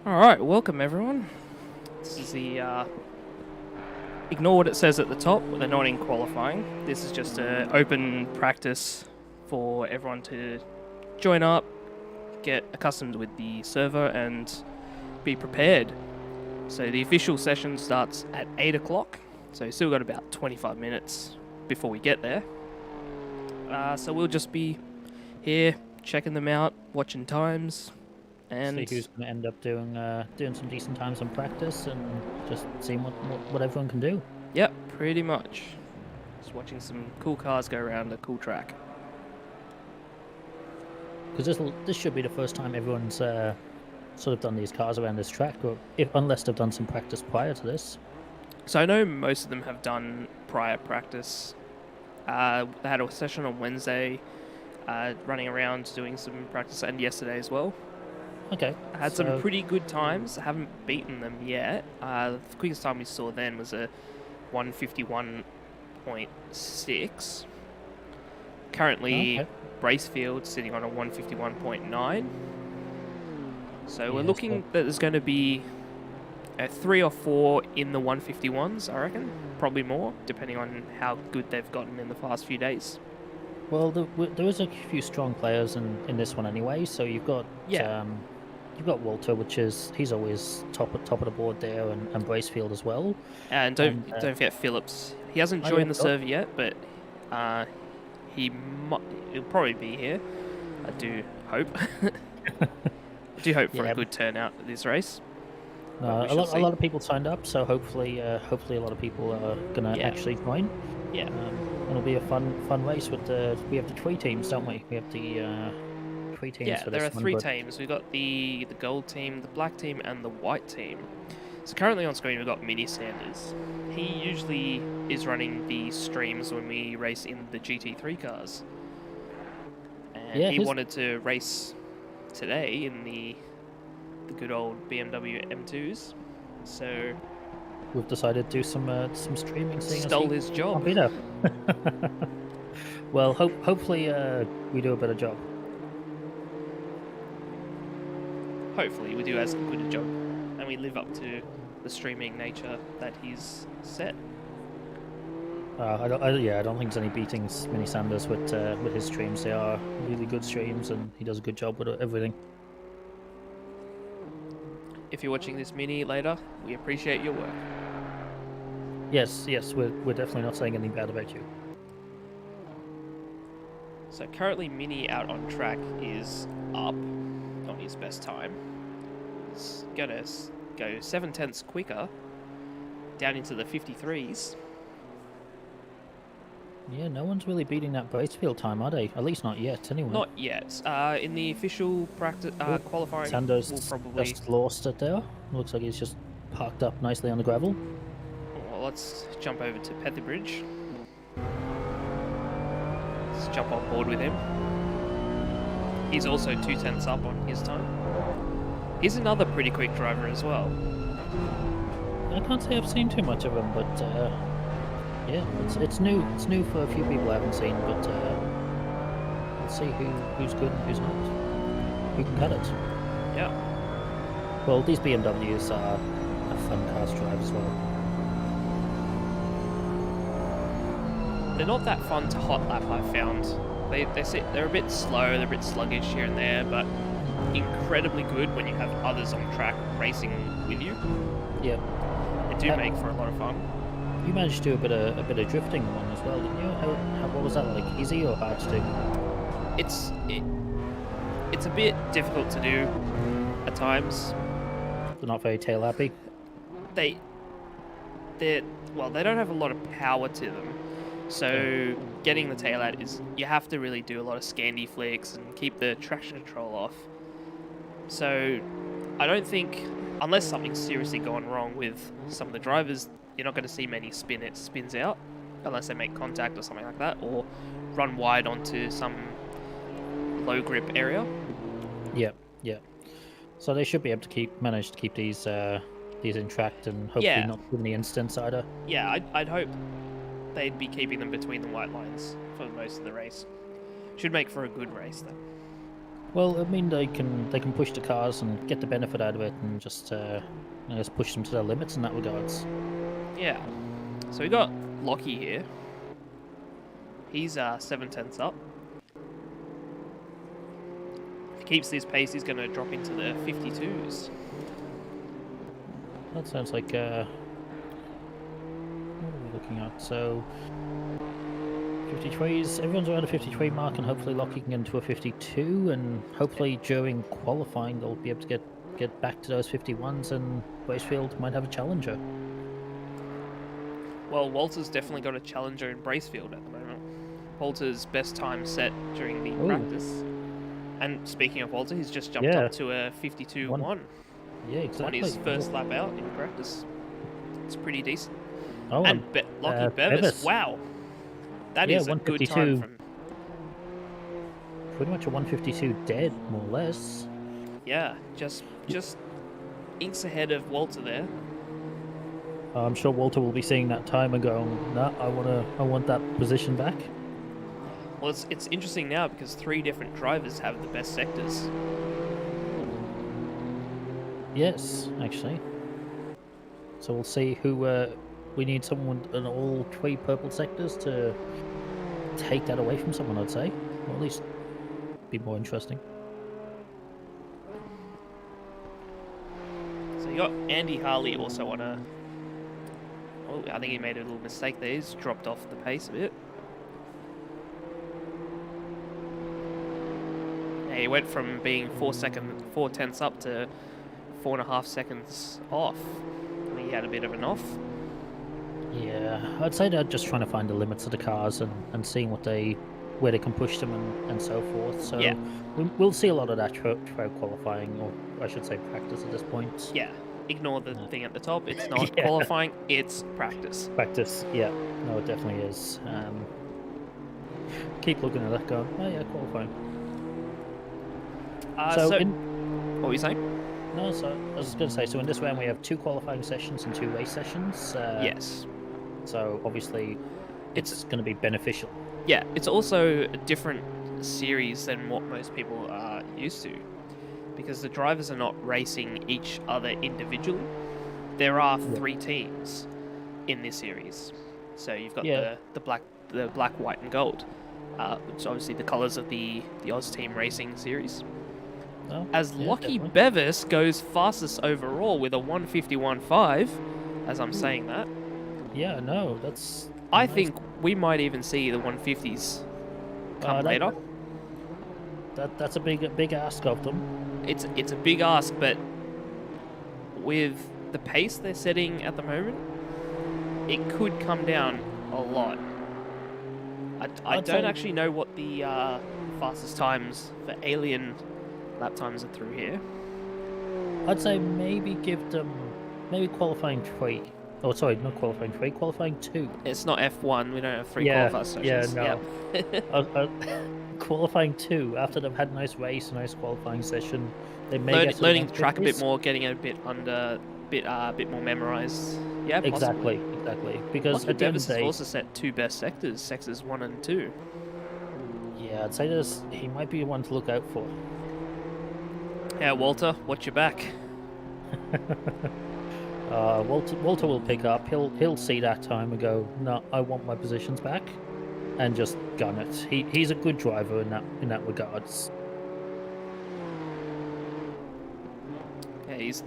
Alright, welcome everyone. This is the, ignore what it says at the top, they're not in qualifying. This is just an open practice for everyone to join up, get accustomed with the server and be prepared. So the official session starts at 8 o'clock, so you've still got about 25 minutes before we get there. So we'll just be here, checking them out, watching times, and see who's going to end up doing some decent times on practice and just seeing what everyone can do. Yep, pretty much. Just watching some cool cars go around a cool track. Because this should be the first time everyone's sort of done these cars around this track, or unless they've done some practice prior to this. So I know most of them have done prior practice. They had a session on Wednesday, running around doing some practice, and yesterday as well. Okay. I had some pretty good times. I haven't beaten them yet. The quickest time we saw then was a 151.6. Currently, Bracefield sitting on a 151.9. So we're looking that there's going to be 3 or 4 in the 151s, I reckon. Probably more, depending on how good they've gotten in the past few days. Well, there is a few strong players in this one anyway. So you've got you've got Walter, he's always top of the board there, and Bracefield as well. And don't forget Phillips. He hasn't joined the server yet, but he'll probably be here. I do hope. I do hope for a good turnout at this race. A lot of people signed up, so hopefully a lot of people are gonna actually join. Yeah. It'll be a fun race with we have the 3 teams, don't we? We have the 3 teams. Yeah, for there this are 3 teams. We've got the gold team, the black team, and the white team. So currently on screen we've got Mini Sanders. He usually is running the streams when we race in the GT3 cars. And he wanted to race today in the good old BMW M2s. So we've decided to do some streaming. Stole his job. Well, hopefully we do a better job. Hopefully we do as good a job, and we live up to the streaming nature that he's set. I don't think there's any beating Mini Sanders with his streams. They are really good streams, and he does a good job with everything. If you're watching this Mini later, we appreciate your work. Yes, we're definitely not saying anything bad about you. So currently Mini out on track is up on his best time. He's gonna go 7/10 quicker down into the 53s. Yeah, no one's really beating that Bracefield time, are they? At least not yet, anyway. Not yet. In the official practice qualifying, Sandoz we'll probably... just lost it there. Looks like he's just parked up nicely on the gravel. Well, let's jump over to Petherbridge. Let's jump on board with him. He's also 2/10 up on his time. He's another pretty quick driver as well. I can't say I've seen too much of him, but yeah, it's new. It's new for a few people I haven't seen, but let's see who's good and who's not. Who can cut it? Yeah. Well, these BMWs are a fun car to drive as well. They're not that fun to hot lap, I've found. They're a bit slow, they're a bit sluggish here and there, but incredibly good when you have others on track racing with you. Yeah. They do make for a lot of fun. You managed to do a bit of drifting on as well, didn't you? What was that like? Easy or hard to do? It's a bit difficult to do at times. They're not very tail happy. They don't have a lot of power to them. So getting the tail out is, you have to really do a lot of scandy flicks and keep the traction control off. So I don't think, unless something's seriously gone wrong with some of the drivers, you're not going to see many spins out, unless they make contact or something like that, or run wide onto some low grip area. Yeah. So they should be able to manage to keep these in track and hopefully not in the instance either. Yeah, I'd hope they'd be keeping them between the white lines for most of the race. Should make for a good race then. Well, I mean, they can push the cars and get the benefit out of it, and just push them to their limits in that regards. Yeah. So we got Lockie here. He's 7/10 up. If he keeps this pace, he's going to drop into the 52s. That sounds like what are we looking at? So 53s, everyone's around a 53 mark, and hopefully Lockie can get into a 52, and hopefully during qualifying they'll be able to get back to those 51s, and Bracefield might have a challenger. Well, Walter's definitely got a challenger in Bracefield at the moment. Walter's best time set during the practice. And speaking of Walter, he's just jumped up to a 52-1. Yeah, exactly. On his first lap out in practice. It's pretty decent. Oh, and Lockie Bevis, wow. That is a good time from... Pretty much a 152 dead, more or less. Yeah, just inks ahead of Walter there. I'm sure Walter will be seeing that time and going, "Nah, I want that position back." Well, it's interesting now because 3 different drivers have the best sectors. Yes, actually. So we'll see who we need someone in all 3 purple sectors to take that away from someone, I'd say, or at least be more interesting. So you got Andy Harley also on a... Oh, I think he made a little mistake there. He's dropped off the pace a bit. Yeah, he went from being 4/10 up to 4.5 seconds off. I think he had a bit of an off. Yeah, I'd say they're just trying to find the limits of the cars and seeing where they can push them and so forth. So yeah, we'll see a lot of that throughout qualifying, or I should say practice at this point. Yeah, ignore the thing at the top. It's not qualifying, it's practice. Practice, yeah. No, it definitely is. Keep looking at that going, oh yeah, qualifying. What were you saying? No, so I was going to say, so in this round we have 2 qualifying sessions and 2 race sessions. Yes. So obviously it's going to be beneficial. Yeah, it's also a different series than what most people are used to, because the drivers are not racing each other individually. There are 3 teams in this series. So you've got the black, white, and gold, which are obviously the colours of the Austeam racing series. Oh, as Lockie Bevis goes fastest overall with a 151.5, as I'm saying that. Yeah, no, that's... I think we might even see the 150s come later. That's a big ask of them. It's a big ask, but with the pace they're setting at the moment, it could come down a lot. I I'd don't say- actually know what the fastest times for alien lap times are through here. I'd say maybe give them maybe qualifying 3. Oh, sorry, not qualifying 3, qualifying 2. It's not F1. We don't have 3 Yeah, qualifier yeah, sessions. no. Yep. Qualifying 2 after they've had a nice race, a nice qualifying session. They may get to Learning the track a bit 150s. more, getting it a bit more memorized. Yeah, possibly. Exactly. Because Oscar at the end of Davis the has day, also set 2 best sectors, sectors 1 and 2. yeah, I'd say he might be one to look out for. Yeah, Walter, watch your back. Walter will pick up. He'll see that time and go, no, I want my positions back, and just gun it. He's a good driver in that regards. Yeah, he's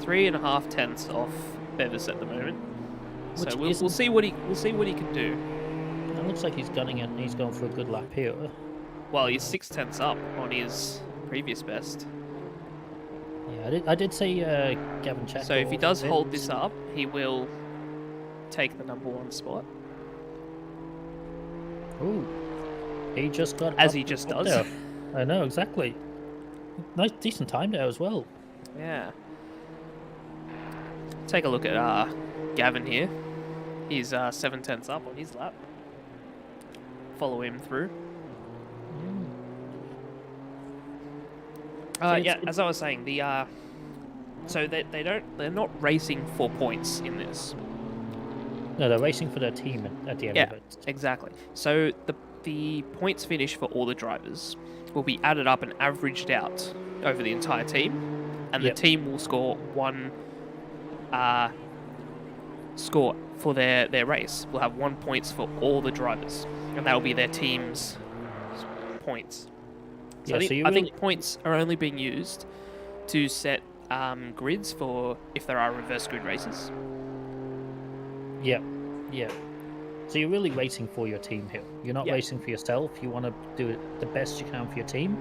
3.5 tenths off Bevis at the moment. Which So we'll isn't- see what he can do. It looks like he's gunning it, and he's going for a good lap here. Well, he's 6 tenths up on his previous best. Yeah, I did say Gavin Check. So if he does hold this up, he will take the #1 spot. Ooh, he just got As up- he just up does. there. I know exactly. Nice, decent time there as well. Yeah. Take a look at Gavin here. He's 7 tenths up on his lap. Follow him through. Yeah, as I was saying, so they're not racing for points in this. No, they're racing for their team at the end Yeah, of it. exactly. So the points finish for all the drivers will be added up and averaged out over the entire team, and Yep. the team will score one score for their race. Will have 1 points for all the drivers, and that will be their team's points. So Yeah, I think, so you I really- think points are only being used to set grids for if there are reverse grid races. Yeah. So you're really racing for your team here. You're not Yeah. racing for yourself. You want to do it the best you can for your team,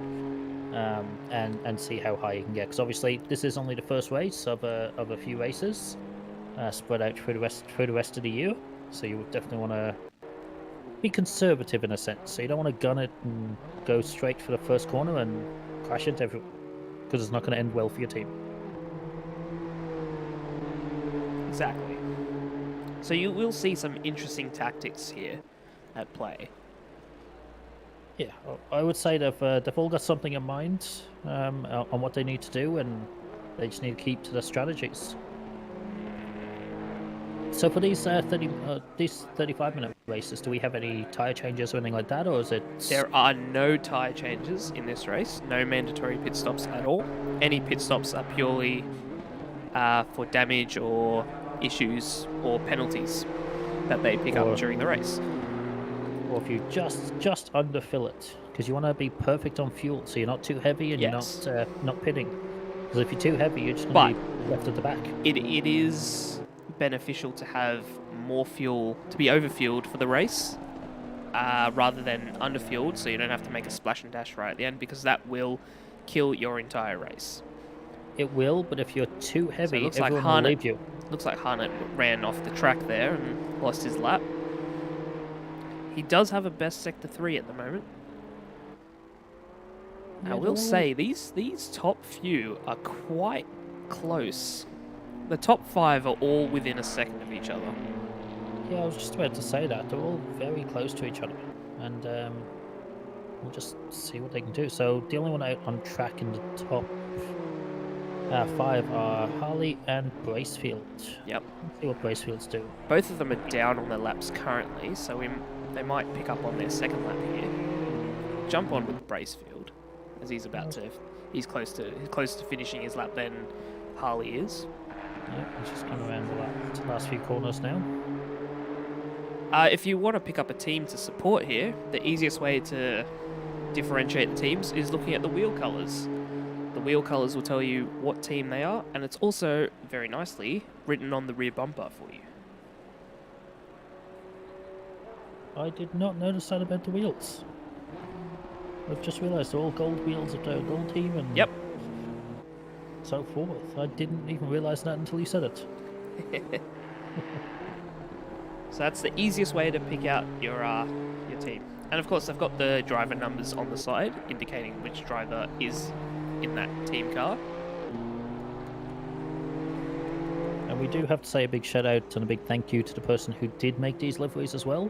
and see how high you can get. Because obviously this is only the first race of a few races, spread out through the rest of the year. So you would definitely want to be conservative in a sense. So you don't want to gun it and go straight for the first corner and crash into everyone, because it's not going to end well for your team. Exactly. So you will see some interesting tactics here at play. Yeah, I would say they've all got something in mind on what they need to do, and they just need to keep to their strategies. So for these 35-minute races, do we have any tyre changes or anything like that, or is it? There are no tyre changes in this race, no mandatory pit stops at all. Any pit stops are purely for damage or issues or penalties that they pick Or- up during the race. Or if you just underfill it, because you want to be perfect on fuel, so you're not too heavy and Yes. you're not pitting. Because if you're too heavy, you're just going to be left at the back. It is beneficial to have more fuel, to be overfueled for the race, rather than underfueled, so you don't have to make a splash and dash right at the end, because that will kill your entire race. It will, but if you're too heavy, looks like everyone will Harnett- leave you. Looks like Harnett ran off the track there and lost his lap. He does have a best sector 3 at the moment. I Yeah, will they're all- say these top few are quite close. The top 5 are all within a second of each other. Yeah, I was just about to say that. They're all very close to each other. And we'll just see what they can do. So the only one out on track in the top 5 are Harley and Bracefield. Yep. Let's see what Bracefield's do. Both of them are down on their laps currently, so they might pick up on their second lap here. Jump on with Bracefield, as he's about to. He's close to finishing his lap than Harley is. Yeah, he's just coming around the last few corners now. If you want to pick up a team to support here, the easiest way to differentiate the teams is looking at the wheel colours. The wheel colours will tell you what team they are, and it's also, very nicely, written on the rear bumper for you. I did not notice that about the wheels. I've just realised they're all gold wheels of the gold team and Yep. so forth. I didn't even realise that until you said it. So that's the easiest way to pick out your team. And of course, I've got the driver numbers on the side, indicating which driver is in that team car. And we do have to say a big shout out and a big thank you to the person who did make these liveries as well.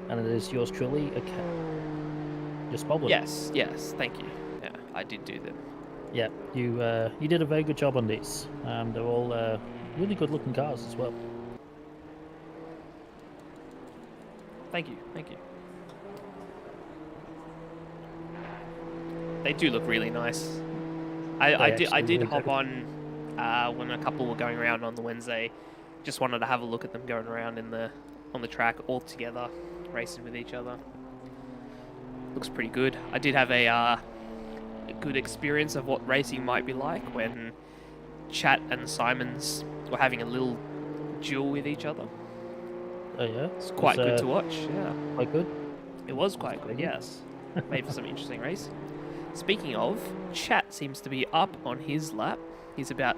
And it is yours truly, just Boblin. Yes, thank you. Yeah, I did do them. Yeah, you did a very good job on these. They're all really good looking cars as well. Thank you. They do look really nice. I did really hop do. on when a couple were going around on the Wednesday. Just wanted to have a look at them going around on the track all together, racing with each other. Looks pretty good. I did have a good experience of what racing might be like when Chat and Simons were having a little duel with each other. Oh yeah, It's quite good to watch. Yeah, quite good. it was quite good. Yes, made for some interesting racing. Speaking of, Chat seems to be up on his lap. He's about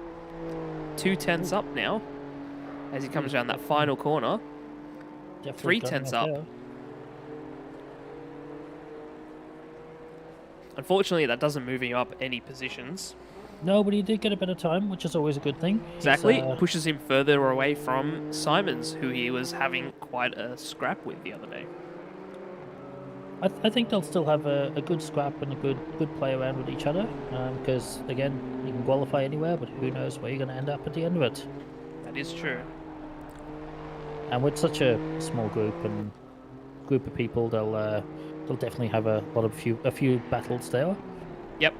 2/10 up now as he comes around that final corner. Definitely 3/10 going up. there. Unfortunately, that doesn't move him up any positions. No, but he did get a bit of time, which is always a good thing. Exactly. He's, Pushes him further away from Simons, who he was having quite a scrap with the other day. I think they'll still have a good scrap and a good play around with each other. Because again, you can qualify anywhere, but who knows where you're going to end up at the end of it. That is true. And with such a small group of people, they'll definitely have a few battles there. Yep.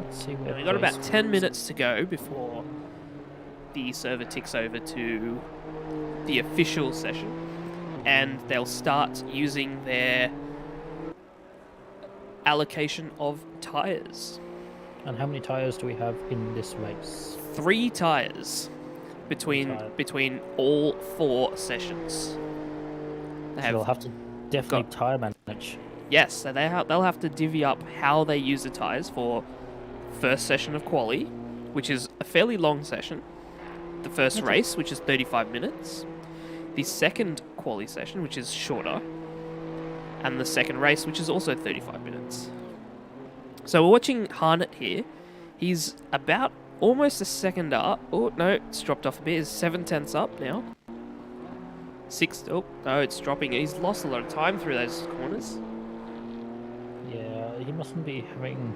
Let's see where. And we've got about 10 minutes to go before the server ticks over to the official session, and they'll start using their allocation of tyres. And how many tires do we have in this race? 3 tyres between all 4 sessions. They So have they'll have to definitely tire manage. Yes, so they'll have to divvy up how they use the tyres for first session of quali, which is a fairly long session. The first race, which is 35 minutes. The second quali session, which is shorter. And the second race, which is also 35 minutes. So we're watching Harnett here. He's about almost a second up. Oh, no, it's dropped off a bit. He's 7/10 up now. Oh, no, it's dropping. He's lost a lot of time through those corners. Yeah, he mustn't be having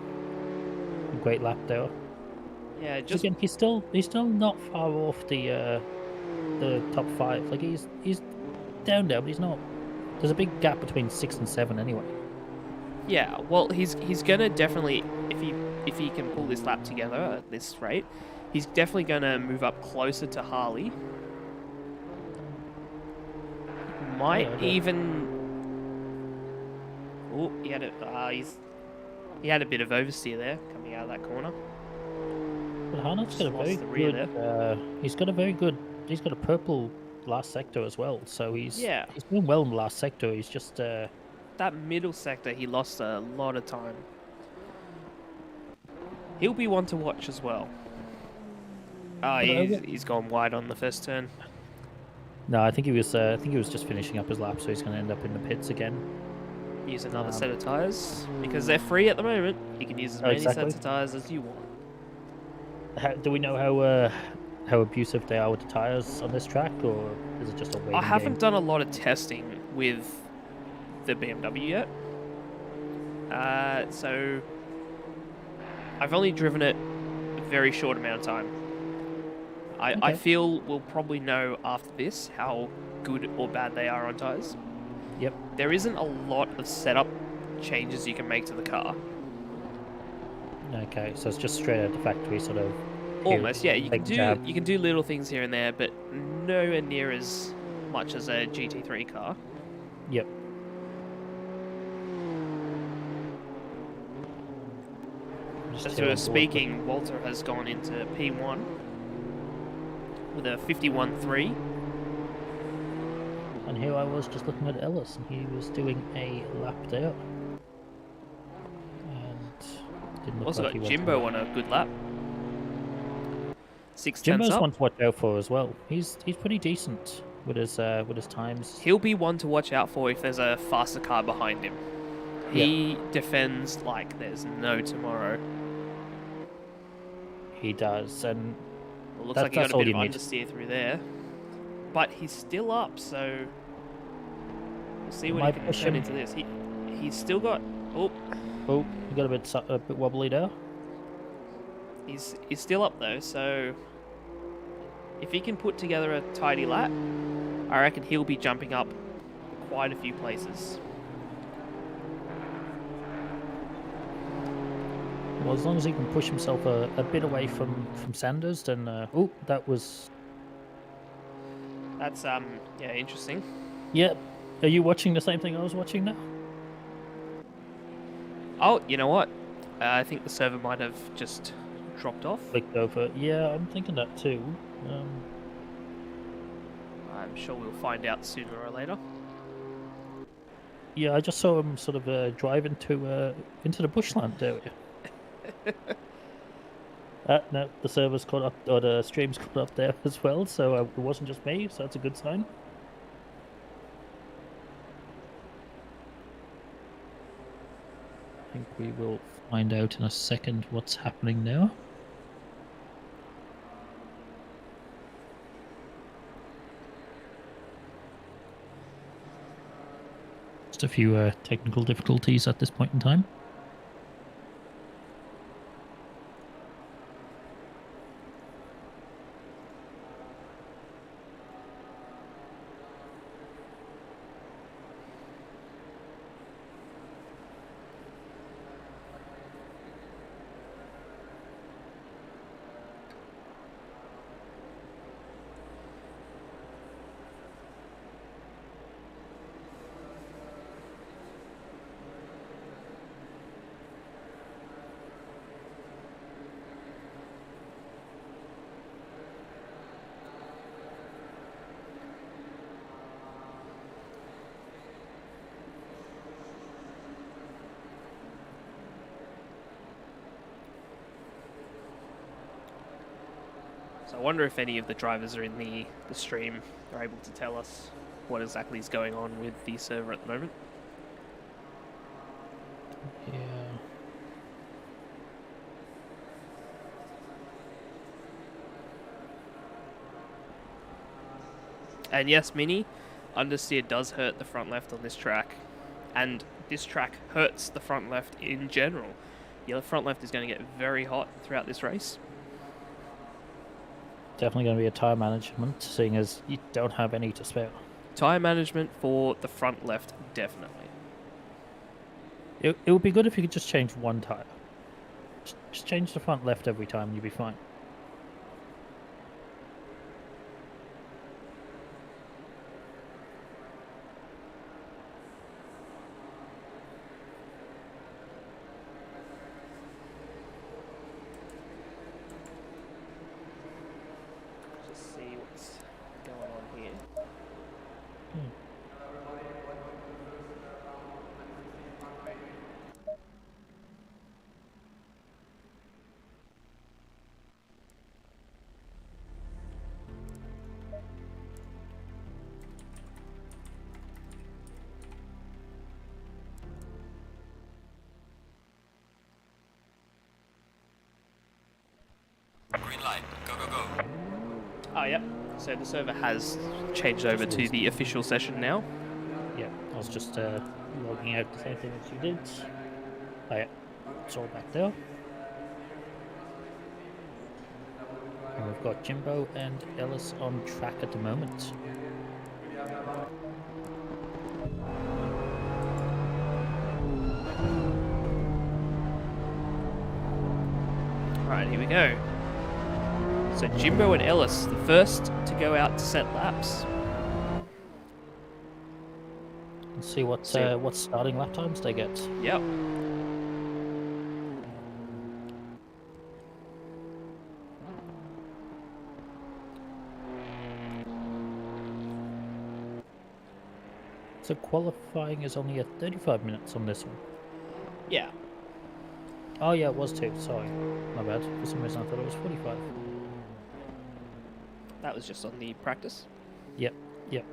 a great lap there. Yeah, just Again, he's still not far off the top 5. Like he's down there, but he's not. There's a big gap between 6 and 7 anyway. yeah. Well, he's gonna definitely, if he can pull this lap together at this rate, he's definitely gonna move up closer to Harley. Might even. Oh, he had a bit of oversteer there coming out of that corner. But Harnett's got a Lost very the rear good. He's got a purple last sector as well. So he's doing well in the last sector. He's just That middle sector, he lost a lot of time. He'll be one to watch as well. He's gone wide on the first turn. No, I think he was just finishing up his lap, so he's going to end up in the pits again. Use another set of tyres because they're free at the moment. You can use as many sets of tyres as you want. Do we know how abusive they are with the tyres on this track, or is it just a waiting I haven't game? done a lot of testing with the BMW yet, so I've only driven it a very short amount of time. I feel we'll probably know after this how good or bad they are on tyres. Yep. There isn't a lot of setup changes you can make to the car. Okay, so it's just straight out the factory, sort of. Almost, yeah. You take can do little things here and there, but nowhere near as much as a GT3 car. Yep. As we were speaking, Walter has gone into P1 with a 51.3. And here I was just looking at Ellis, and he was doing a lap there. And didn't look Also like got he Jimbo wanted on a good lap. 6/10 Jimbo's up. one to watch out for as well. He's pretty decent. with his times. He'll be one to watch out for if there's a faster car behind him. He defends like there's no tomorrow. He does, and Well, looks like he that's got a all bit you of need. understeer through there. But he's still up, so we'll see what he Might can push turn him. into this. He's still got... Oh, Oh, he got a bit wobbly there. he's still up though, so if he can put together a tidy lap, I reckon he'll be jumping up quite a few places. Well, as long as he can push himself a bit away from Sanders, then oh, that was. That's yeah, interesting. Yeah, are you watching the same thing I was watching now? Oh, you know what? I think the server might have just dropped off. Clicked over. Yeah, I'm thinking that too. I'm sure we'll find out sooner or later. Yeah, I just saw him sort of drive into the bushland area. No, the server's caught up, or the stream's caught up there as well, so it wasn't just me, so that's a good sign. I think we will find out in a second what's happening now. Just a few technical difficulties at this point in time. So I wonder if any of the drivers are in the stream are able to tell us what exactly is going on with the server at the moment. Yeah. And yes, Mini, understeer does hurt the front left on this track. And this track hurts the front left in general. The front left is going to get very hot throughout this race. Definitely going to be a tyre management, seeing as you don't have any to spare. Tyre management for the front left, definitely. It would be good if you could just change one tyre. Just change the front left every time and you'll be fine. Just see what's going on here. Green light. Go, go, go. Oh, yep. So the server has changed over to the official session now. Yeah, I was just logging out the same thing as you did. Oh yeah, it's all back there. And we've got Jimbo and Ellis on track at the moment. Alright, here we go. So Jimbo and Ellis, the first to go out to set laps. Let's see what starting lap times they get. Yep. So qualifying is only at 35 minutes on this one. Yeah. Oh yeah, it was too. Sorry, my bad. For some reason I thought it was 45. That was just on the practice. Yep. Yep.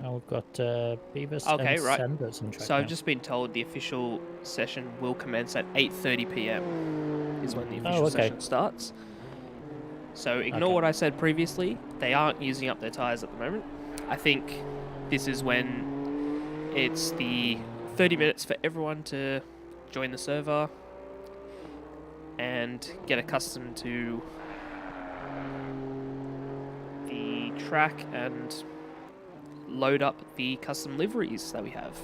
Now we've got Beavis Okay, and right. Sanders on track So now. I've just been told the official session will commence at 8:30 p.m. is when the official okay. session starts. So ignore Okay. what I said previously. They aren't using up their tires at the moment. I think this is when it's the 30 minutes for everyone to join the server and get accustomed to the track and load up the custom liveries that we have.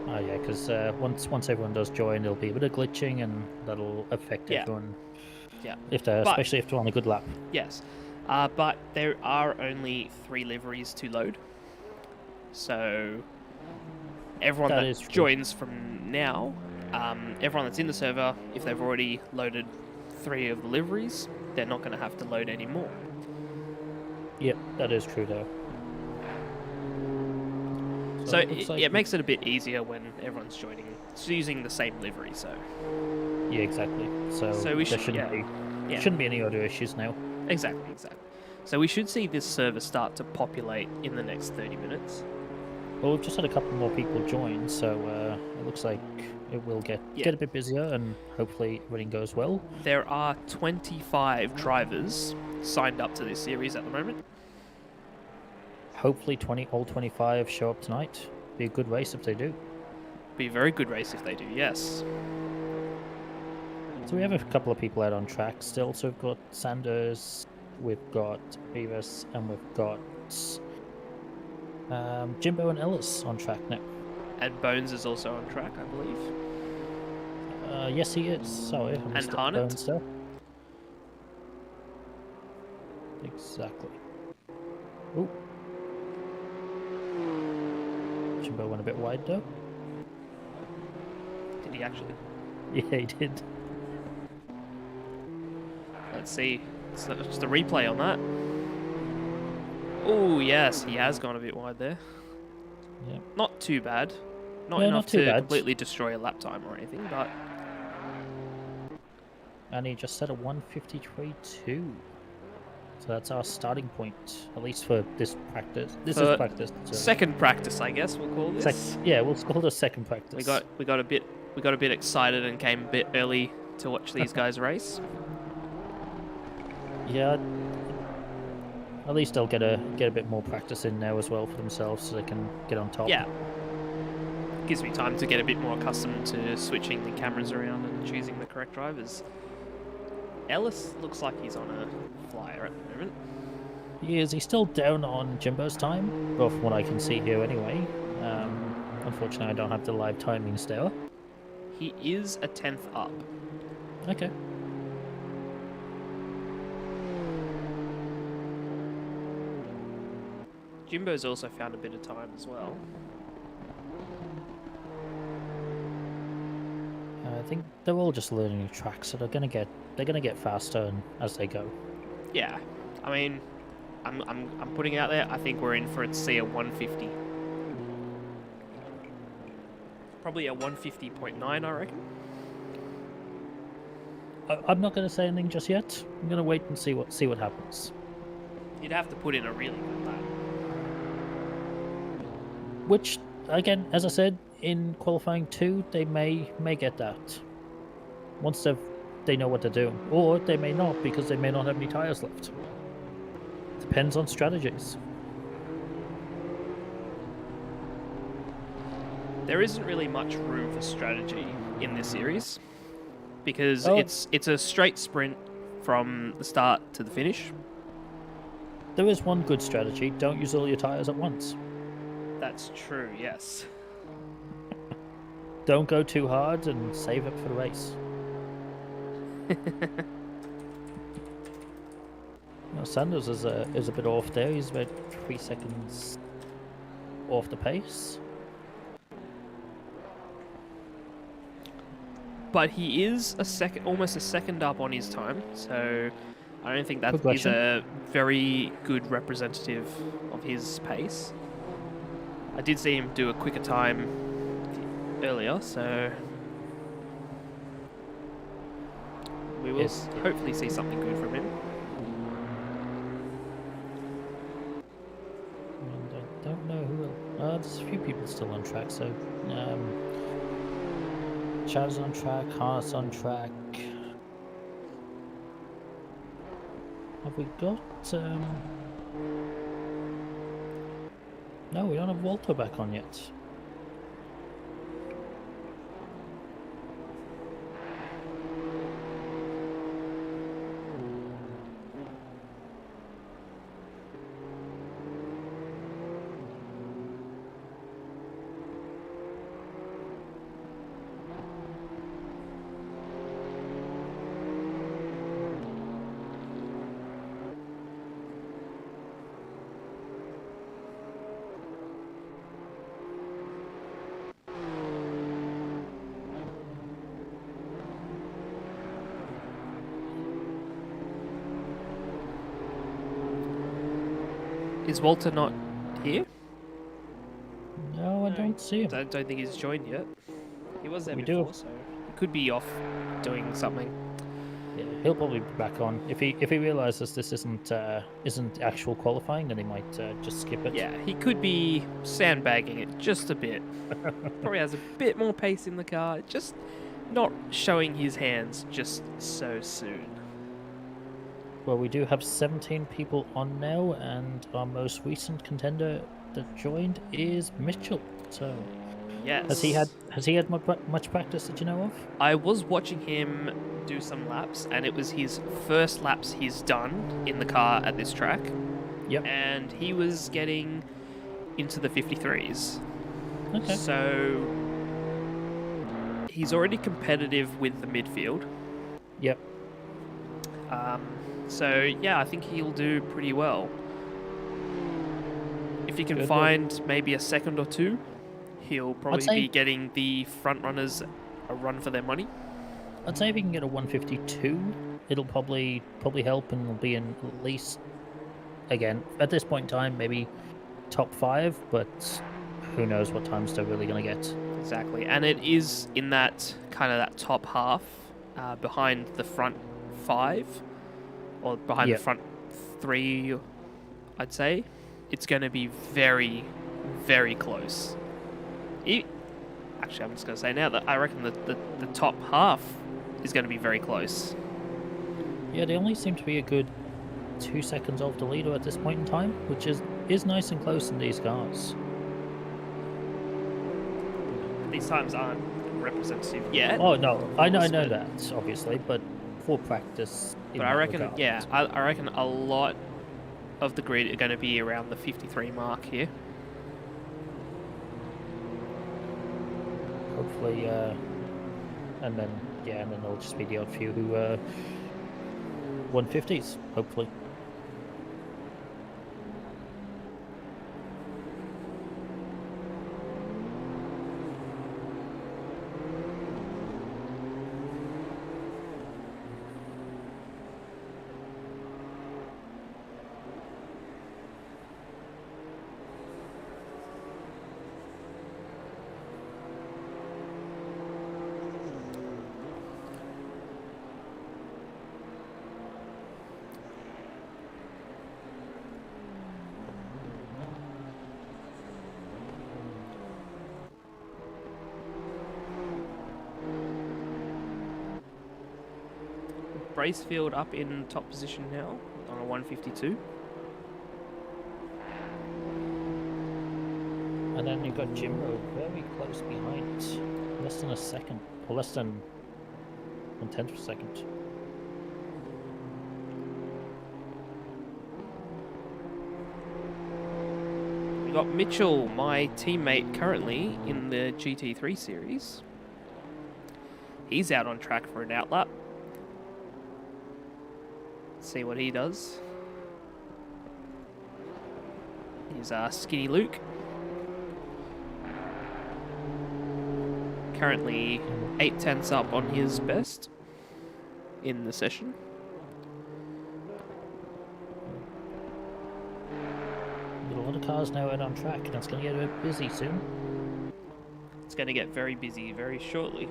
Oh yeah, because once everyone does join, there'll be a bit of glitching, and that'll affect Yeah. everyone. Yeah. Especially if they're on a good lap. Yes. But there are only 3 liveries to load. So everyone That that is true. joins from now, everyone that's in the server, if they've already loaded 3 of the liveries, they're not going to have to load any more. Yep, that is true though. So looks like it makes it a bit easier when everyone's joining. It's using the same livery, so yeah, exactly. So we there should shouldn't be any other issues now. Exactly. So we should see this server start to populate in the next 30 minutes. Well, we've just had a couple more people join, so it looks like it will get a bit busier, and hopefully everything goes well. There are 25 drivers signed up to this series at the moment. Hopefully all 25 show up tonight. Be a good race if they do. Be a very good race if they do, yes. So we have a couple of people out on track still. So we've got Sanders, we've got Beavis, and we've got Jimbo and Ellis on track now. And Bones is also on track, I believe. Yes, he is. Sorry, I missed Harnett? Bones there. Exactly. Ooh. Jimbo went a bit wide though. Did he actually? Yeah, he did. Let's see. It's just a replay on that. Oh, yes, he has gone a bit wide there. Yeah. Not too bad. Not No, enough not too to bad. completely destroy a lap time or anything, but And he just set a 1:53.2. So that's our starting point, at least for this practice. This is For practice. So second practice, I guess we'll call this. yeah, we'll call it a second practice. We got a bit excited and came a bit early to watch these guys race. Yeah. At least they'll get a bit more practice in now as well for themselves, so they can get on top. Yeah. Gives me time to get a bit more accustomed to switching the cameras around and choosing the correct drivers. Ellis looks like he's on a flyer at the moment. He is. He's still down on Jimbo's time, well, from what I can see here anyway. Unfortunately, I don't have the live timings there. He is a 10th up. Okay. Jimbo's also found a bit of time as well. I think they're all just learning new tracks, so they're gonna get faster as they go. Yeah, I mean, I'm putting it out there. I think we're in for it to see a 150. Probably a 150.9, I reckon. I'm not gonna say anything just yet. I'm gonna wait and see what happens. You'd have to put in a really good lap. Which, again, as I said, in qualifying 2, they may get that. Once they know what they're doing. Or they may not, because they may not have any tyres left. Depends on strategies. There isn't really much room for strategy in this series because Oh. it's a straight sprint from the start to the finish. There is one good strategy. Don't use all your tyres at once. That's true, yes. Don't go too hard and save it for the race. Now, Sanders is a bit off there. He's about 3 seconds off the pace. But he is almost a second up on his time, so I don't think that Good is question. a very good representative of his pace. I did see him do a quicker time earlier, so we will Yes. hopefully see something good from him. And I don't know who will. There's a few people still on track, so Chad's on track, Haas on track. Have we got no, we don't have Walter back on yet. Is Walter not here? No, I don't see him. I don't think he's joined yet. He was there We before, do. so he could be off doing something. Yeah, he'll probably be back on. If he realizes this isn't actual qualifying, then he might just skip it. Yeah, he could be sandbagging it just a bit. Probably has a bit more pace in the car, just not showing his hands just so soon. Well, we do have 17 people on now, and our most recent contender that joined is Mitchell. So, Yes. has he had much practice that you know of? I was watching him do some laps, and it was his first laps he's done in the car at this track. Yep. And he was getting into the 53s. Okay. So he's already competitive with the midfield. Yep. So yeah, I think he'll do pretty well. If he can Good. find maybe a second or two, he'll probably say- be getting the front runners a run for their money. I'd say if he can get a 152, it'll probably help, and will be in at least, again, at this point in time, maybe top 5, but who knows what times they're really going to get. Exactly, and it is in that kind of that top half, behind the front 5, or behind Yep. the front 3, I'd say. It's going to be very, very close. Actually, I'm just going to say now that I reckon the top half is going to be very close. Yeah, they only seem to be a good 2 seconds off the leader at this point in time, which is nice and close in these cars. These times aren't representative yet. Oh no, I know course, that obviously, but for practice. in But I that reckon, regard. yeah, I reckon a lot of the grid are going to be around the 53 mark here. Hopefully, and then there'll just be the odd few who 150s. Hopefully. Bracefield up in top position now on a 152. And then you've got Jimbo very close behind, less than a second, or less than 1/10 of a second. We got Mitchell, my teammate currently in the GT3 series. He's out on track for an outlap. See what he does. He's Skinny Luke. Currently 8/10 up on his best in the session. Got a lot of cars now out on track, and it's going to get a bit busy soon. It's going to get very busy very shortly.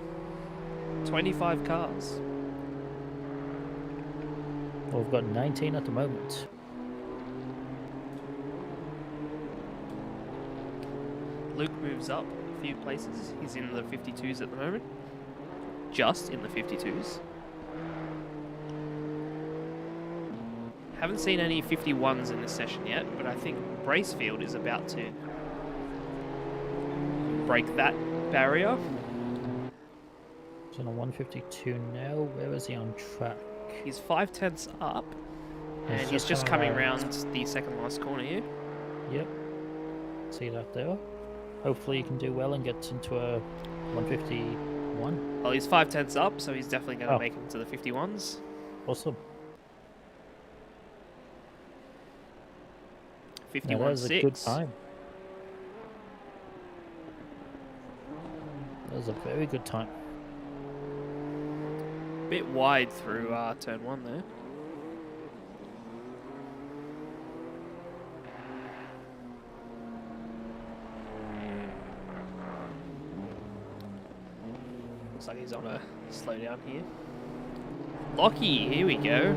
25 cars. Well, we've got 19 at the moment. Luke moves up a few places. He's in the 52s at the moment. Just in the 52s. Haven't seen any 51s in this session yet, but I think Bracefield is about to break that barrier. He's on a 152 now. Where is he on track? He's 5/10 up, and he's just coming around the second last corner here. Yep. See that there. Hopefully he can do well and gets into a 151. Well, he's 5/10 up, so he's definitely going to Oh. make it to the 51s. Awesome. Now, that 51.6. was a good time. That was a very good time. Bit wide through turn 1 there. Looks like he's on a slowdown here. Lockie, here we go.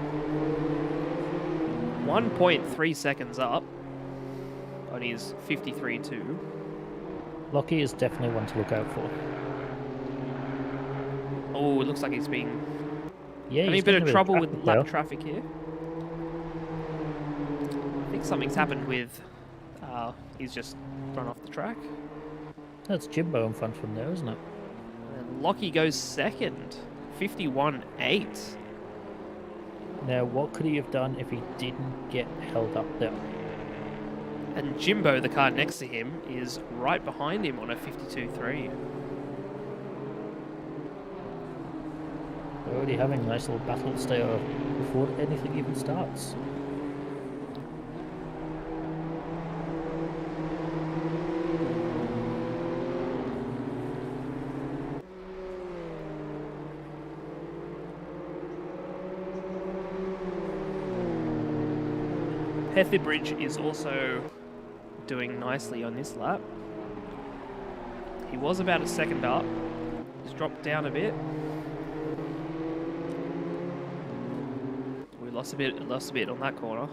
1.3 seconds up on his 53.2. Lockie is definitely one to look out for. Oh, it looks like he's being Yeah, having he's a bit getting of trouble with traffic lap there. traffic here. I think something's happened with. He's just run off the track. That's Jimbo in front from there, isn't it? And Lockie goes second, 51.8. Now, what could he have done if he didn't get held up there? And Jimbo, the car next to him, is right behind him on a 52.3. They're already having a nice little battles there before anything even starts. Petherbridge is also doing nicely on this lap. He was about a second up. He's dropped down a bit. We lost a bit on that corner.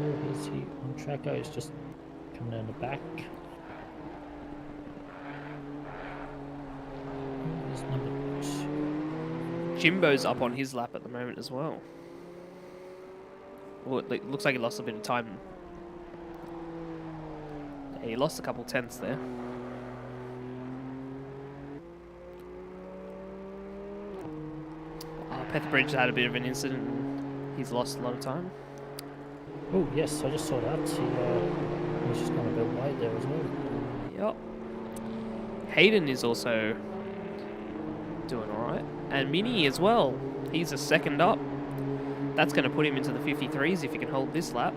Where is he on track? Oh, he's just coming down the back. Where's number 2? Jimbo's up on his lap at the moment as well. Well, it looks like he lost a bit of time. Yeah, he lost a couple tenths there. Petherbridge had a bit of an incident. He's lost a lot of time. Oh, yes, I just saw that. He's just gone a bit wide there as well. Yep. Hayden is also doing alright. And Mini as well. He's a second up. That's going to put him into the 53s if he can hold this lap.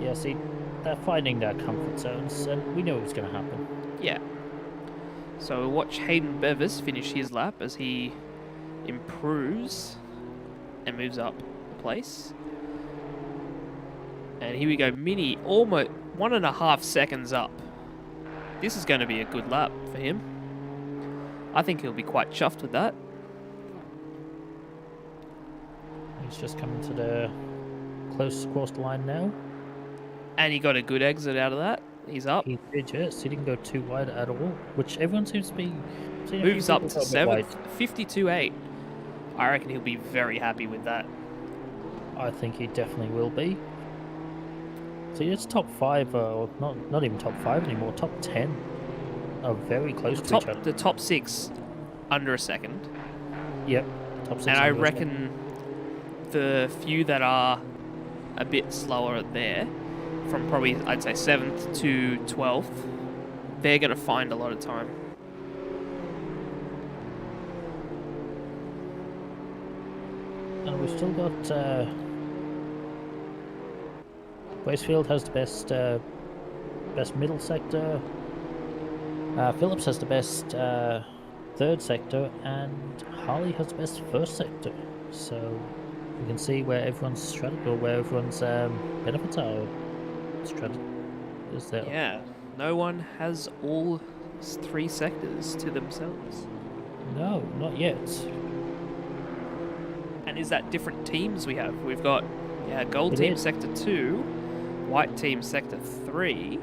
Yeah, see, they're finding their comfort zones, and we know what's going to happen. Yeah. So we'll watch Hayden Bevis finish his lap as he improves and moves up a place. And here we go, Mini almost 1.5 seconds up. This is going to be a good lap for him. I think he'll be quite chuffed with that. He's just coming to the close across the line now. And he got a good exit out of that. He's up. He did, yes. He didn't go too wide at all, which everyone seems to be... seeing a few Moves up people to go a bit 7th, wide. 52.8. I reckon he'll be very happy with that. I think he definitely will be. See, it's top 5, or not even top 5 anymore, top 10 are very close to each other. The top 6 under a second. Yep, top 6. And I under as well. reckon the few that are a bit slower there, from probably, I'd say, 7th to 12th, they're going to find a lot of time. And we've still got... Bracefield has the best middle sector. Phillips has the best third sector, and Harley has the best first sector. So We can see where everyone's strategy or where everyone's benefits are. Strategy is there. Yeah, no one has all 3 sectors to themselves. No, not yet. And is that different teams we have? We've got gold It team is. sector 2, white team sector 3,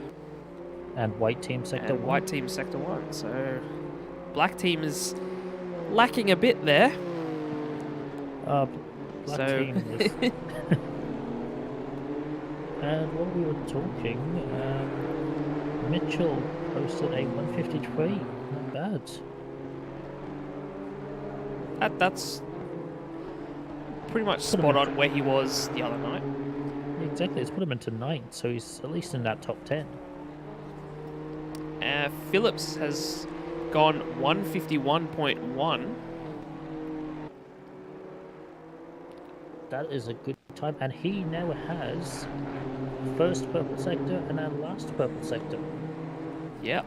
And white team sector and 1. white team sector 1. So black team is lacking a bit there. Black So team is. And while we were talking, Mitchell posted a 153. Not bad. that's pretty much Put him spot in- on where he was the other night. Exactly, it's put him into 9, so he's at least in that top 10. Phillips has gone 151.1. That is a good time, and he now has first purple sector and then last purple sector. Yeah.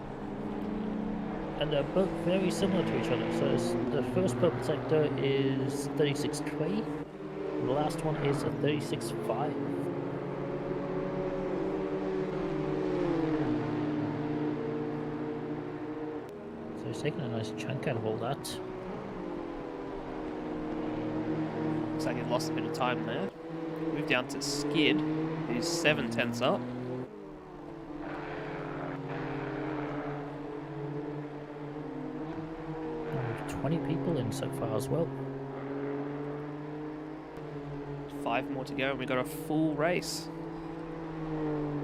And they're both very similar to each other. So the first purple sector is 36.3, the last one is a 36.5. So he's taking a nice chunk out of all that. Looks like he lost a bit of time there. Move down to Skid, who's 7/10 up. And we've 20 people in so far as well. 5 more to go, and we've got a full race.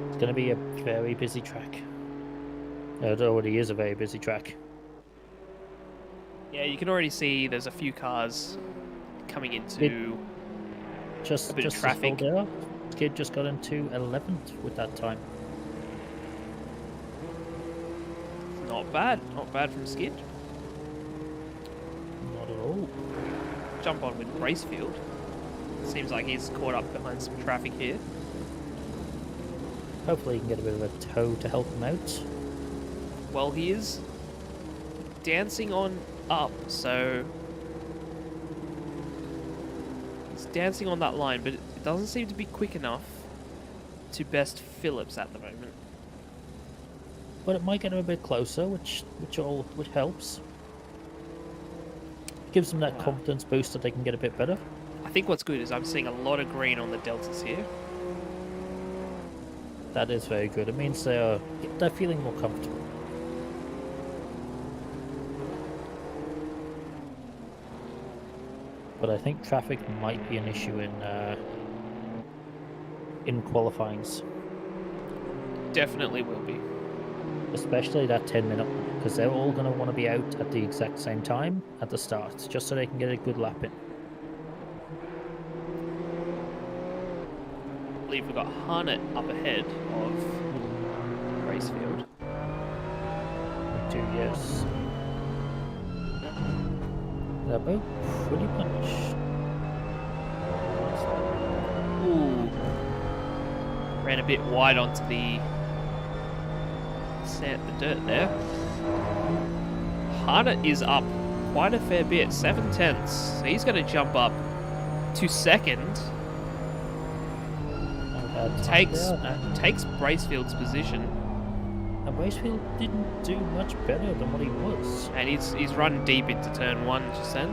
It's going to be a very busy track. It already is a very busy track. Yeah, you can already see there's a few cars coming into Just a bit of to traffic. hold there, Skid just got into 11th with that time. Not bad from Skid. Not at all. Jump on with Bracefield. Seems like he's caught up behind some traffic here. Hopefully he can get a bit of a tow to help him out. Well, he is dancing on up, so he's dancing on that line, but it doesn't seem to be quick enough to best Phillips at the moment. But it might get him a bit closer, which helps. Gives them that Wow. confidence boost that they can get a bit better. I think what's good is I'm seeing a lot of green on the deltas here. That is very good. It means they're feeling more comfortable. But I think traffic might be an issue in qualifyings, Definitely will be. especially that 10-minute one, because they're all going to want to be out at the exact same time at the start, just so they can get a good lap in. I believe we've got Harnett up ahead of Bracefield. We do, yes. They're both pretty much. Ooh. Ran a bit wide onto the dirt there. Harnett is up quite a fair bit, 7/10. So he's going to jump up to second. Takes Bracefield's position, And Bracefield didn't do much better than what he was. and he's run deep into turn 1 just then.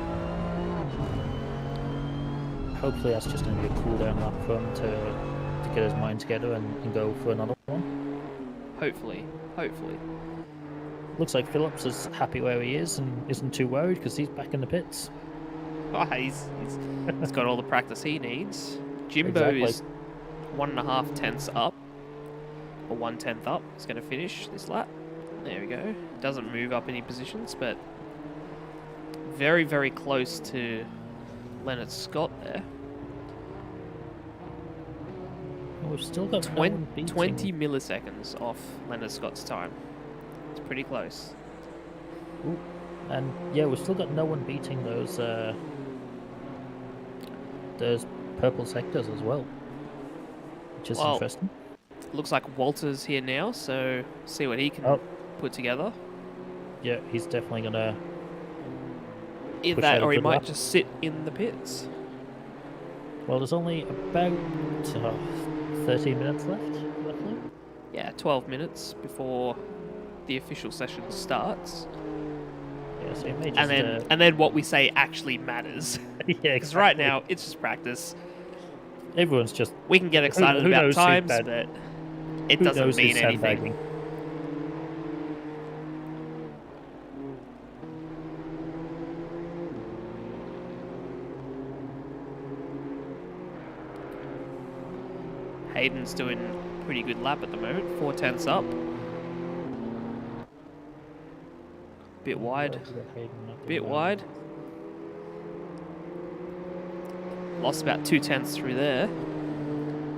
Hopefully that's just going to be a cool down lap for him to get his mind together and go for another one. Hopefully. Looks like Phillips is happy where he is and isn't too worried because he's back in the pits. Oh, he's got all the practice he needs. Jimbo Exactly. is 1.5 tenths up, or 1/10 up. He's going to finish this lap. There we go. Doesn't move up any positions, but very, very close to Leonard Scott there. And we've still got no one beating. 20 milliseconds off Leonard Scott's time. It's pretty close. Ooh. And yeah, we've still got no one beating those purple sectors as well, which is Well, interesting. Looks like Walter's here now, so see what he can Oh. put together. Yeah, he's definitely gonna. Either push that, out a or he good might lap. just sit in the pits. Well, there's only about 13 minutes left, roughly. Yeah, 12 minutes before the official session starts. Yeah, so you may just... And then what we say actually matters. yeah, Because exactly. right now, it's just practice. Everyone's just... We can get excited who about knows times, who's but it who doesn't knows mean who's anything. sandbagging. Hayden's doing a pretty good lap at the moment, 4/10 up. Bit wide. Bit wide. Lost about 2/10 through there.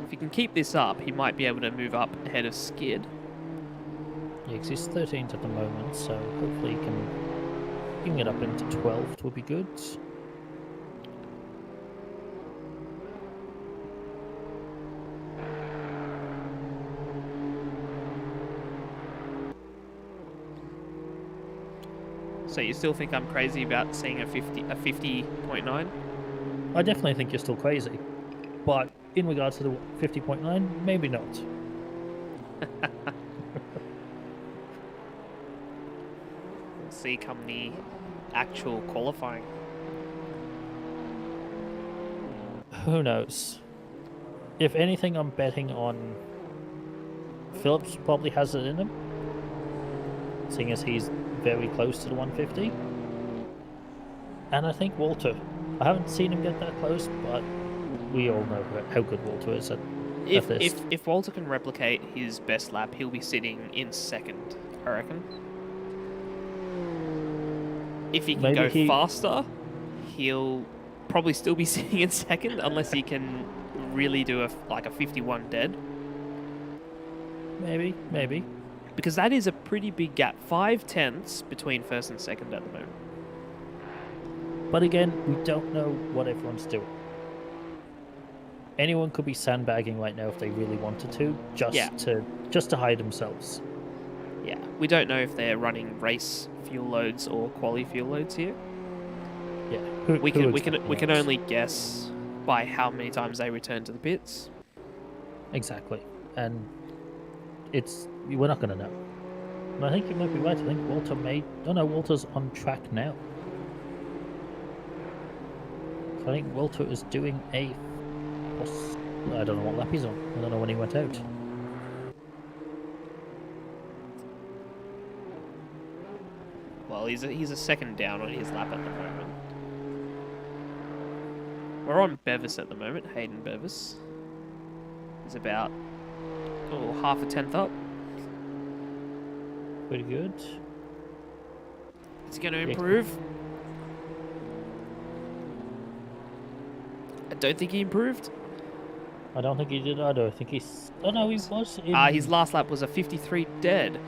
If he can keep this up, he might be able to move up ahead of Skid. Yeah, because he's 13th at the moment, so hopefully he can get up into 12th would be good. So you still think I'm crazy about seeing a 50.9? I definitely think you're still crazy, but in regards to the 50.9, maybe not. We'll see come the actual qualifying. Who knows? If anything, I'm betting on Phillips probably has it in him, seeing as he's very close to the 150. And I think Walter. I haven't seen him get that close, but we all know how good Walter is at this. If Walter can replicate his best lap, he'll be sitting in second, I reckon. If he can go faster, he'll probably still be sitting in second, unless he can really do a 51 dead. Maybe. Because that is a pretty big gap. 5/10 between first and second at the moment. But again, we don't know what everyone's doing. Anyone could be sandbagging right now if they really wanted to, just to hide themselves. Yeah, we don't know if they're running race fuel loads or quali fuel loads here. Yeah, we can only guess by how many times they return to the pits. Exactly, and we're not going to know. And I think you might be right. I think Walter's on track now. I think Walter is doing I don't know what lap he's on. I don't know when he went out. Well, he's a second down on his lap at the moment. We're on Bevis at the moment. Hayden Bevis is about half a tenth up. Pretty good. It's going to improve. I don't think he improved. I don't think he did either. I think he's... Oh no, he was in... His last lap was a 53 dead.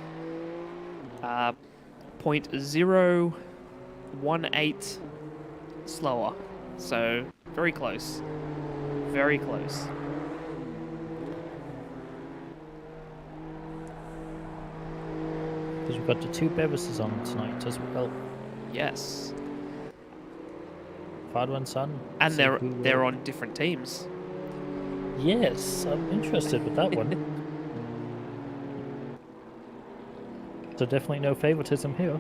0.018 slower. So, very close. Very close. Because we've got the two Bevises on tonight as well. Yes. Father and son. And they're on different teams. Yes, I'm interested with that one. So definitely no favoritism here.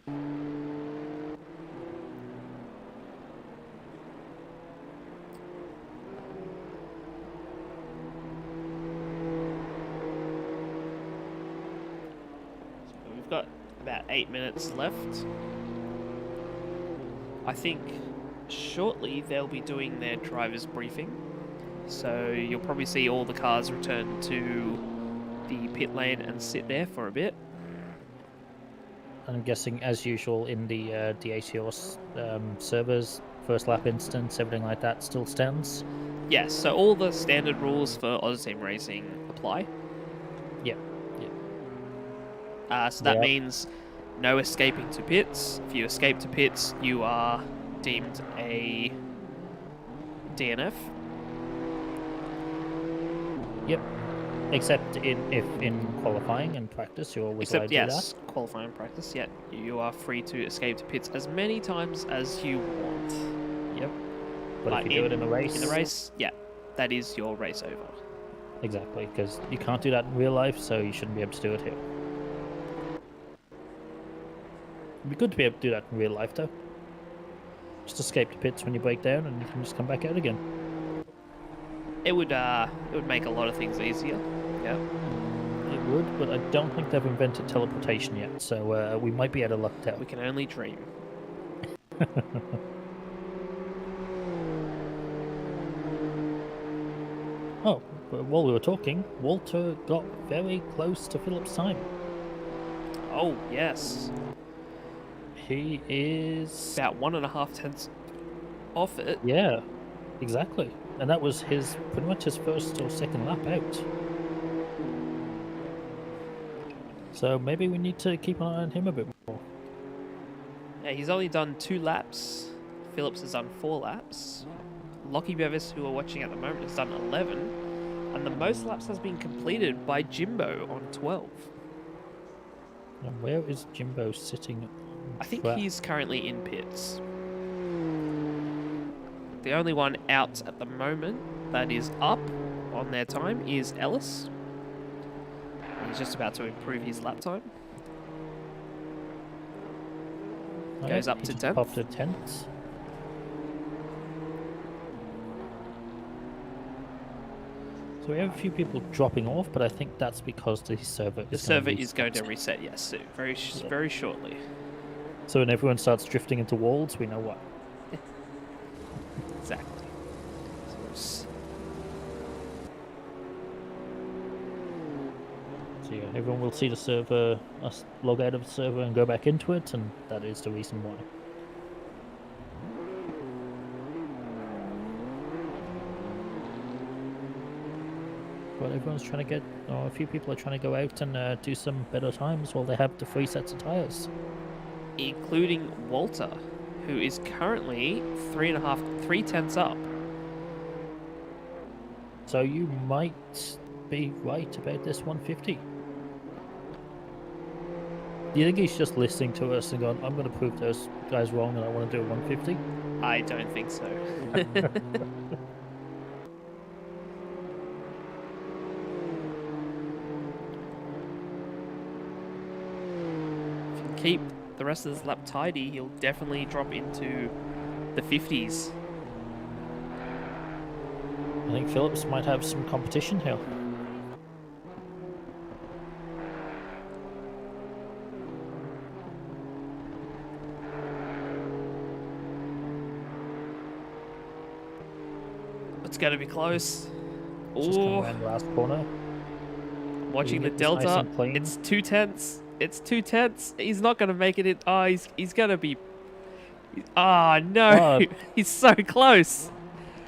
So we've got about 8 minutes left. I think shortly they'll be doing their driver's briefing. So you'll probably see all the cars return to the pit lane and sit there for a bit. I'm guessing, as usual, in the ATOS servers, first lap instance, everything like that still stands? Yes, so all the standard rules for Austeam racing apply. Yeah. So that means no escaping to pits. If you escape to pits, you are deemed a DNF. Yep. Except if in qualifying and practice, you're always allowed to do that. Qualifying practice, yeah. You are free to escape to pits as many times as you want. Yep. But if you do it in a race, in the race, yeah, that is your race over. exactly, because you can't do that in real life, so you shouldn't be able to do it here. It'd be good to be able to do that in real life, though. Just escape the pits when you break down, and you can just come back out again. It would make a lot of things easier. Yeah. It would, but I don't think they've invented teleportation yet, so we might be out of luck there. We can only dream. Oh, but while we were talking, Walter got very close to Philip's time. Oh yes. He is About 1.5 tenths off it. Yeah, exactly. And that was pretty much his first or second lap out. So maybe we need to keep an eye on him a bit more. Yeah, he's only done 2 laps. Phillips has done 4 laps. Lockie Bevis, who we're watching at the moment, has done 11. And the most laps has been completed by Jimbo on 12. And where is Jimbo sitting? I think track? he's currently in pits. The only one out at the moment that is up on their time is Ellis. He's just about to improve his lap time. Goes up to 10th. Up to 10th. So we have a few people dropping off, but I think that's because the server is going to reset, yes, soon. Very shortly. So when everyone starts drifting into walls, we know why. Exactly. So yeah, everyone will see the server, us log out of the server and go back into it, and that is the reason why. But everyone's trying to a few people are trying to go out and do some better times while they have the 3 sets of tyres. Including Walter, who is currently 3 tenths up. So you might be right about this 150. Do you think he's just listening to us and going, I'm going to prove those guys wrong and I want to do a 150? I don't think so. If you keep the rest of this lap tidy, he'll definitely drop into the 50s. I think Phillips might have some competition here. It's going to be close. Just coming around the last corner. Watching the delta. Nice, it's 2 tenths. It's 2 tenths. He's not going to make it in. Oh, he's going to be... Oh, no. He's so close.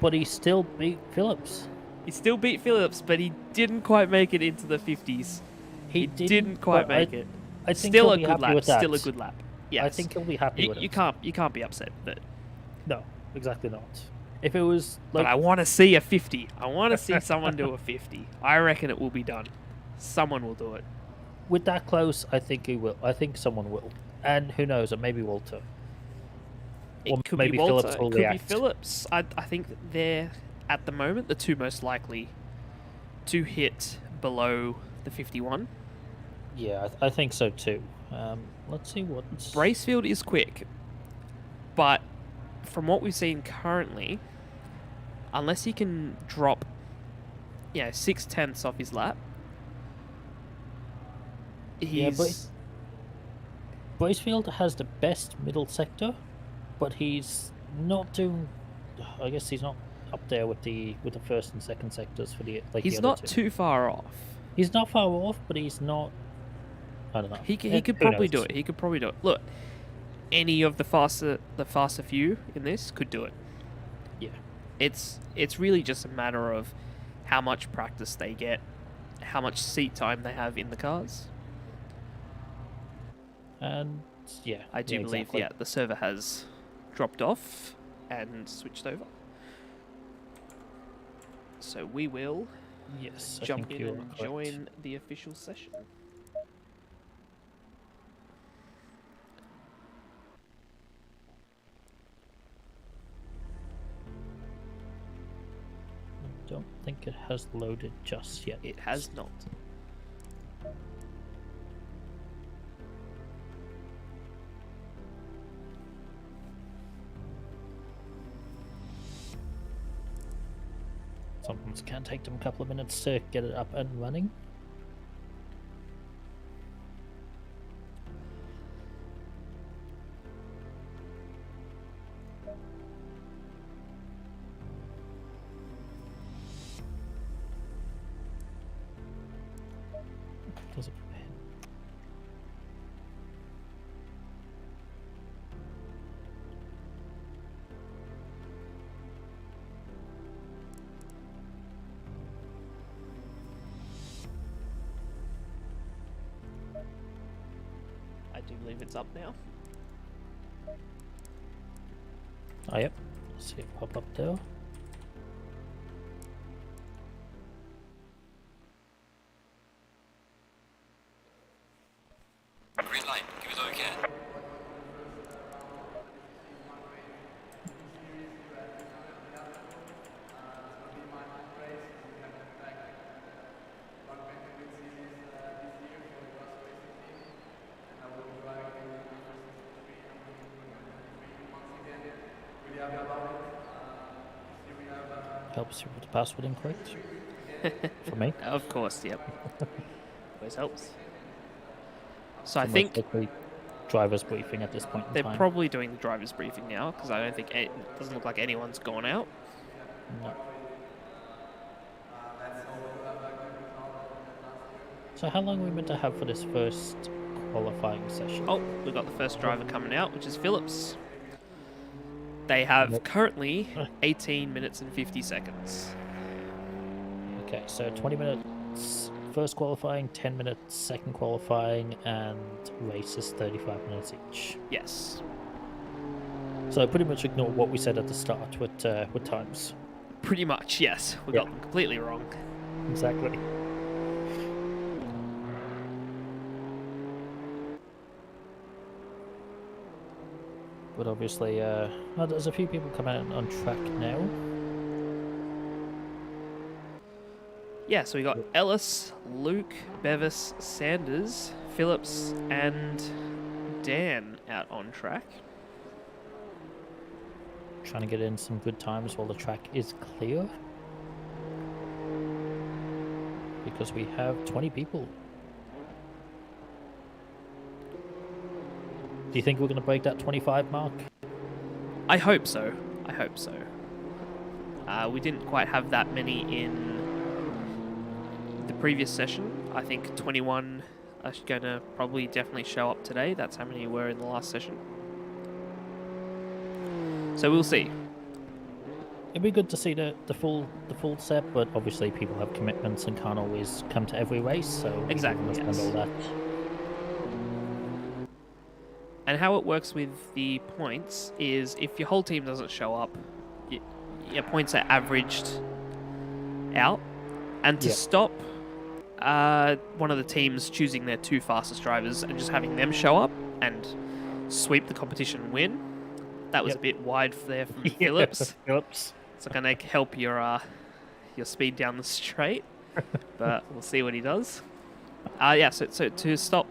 But he still beat Phillips. He still beat Phillips, but he didn't quite make it into the 50s. He didn't quite make it. I think still he'll a be good happy lap. with that. Still a good lap. Yes. I think he'll be happy with it. You can't be upset with it. No, exactly not. If it was But I want to see a 50. I want to see someone do a 50. I reckon it will be done. Someone will do it. With that close, I think he will. I think someone will. And who knows, it may be Walter. It Or could maybe be Walter. Phillips will It could react. be Phillips. I think that they're, at the moment, the 2 most likely to hit below the 51. Yeah, I think so too. Let's see what... Bracefield is quick, but from what we've seen currently, unless he can drop 6 tenths off his lap, he's... Bracefield has the best middle sector, but he's not doing... I guess he's not up there with the first and second sectors for the he's the not other two. too far off. He's not far off, but he's not... I don't know. He could probably do it. He could probably do it. Look, any of the faster few in this could do it. Yeah. It's really just a matter of how much practice they get, how much seat time they have in the cars. And yeah, I do believe exactly. the server has dropped off and switched over. So we will jump in and join the official session. don't think it has loaded just yet. It has not. Sometimes it can take them a couple of minutes to get it up and running. Does it? I do believe it's up now. Oh, yep. See it pop up there. Green light. Give it all you can. Helps you with the password incorrect. For me. Of course, yep. Always helps. So I Most think likely driver's briefing at this point in they're time. probably doing the driver's briefing now, because I don't think it doesn't look like anyone's gone out. No. So how long are we meant to have for this first qualifying session? Oh, we've got the first driver coming out, which is Phillips. They have Yep. currently 18 minutes and 50 seconds. Okay, so 20 minutes first qualifying, 10 minutes second qualifying, and race is 35 minutes each. Yes. So pretty much ignore what we said at the start with times. Pretty much, yes. We Yeah. got them completely wrong. Exactly. But obviously, there's a few people coming out on track now. Yeah, so we got Ellis, Luke, Bevis, Sanders, Phillips, and Dan out on track. Trying to get in some good times while the track is clear. Because we have 20 people. Do you think we're going to break that 25 mark? I hope so. I hope so. We didn't quite have that many in the previous session. I think 21 are going to probably definitely show up today. That's how many were in the last session. So we'll see. It'd be good to see the full set, but obviously people have commitments and can't always come to every race, so Exactly, we yes. understand all that. And how it works with the points is if your whole team doesn't show up, your points are averaged out. And to Yeah. stop one of the teams choosing their two fastest drivers and just having them show up and sweep the competition and win, that was Yep. a bit wide there from Phillips. Phillips. It's not going to help your speed down the straight, but we'll see what he does. Yeah, so to stop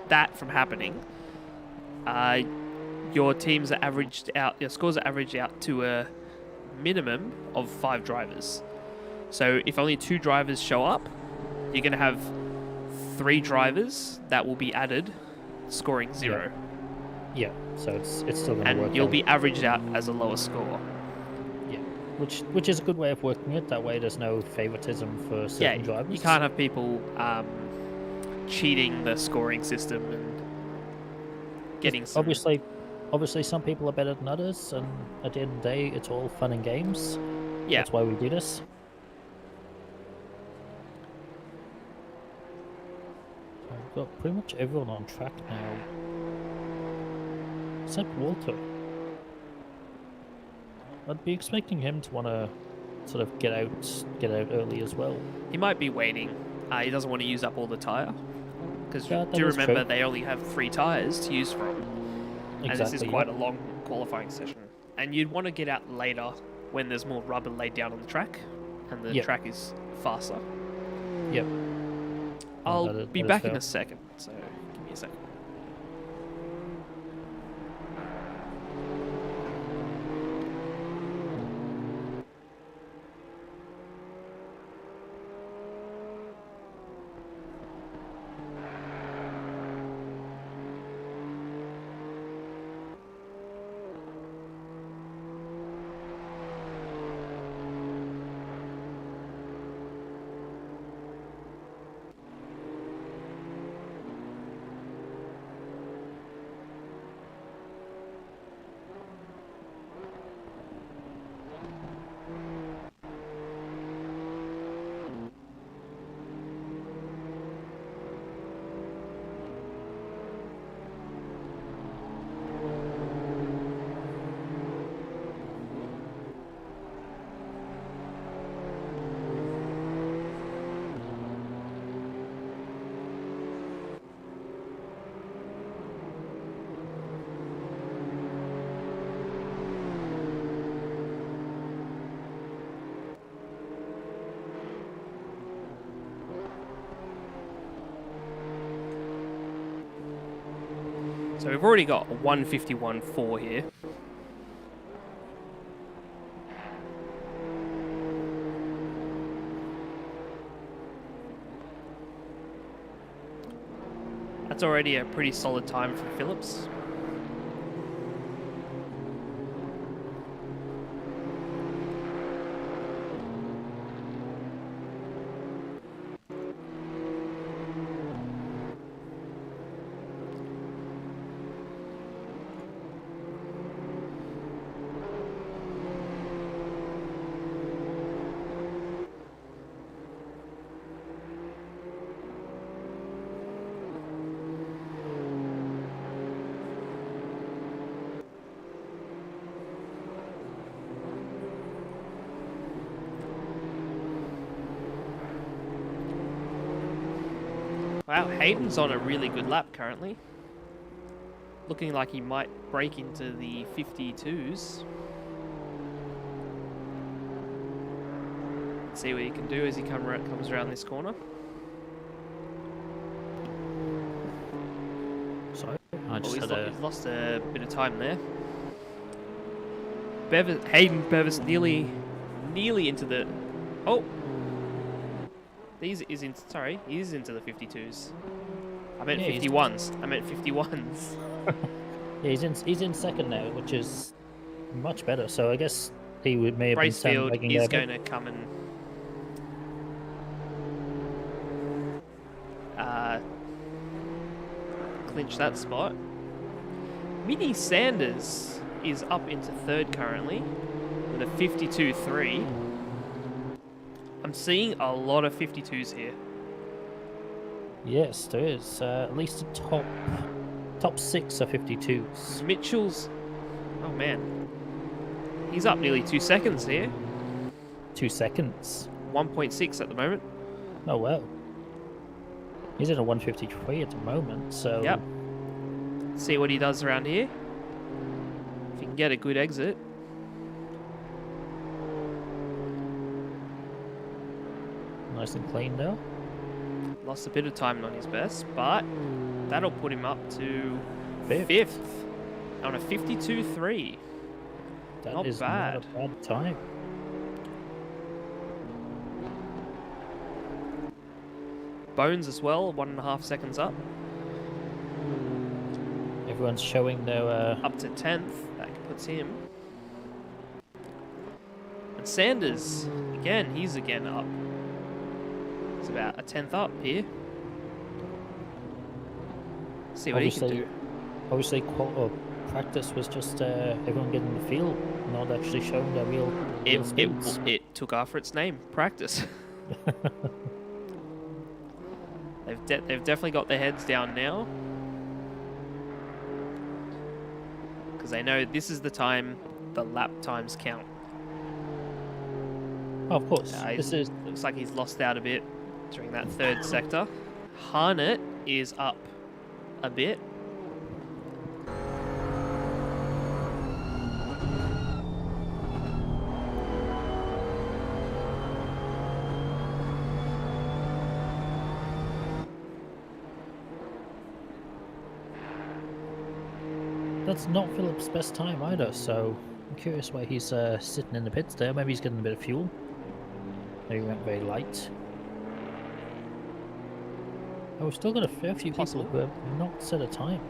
that from happening, your teams are averaged out, your scores are averaged out to a minimum of 5 drivers. So if only 2 drivers show up, you're going to have 3 drivers that will be added, scoring 0. Yeah, so it's still going to work And you'll out. be averaged out as a lower score. Yeah, which is a good way of working it. That way, there's no favoritism for certain drivers. You can't have people cheating the scoring system and getting some... Obviously, some people are better than others, and at the end of the day, it's all fun and games. Yeah. That's why we do this. So we've got pretty much everyone on track now, except Walter. I'd be expecting him to want to sort of get out early as well. He might be waiting. He doesn't want to use up all the tyre. Because Yeah, that do is remember, true. they only have 3 tyres to use from. And this is Exactly, quite yep. a long qualifying session. And you'd want to get out later when there's more rubber laid down on the track. and the Yep. track is faster. Yep. I'll that be is back fair. in a second, so give me a second. So we've already got a 151.4 here. That's already a pretty solid time for Phillips. Wow, Hayden's on a really good lap currently. Looking like he might break into the 52s. See what he can do as he comes around this corner. Sorry, I Oh, just he's, had a... he's lost a bit of time there. Hayden Bevis nearly into the... Oh! He is into the 52s. I meant Yeah, 51s. I meant 51s. Yeah, he's in second now, which is much better. So I guess he may have been Bracefield sandbagging is there. going to come and clinch that spot. Mini Sanders is up into third currently with a 52.3. I'm seeing a lot of 52s here. Yes, there is. At least the top 6 are 52s. Mitchell's... Oh, man. He's up nearly 2 seconds here. 2 seconds. 1.6 at the moment. Oh, well. He's in a 153 at the moment, so... Yep. See what he does around here. If he can get a good exit. Nice and clean there. Lost a bit of time on his best, but that'll put him up to Fifth. fifth on a 52.3. That Not is bad. not a bad time. Bones as well, 1.5 seconds up. Everyone's showing their... Up to 10th, that puts him. And Sanders, again, he's again up. It's about a 10th up here. See what he can do. Obviously, practice was just everyone getting the feel, not actually showing their real skills. It took after its name, practice. They've definitely got their heads down now. Because they know this is the time the lap times count. Oh, of course. Looks like he's lost out a bit during that third sector. Harnett is up a bit. that's not Philip's best time either, so I'm curious why he's sitting in the pits there. Maybe he's getting a bit of fuel. Maybe he went very light. Oh, we've still got a fair few possible. people who have not set a time.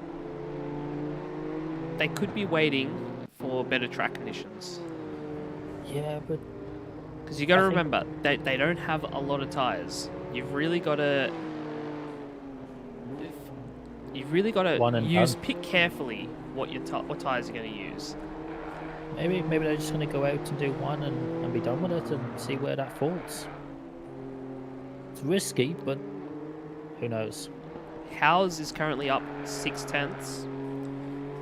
They could be waiting for better track conditions. Yeah, but Because you got to I think- remember, they don't have a lot of tires. You've really got to One and done. pick carefully what what tires you're going to use. maybe they're just going to go out and do one and be done with it and see where that falls. It's risky, but who knows? Howes is currently up 6/10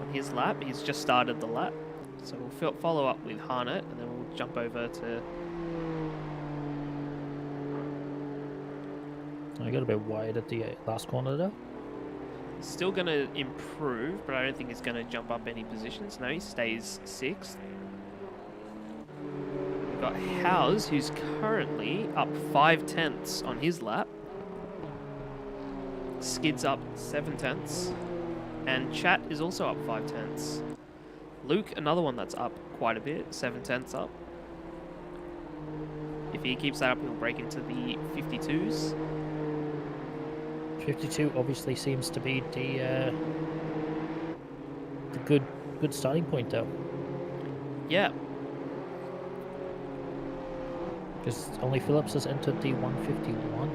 on his lap. He's just started the lap, so we'll follow up with Harnett, and then we'll jump over to. I got a bit wide at the last corner though. Still going to improve, but I don't think he's going to jump up any positions. No, he stays 6th. We've got Howes, who's currently up 5/10 on his lap. Skid's up 7/10, and Chat is also up 5/10. Luke, another one that's up quite a bit, 7/10 up. If he keeps that up, he'll break into the 52s. 52 obviously seems to be the good starting point though, Yeah, because only Phillips has entered the 151.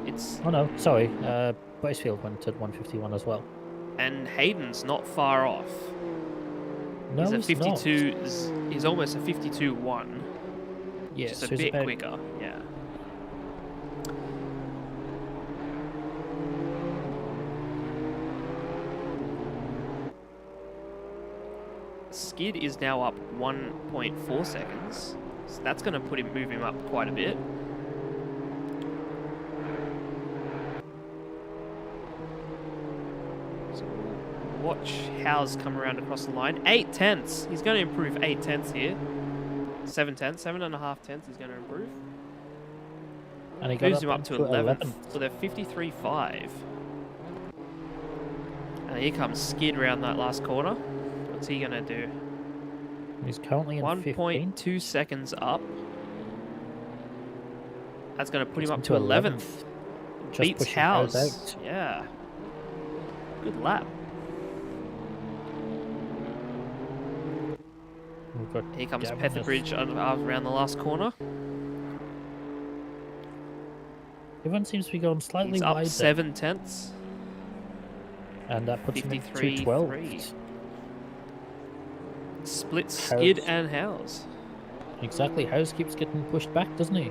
it's Oh no, sorry, Bracefield went at 151 as well. and Hayden's not far off. No, He's a he's 52. not. He's almost a 52-1. Yes, Just a he's bit about- quicker. Yeah. Skid is now up 1.4 seconds. So that's going to move him up quite a bit. So we'll watch Howes come around across the line. 8/10. He's going to improve 8/10 here. 7/10, 7.5/10 he's going to improve. And he got Moves him up to 11th 11th. with a 53.5. And here comes Skid around that last corner. What's he going to do? He's currently in 15th. 1.2 seconds up. That's going to put Gets him up him to to 11th. Just Beats pushing Howes Howes. out. Yeah. Good lap. We've got Here comes Gavin Petherbridge around the last corner. Everyone seems to be going slightly He's up wide 7/10. there, and that puts him at 53.3. 212. Split Skid Howes. and Howes. Exactly, Howes keeps getting pushed back, doesn't he?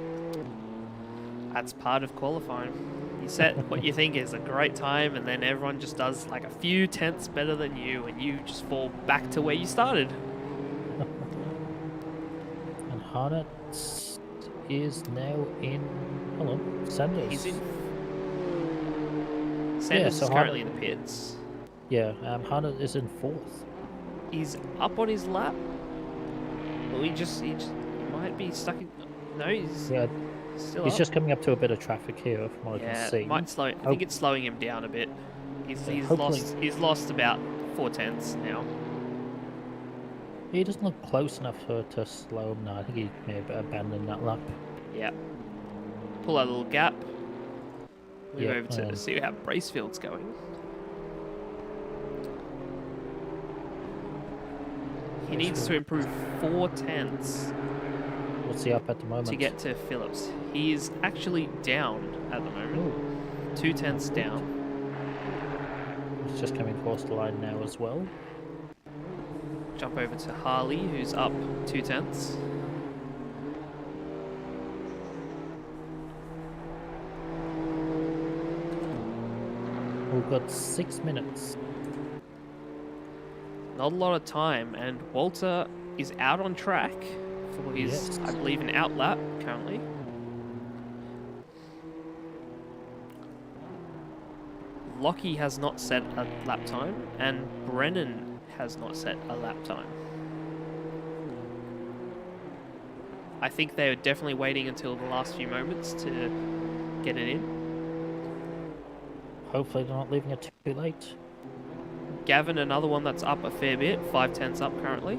That's part of qualifying. You set what you think is a great time, and then everyone just does like a few tenths better than you, and you just fall back to where you started. And Harnett is now in. Hold on, Sanders. He's in. Sanders so is currently in the pits. Yeah, Harnett is in 4th. He's up on his lap. Well, he might be stuck in. No, he's Yeah, still he's up. just coming up to a bit of traffic here, from what I Yeah, can see. might slow. I think it's slowing him down a bit. He's hopefully- lost about 4/10 now. He doesn't look close enough to slow him now. I think he may have abandoned that lap. Yeah. Pull out a little gap. Move Yeah, over to see how Bracefield's going. He needs to improve 4/10 What's he up at the moment? to get to Phillips. He is actually down at the moment. Ooh, 2/10 down. he's just coming across the line now as well. Jump over to Harley, who's up 2/10. We've got 6 minutes. Not a lot of time, and Walter is out on track for his, Yes. I believe, an out lap currently. Lockie has not set a lap time, and Brennan has not set a lap time. I think they are definitely waiting until the last few moments to get it in. Hopefully they're not leaving it too late. Gavin, another one that's up a fair bit, 5/10 up currently.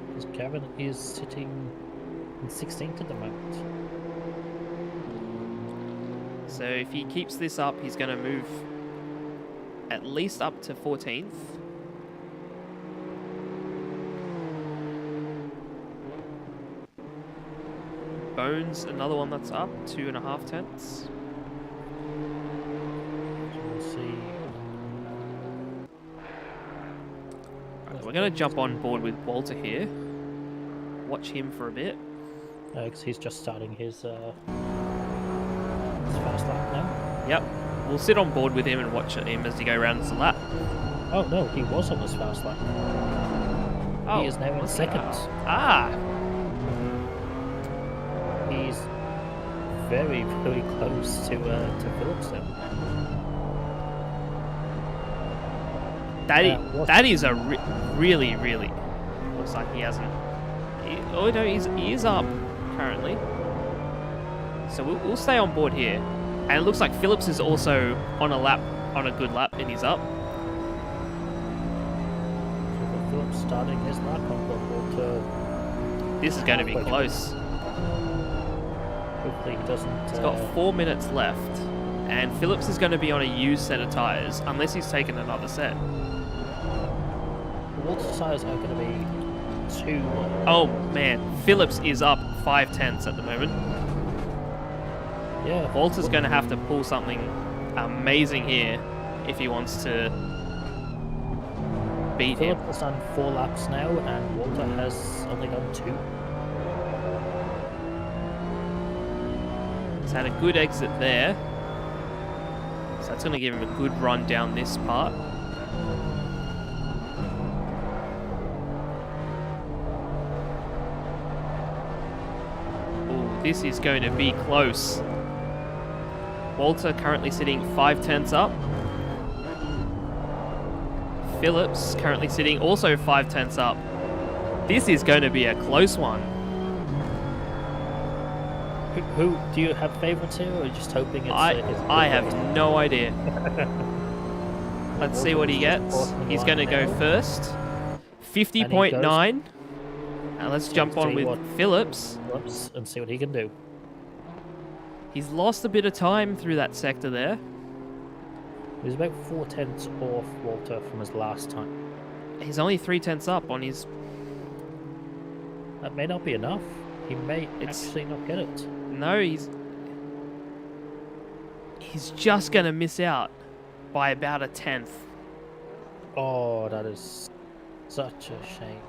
Because Gavin is sitting in 16th at the moment. So if he keeps this up, he's going to move at least up to 14th. Bones, another one that's up, 2.5 tenths. So we'll see. Right, we're going to jump on board with Walter here. Watch him for a bit. Because he's just starting his first lap now. Yep. We'll sit on board with him and watch him as he go around the lap. Oh no, he was on his first lap. Oh, He is now in second. Ah! He's very, very close to Phillips now. That is a really, really... Looks like he hasn't... Oh no, he is up currently. So we'll stay on board here. And it looks like Phillips is also on a good lap, and he's up. So Phillips starting his lap on Walter. This is going to be close. Hopefully he doesn't... He's got 4 minutes left. And Phillips is going to be on a used set of tyres, unless he's taken another set. Walter's tyres are going to be too low. Oh man, Phillips is up 5/10 at the moment. Yeah. Walter's going to have to pull something amazing here if he wants to beat him. Phillips has done 4 laps now, and Walter has only done 2. He's had a good exit there. So that's going to give him a good run down this part. Ooh, this is going to be close. Walter currently sitting 5/10 up. Phillips currently sitting also 5/10 up. This is going to be a close one. Who do you have favourites here, or are you just hoping it's... I have no idea. Let's see what he gets. He's going to go first. 50.9. And let's jump on with Phillips. Phillips and see what he can do. He's lost a bit of time through that sector there. He's about 4/10 off Walter from his last time. He's only 3/10 up on his... That may not be enough. He may actually not get it. No, he's just going to miss out by about a 10th. Oh, that is such a shame.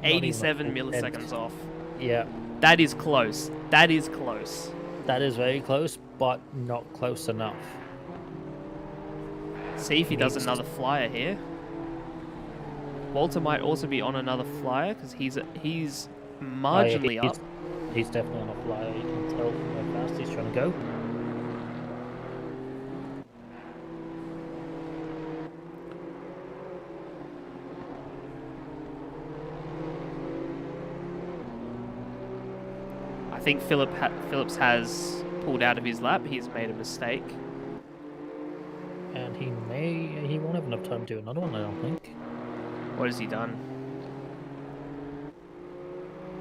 87 milliseconds off. Yeah. That is close. That is close. That is very close, but not close enough. See if he does another flyer here. Walter might also be on another flyer because he's marginally up. He's definitely on a flyer. You can tell from how fast he's trying to go. I think Phillips has pulled out of his lap. He's made a mistake. And he won't have enough time to do another one, I don't think. What has he done?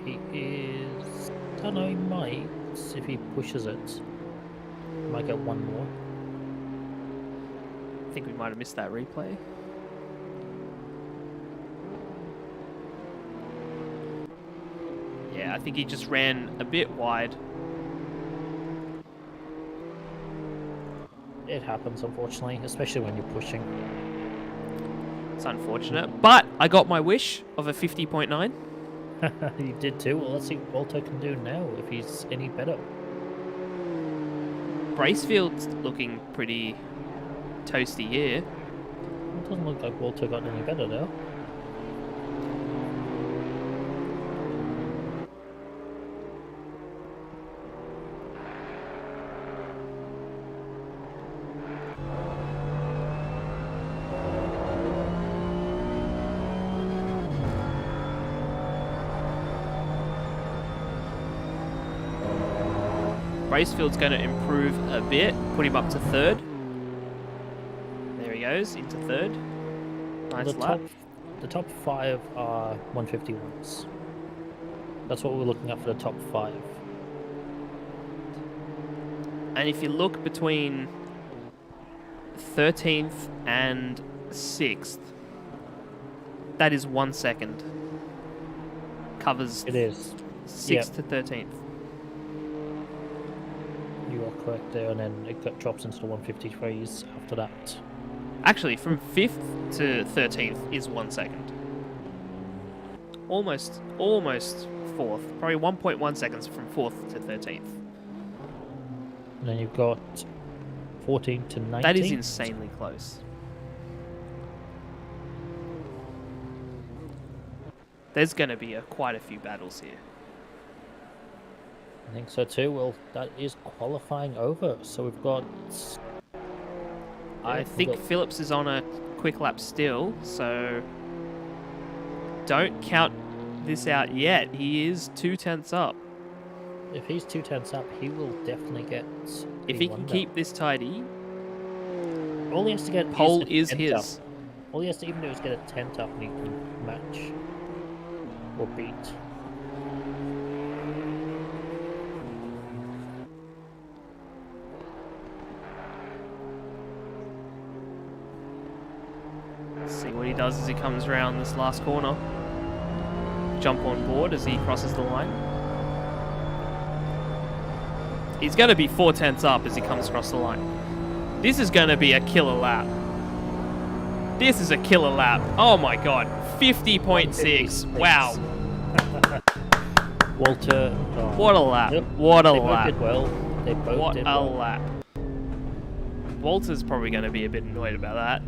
He is... I don't know, he might, if he pushes it. He might get one more. I think we might have missed that replay. Yeah, I think he just ran a bit wide. It happens, unfortunately, especially when you're pushing. It's unfortunate, but I got my wish of a 50.9. You did too. Well, let's see what Walter can do now, if he's any better. Bracefield's looking pretty toasty here. It doesn't look like Walter got any better though. Bracefield's going to improve a bit, put him up to third. There we go. goes into third. Nice lap. The top 5 are 151s. That's what we're looking at for the top 5. And if you look between 13th and 6th, that is 1 second. Covers It is. 6th to 13th. You are correct there, and then it drops into the 153s after that. Actually, from 5th to 13th is 1 second. Almost 4th. Probably 1.1 seconds from 4th to 13th. And then you've got 14 to 19. That is insanely close. There's going to be quite a few battles here. I think so too. Well, that is qualifying over. So we've got... I think Phillips is on a quick lap still, so don't count this out yet. He is 2/10 up. If he's 2/10 up, he will definitely get... If he can keep this tidy, all he has to get pole is a 10th his. up. All he has to even do is get a 10th up and he can match or beat. See what he does as he comes around this last corner. Jump on board as he crosses the line. He's going to be 4/10 up as he comes across the line. This is going to be a killer lap. This is a killer lap. Oh my god. 50.6. Wow. Walter. Oh, What a lap. yep, What a they both lap. did well. They both What did a well. lap. Walter's probably going to be a bit annoyed about that.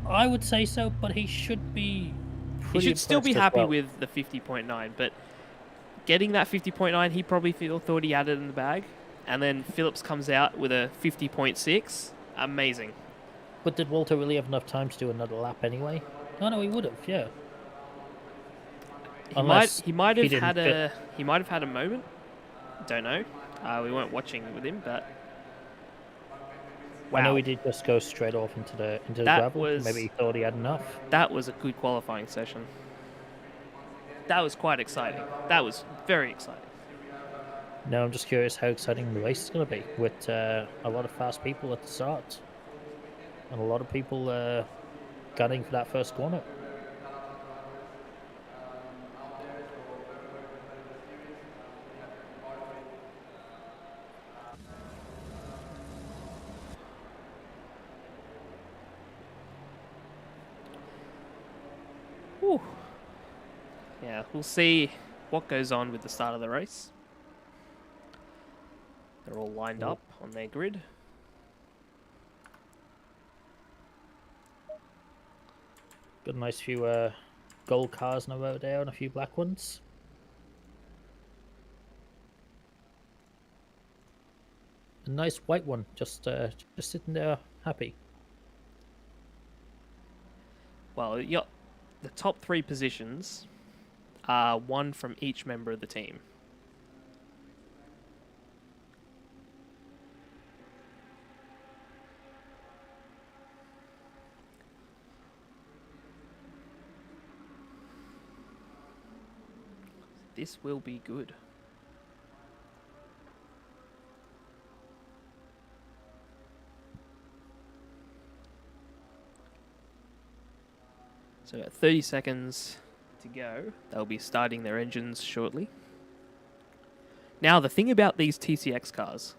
I would say so, but he should be. He should still be impressed as happy well. with the 50.9, but getting that 50.9, he probably thought he had it in the bag. And then Phillips comes out with a 50.6. Amazing. But did Walter really have enough time to do another lap anyway? No, he would have. Yeah. Unless He might he have didn't had fit. he might have had a moment. Don't know. We weren't watching with him, but wow. I know he did just go straight off into the That gravel. was- Maybe he thought he had enough. That was a good qualifying session. That was quite exciting. That was very exciting. Now I'm just curious how exciting the race is going to be with a lot of fast people at the start and a lot of people gunning for that first corner. Whew. Yeah, we'll see what goes on with the start of the race. They're all lined up on their grid. Got a nice few gold cars in a row there and a few black ones. A nice white one, just sitting there happy. Well, the top 3 positions are one from each member of the team. This will be good. So 30 seconds to go. They'll be starting their engines shortly. Now, the thing about these TCX cars,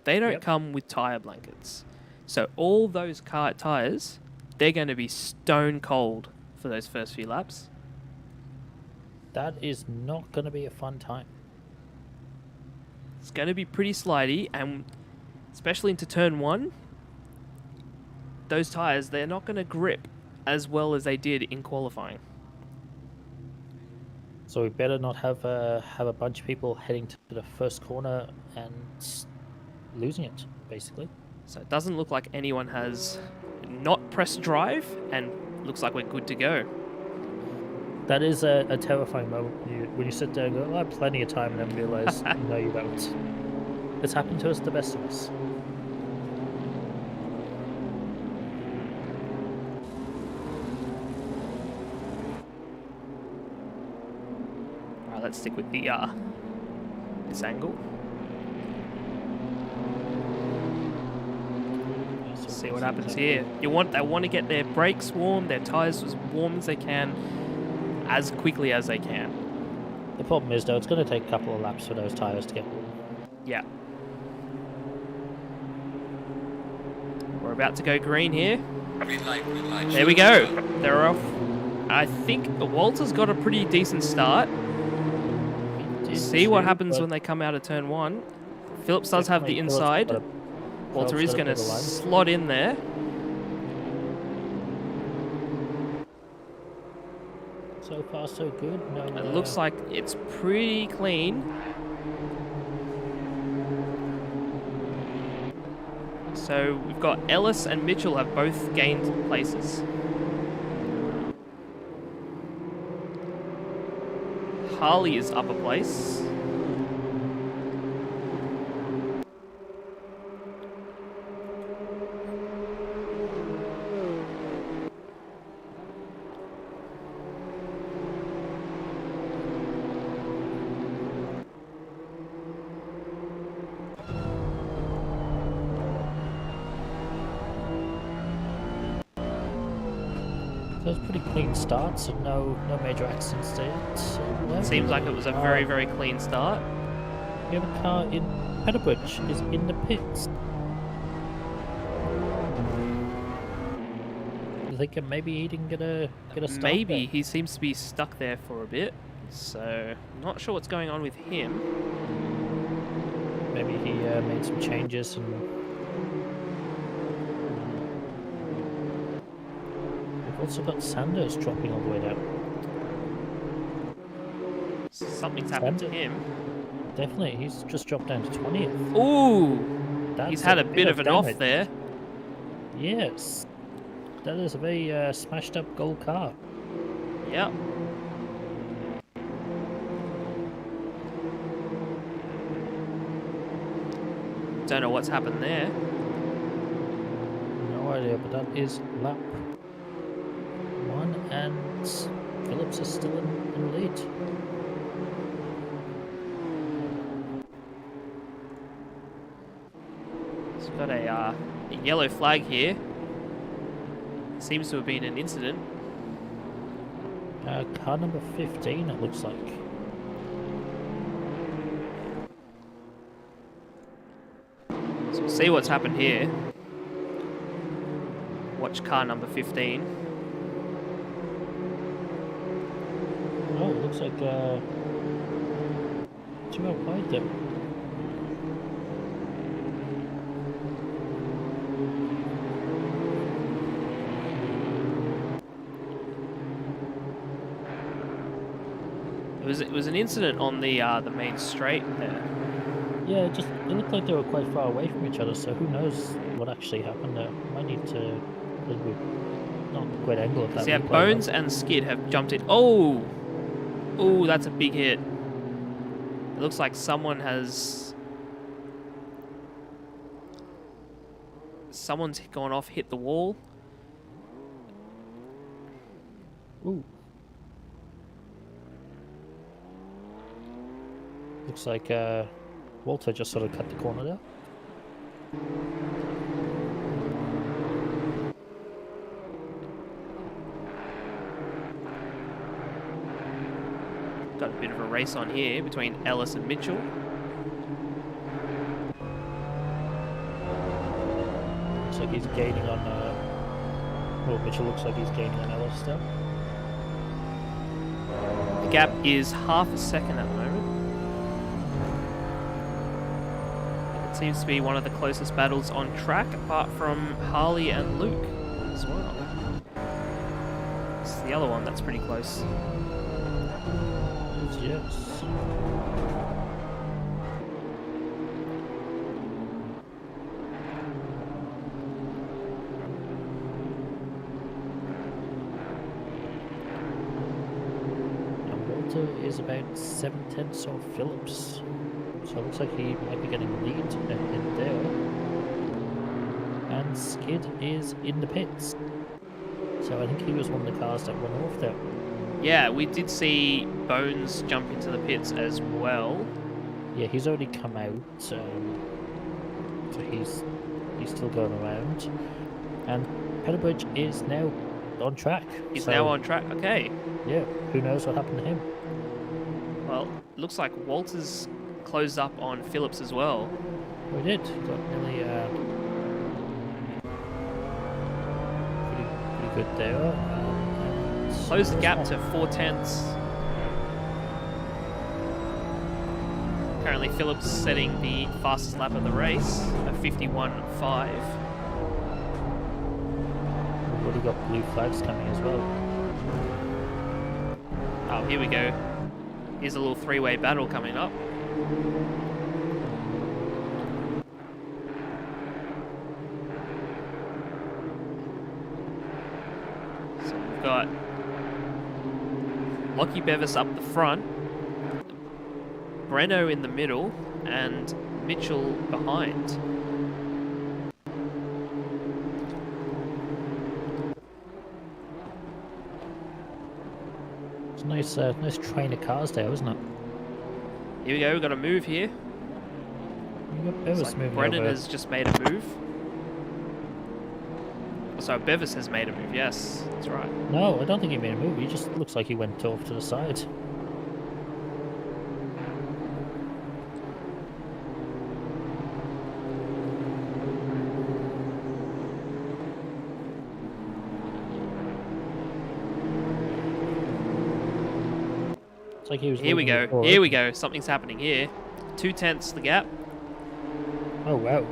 they don't Yep. come with tyre blankets. So all those car tyres, they're going to be stone cold for those first few laps. That is not going to be a fun time. It's going to be pretty slidey, and especially into turn 1, those tyres, they're not going to grip as well as they did in qualifying. So we better not have a bunch of people heading to the first corner and losing it, basically. So it doesn't look like anyone has not pressed drive, and looks like we're good to go. That is a terrifying moment when you sit there and go, "Oh, I have plenty of time," and then realize, no, you don't. It's happened to us, the best of us. let's stick with the this angle. See what happens here. They want to get their brakes warm, their tires as warm as they can, as quickly as they can. The problem is though, it's going to take a couple of laps for those tires to get warm. Yeah. We're about to go green here. Green light, green light. There we go. They're off. I think Walter's got a pretty decent start. See what happens when they come out of turn 1. Phillips does have the inside. Walter is going to slot in there. So far, so good. No, It looks like it's pretty clean. So we've got Ellis and Mitchell have both gained places. Harley is up a place. Those pretty clean starts and no major accidents there. So, Seems like it was a very, very clean start. We have a car in Peterbridge is in the pits. You thinking maybe he didn't get a start? Maybe there? he seems to be stuck there for a bit, so not sure what's going on with him. Maybe he made some changes and. We've also got Sanders dropping all the way down. Something's happened to him. Definitely, he's just dropped down to 20th. Ooh, he's had a bit of an off damage. there. Yes, that is a very smashed up gold car. Yep. Don't know what's happened there. No idea, but that is lap 1, and Phillips is still in the lead. It's got a yellow flag here. Seems to have been an incident. Car number 15, it looks like. So we'll see what's happened here. Watch car number 15. Oh, it looks like 2 out wide there. It was an incident on the main straight there. Yeah, it looked like they were quite far away from each other, so who knows what actually happened there. Might need to not quite angle of that. So yeah, Bones and Skid have jumped in. Oh! Oh, that's a big hit. It looks like someone's gone off, hit the wall. Ooh. Looks like Walter just sort of cut the corner there. Got a bit of a race on here between Ellis and Mitchell. Looks like he's gaining on. Well, Mitchell looks like he's gaining on Ellis still. The gap is half a second at the moment. It seems to be one of the closest battles on track, apart from Harley and Luke as well. It's the other one that's pretty close. Yes. And Walter is about 7/10 of Phillips. So it looks like he might be getting the lead in there. And Skid is in the pits. So I think he was one of the cars that went off there. Yeah, we did see Bones jump into the pits as well. Yeah, he's already come out, so he's still going around. And Peterbridge is now on track. He's so, now on track. Okay. Yeah, who knows what happened to him? Well, looks like Walter's closed up on Phillips as well. We did. Got nearly pretty good there. Closed the gap to 4/10. Currently, Phillips setting the fastest lap of the race, a 51.5. We've already got blue flags coming as well. Oh, here we go. Here's a little three-way battle coming up. So we've got Lockie Bevis up the front, Breno in the middle, and Mitchell behind. It's a nice train of cars there, isn't it? Here we go, we've got a move here. You've got Bevis Looks like moving Brennan over. has just made a move. So Bevis has made a move, yes, that's right. No, I don't think he made a move. He just looks like he went off to the side. It's like he was Here we looking go, forward. here we go, something's happening here. 2/10 the gap. Oh wow,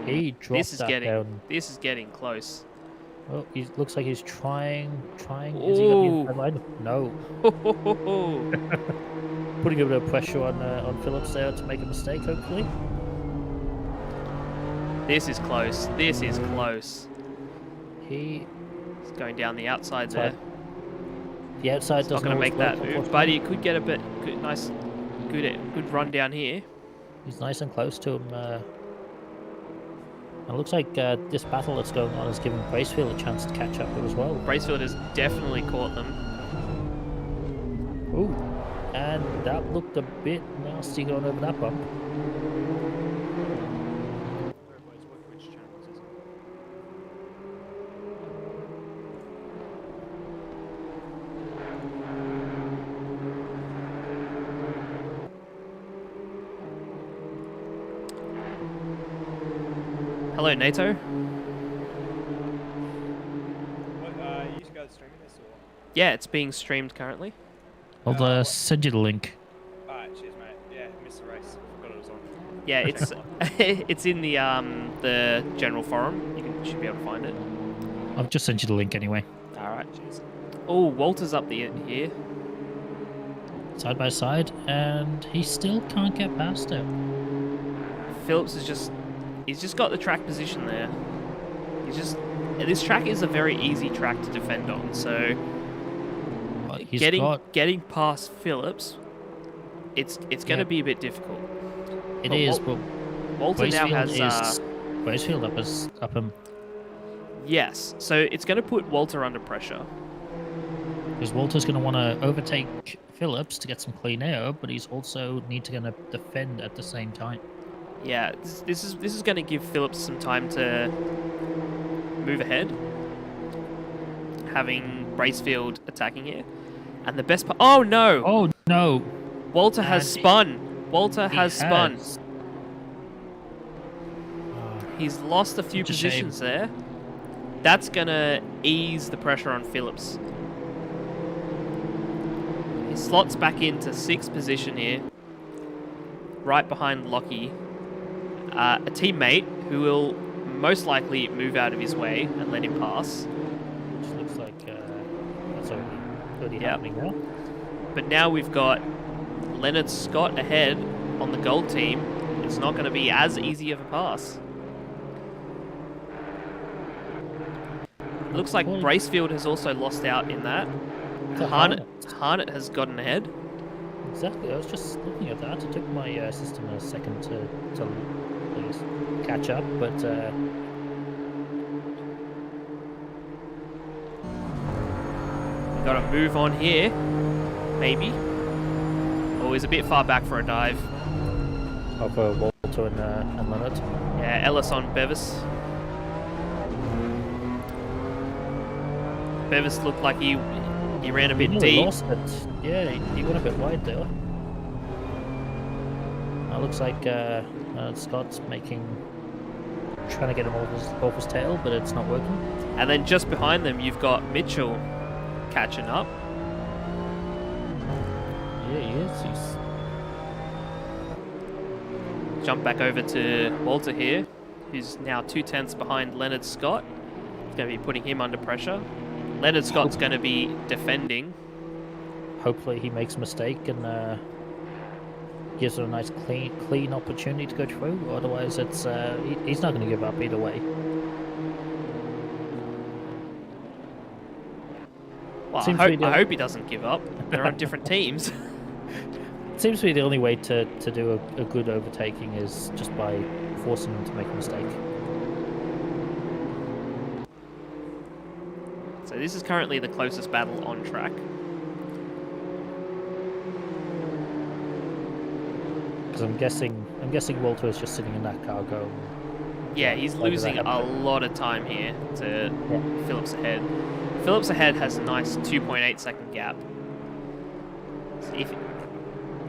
he dropped This is that down. getting close. Oh, he looks like he's trying. Is he got the Ooh. inside line? No. Putting a bit of pressure on Phillips there to make a mistake, hopefully. This is close. This is close. He, It's going down the outside Sorry. there. the outside It's not doesn't going to always make that work, move, but he could get a bit good run down here. He's nice and close to him. It looks like this battle that's going on is giving Bracefield a chance to catch up with as well. Bracefield has definitely caught them. Ooh, and that looked a bit nasty going over that bump. Hello, NATO. You just guys streaming this or? Yeah, it's being streamed currently. I'll send you the link. Alright, cheers mate. Yeah, missed the race. Forgot it was on. Yeah, it's it's in the general forum. Should be able to find it. I've just sent you the link anyway. All right, cheers. Oh, Walter's up here. Side by side, and he still can't get past it. Phillips is he's just got the track position there. This track is a very easy track to defend on, so He's getting past Phillips, it's going to be a bit difficult. It But is, but Walter now Bracefield has Bracefield up him. yes, so it's going to put Walter under pressure. Because Walter's going to want to overtake Phillips to get some clean air, but he's also need to going to defend at the same time. Yeah, this is going to give Phillips some time to move ahead, having Bracefield attacking here. And the best part... Oh, no! Oh, no! Walter has spun. Walter has spun. He's lost a few Such a shame. positions there. That's going to ease the pressure on Phillips. He slots back into 6th position here, right behind Lockie. A teammate who will most likely move out of his way and let him pass. Which looks like that's already Yep. happening now. But now we've got Leonard Scott ahead on the gold team. It's not going to be as easy of a pass. It looks like Bracefield has also lost out in that. Harnett has gotten ahead. Exactly, I was just looking at that. It took my system a second to catch up, but Got to move on here. Maybe. Oh, he's a bit far back for a dive. Of Walter and Leonard. Yeah, Ellis on Bevis. Bevis looked like he ran a bit Nearly deep. lost it. Yeah, he went a bit wide there. Looks like Scott's trying to get him off his tail, but it's not working. And then just behind them, you've got Mitchell catching up. Yeah, he is. He's Jump back over to Walter here, who's now 2/10 behind Leonard Scott. He's going to be putting him under pressure. Leonard Scott's going to be defending. Hopefully he makes a mistake and gives it a nice clean opportunity to go through. Otherwise, it's he's not going to give up either way. Well, Seems I to be hope, I hope he doesn't give up. They're on different teams. Seems to be the only way to do a good overtaking is just by forcing them to make a mistake. So this is currently the closest battle on track. Because I'm guessing Walter is just sitting in that car going. Yeah, he's Why did losing that a happen? lot of time here to Phillips ahead. Phillips ahead has a nice 2.8 second gap. So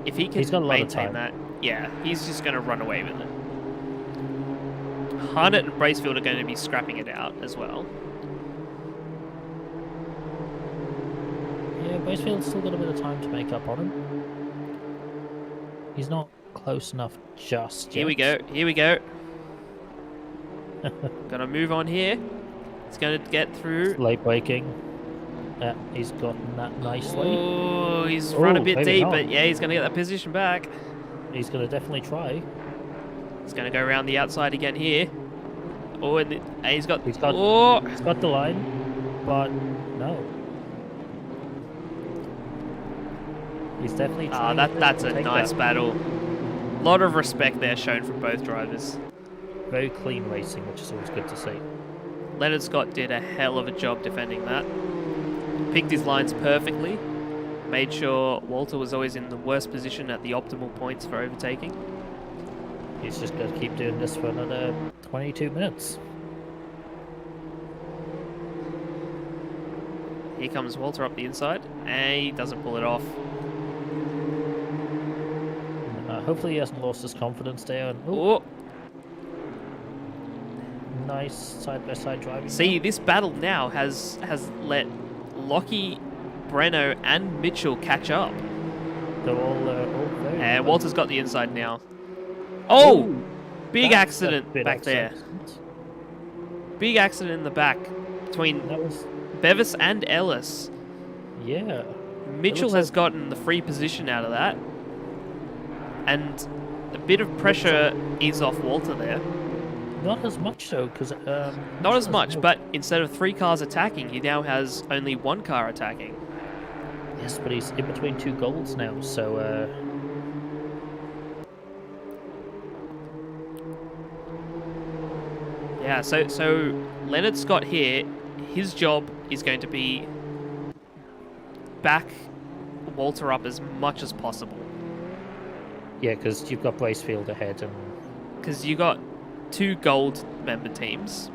if he can He's got a lot of maintain time. that, yeah, he's just going to run away with it. Harnett and Bracefield are going to be scrapping it out as well. Yeah, Bracefield's still got a bit of time to make up on him. He's not close enough just yet. Here we go. Here we go. Gonna move on here. He's gonna get through. Late braking. He's gotten that nicely. Oh, he's run a bit maybe deep, not. but yeah, he's gonna get that position back. He's going to definitely try. He's gonna go around the outside again here. Oh, and he's got. He's got the line, but no. He's definitely trying. That's to a take nice that. battle. A lot of respect there shown from both drivers. Very clean racing, which is always good to see. Leonard Scott did a hell of a job defending that. Picked his lines perfectly. Made sure Walter was always in the worst position at the optimal points for overtaking. He's just going to keep doing this for another 22 minutes. Here comes Walter up the inside, and he doesn't pull it off. Hopefully he hasn't lost his confidence there. And, Oh, nice side-by-side driving. see, now. this battle now has let Lockie, Breno, and Mitchell catch up. They're all very And good. Walter's got the inside now. Oh! Ooh, Big that's a accident bit back there. accident. Big accident in the back between That was, Bevis and Ellis. yeah. Mitchell looks has like- gotten the free position out of that. And a bit of pressure is off Walter there. Not as much though, because Not as much, but instead of 3 cars attacking, he now has only 1 car attacking. yes, but he's in between 2 golds now, so Yeah, so Leonard Scott here, his job is going to be back Walter up as much as possible. yeah, because you've got Bracefield ahead, and Because you got 2 gold member teams.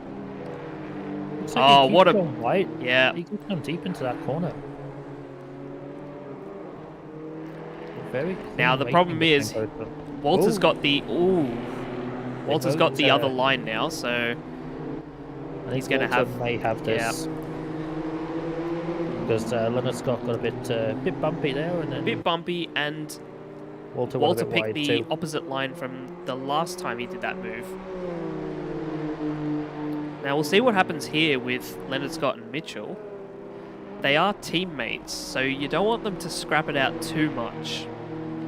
looks like Oh, he what keeps a- going wide. Yeah, He keeps going deep into that corner. Very Now, clean the racing problem between is- both of them. Walter's Ooh. got the... Ooh. Walter's got the both, other line now, so... I think he's gonna Walter have- may have this. Because Leonard Scott got a bit bumpy there, and then bit bumpy, and Walter Walter went a bit picked wide the too. opposite line from the last time he did that move. Now we'll see what happens here with Leonard Scott and Mitchell. They are teammates, so you don't want them to scrap it out too much.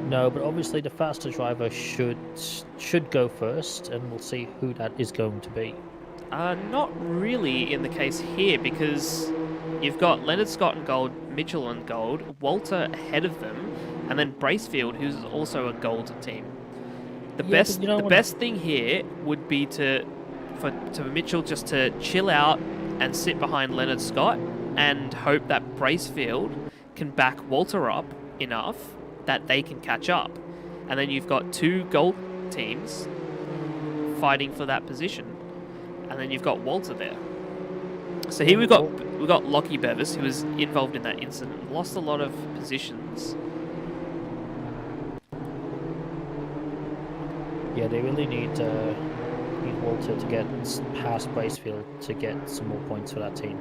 No, but obviously the faster driver should go first, and we'll see who that is going to be. Not really in the case here, because you've got Leonard Scott in gold, Mitchell in gold, Walter ahead of them, and then Bracefield, who's also a gold team. The Yeah, best but you don't the wanna- best thing here would be for Mitchell just to chill out and sit behind Leonard Scott and hope that Bracefield can back Walter up enough that they can catch up. And then you've got two gold teams fighting for that position. And then you've got Walter there. So here we've got Lockie Bevis, who was involved in that incident, lost a lot of positions. Yeah, they really need Walter to get past Bracefield to get some more points for that team.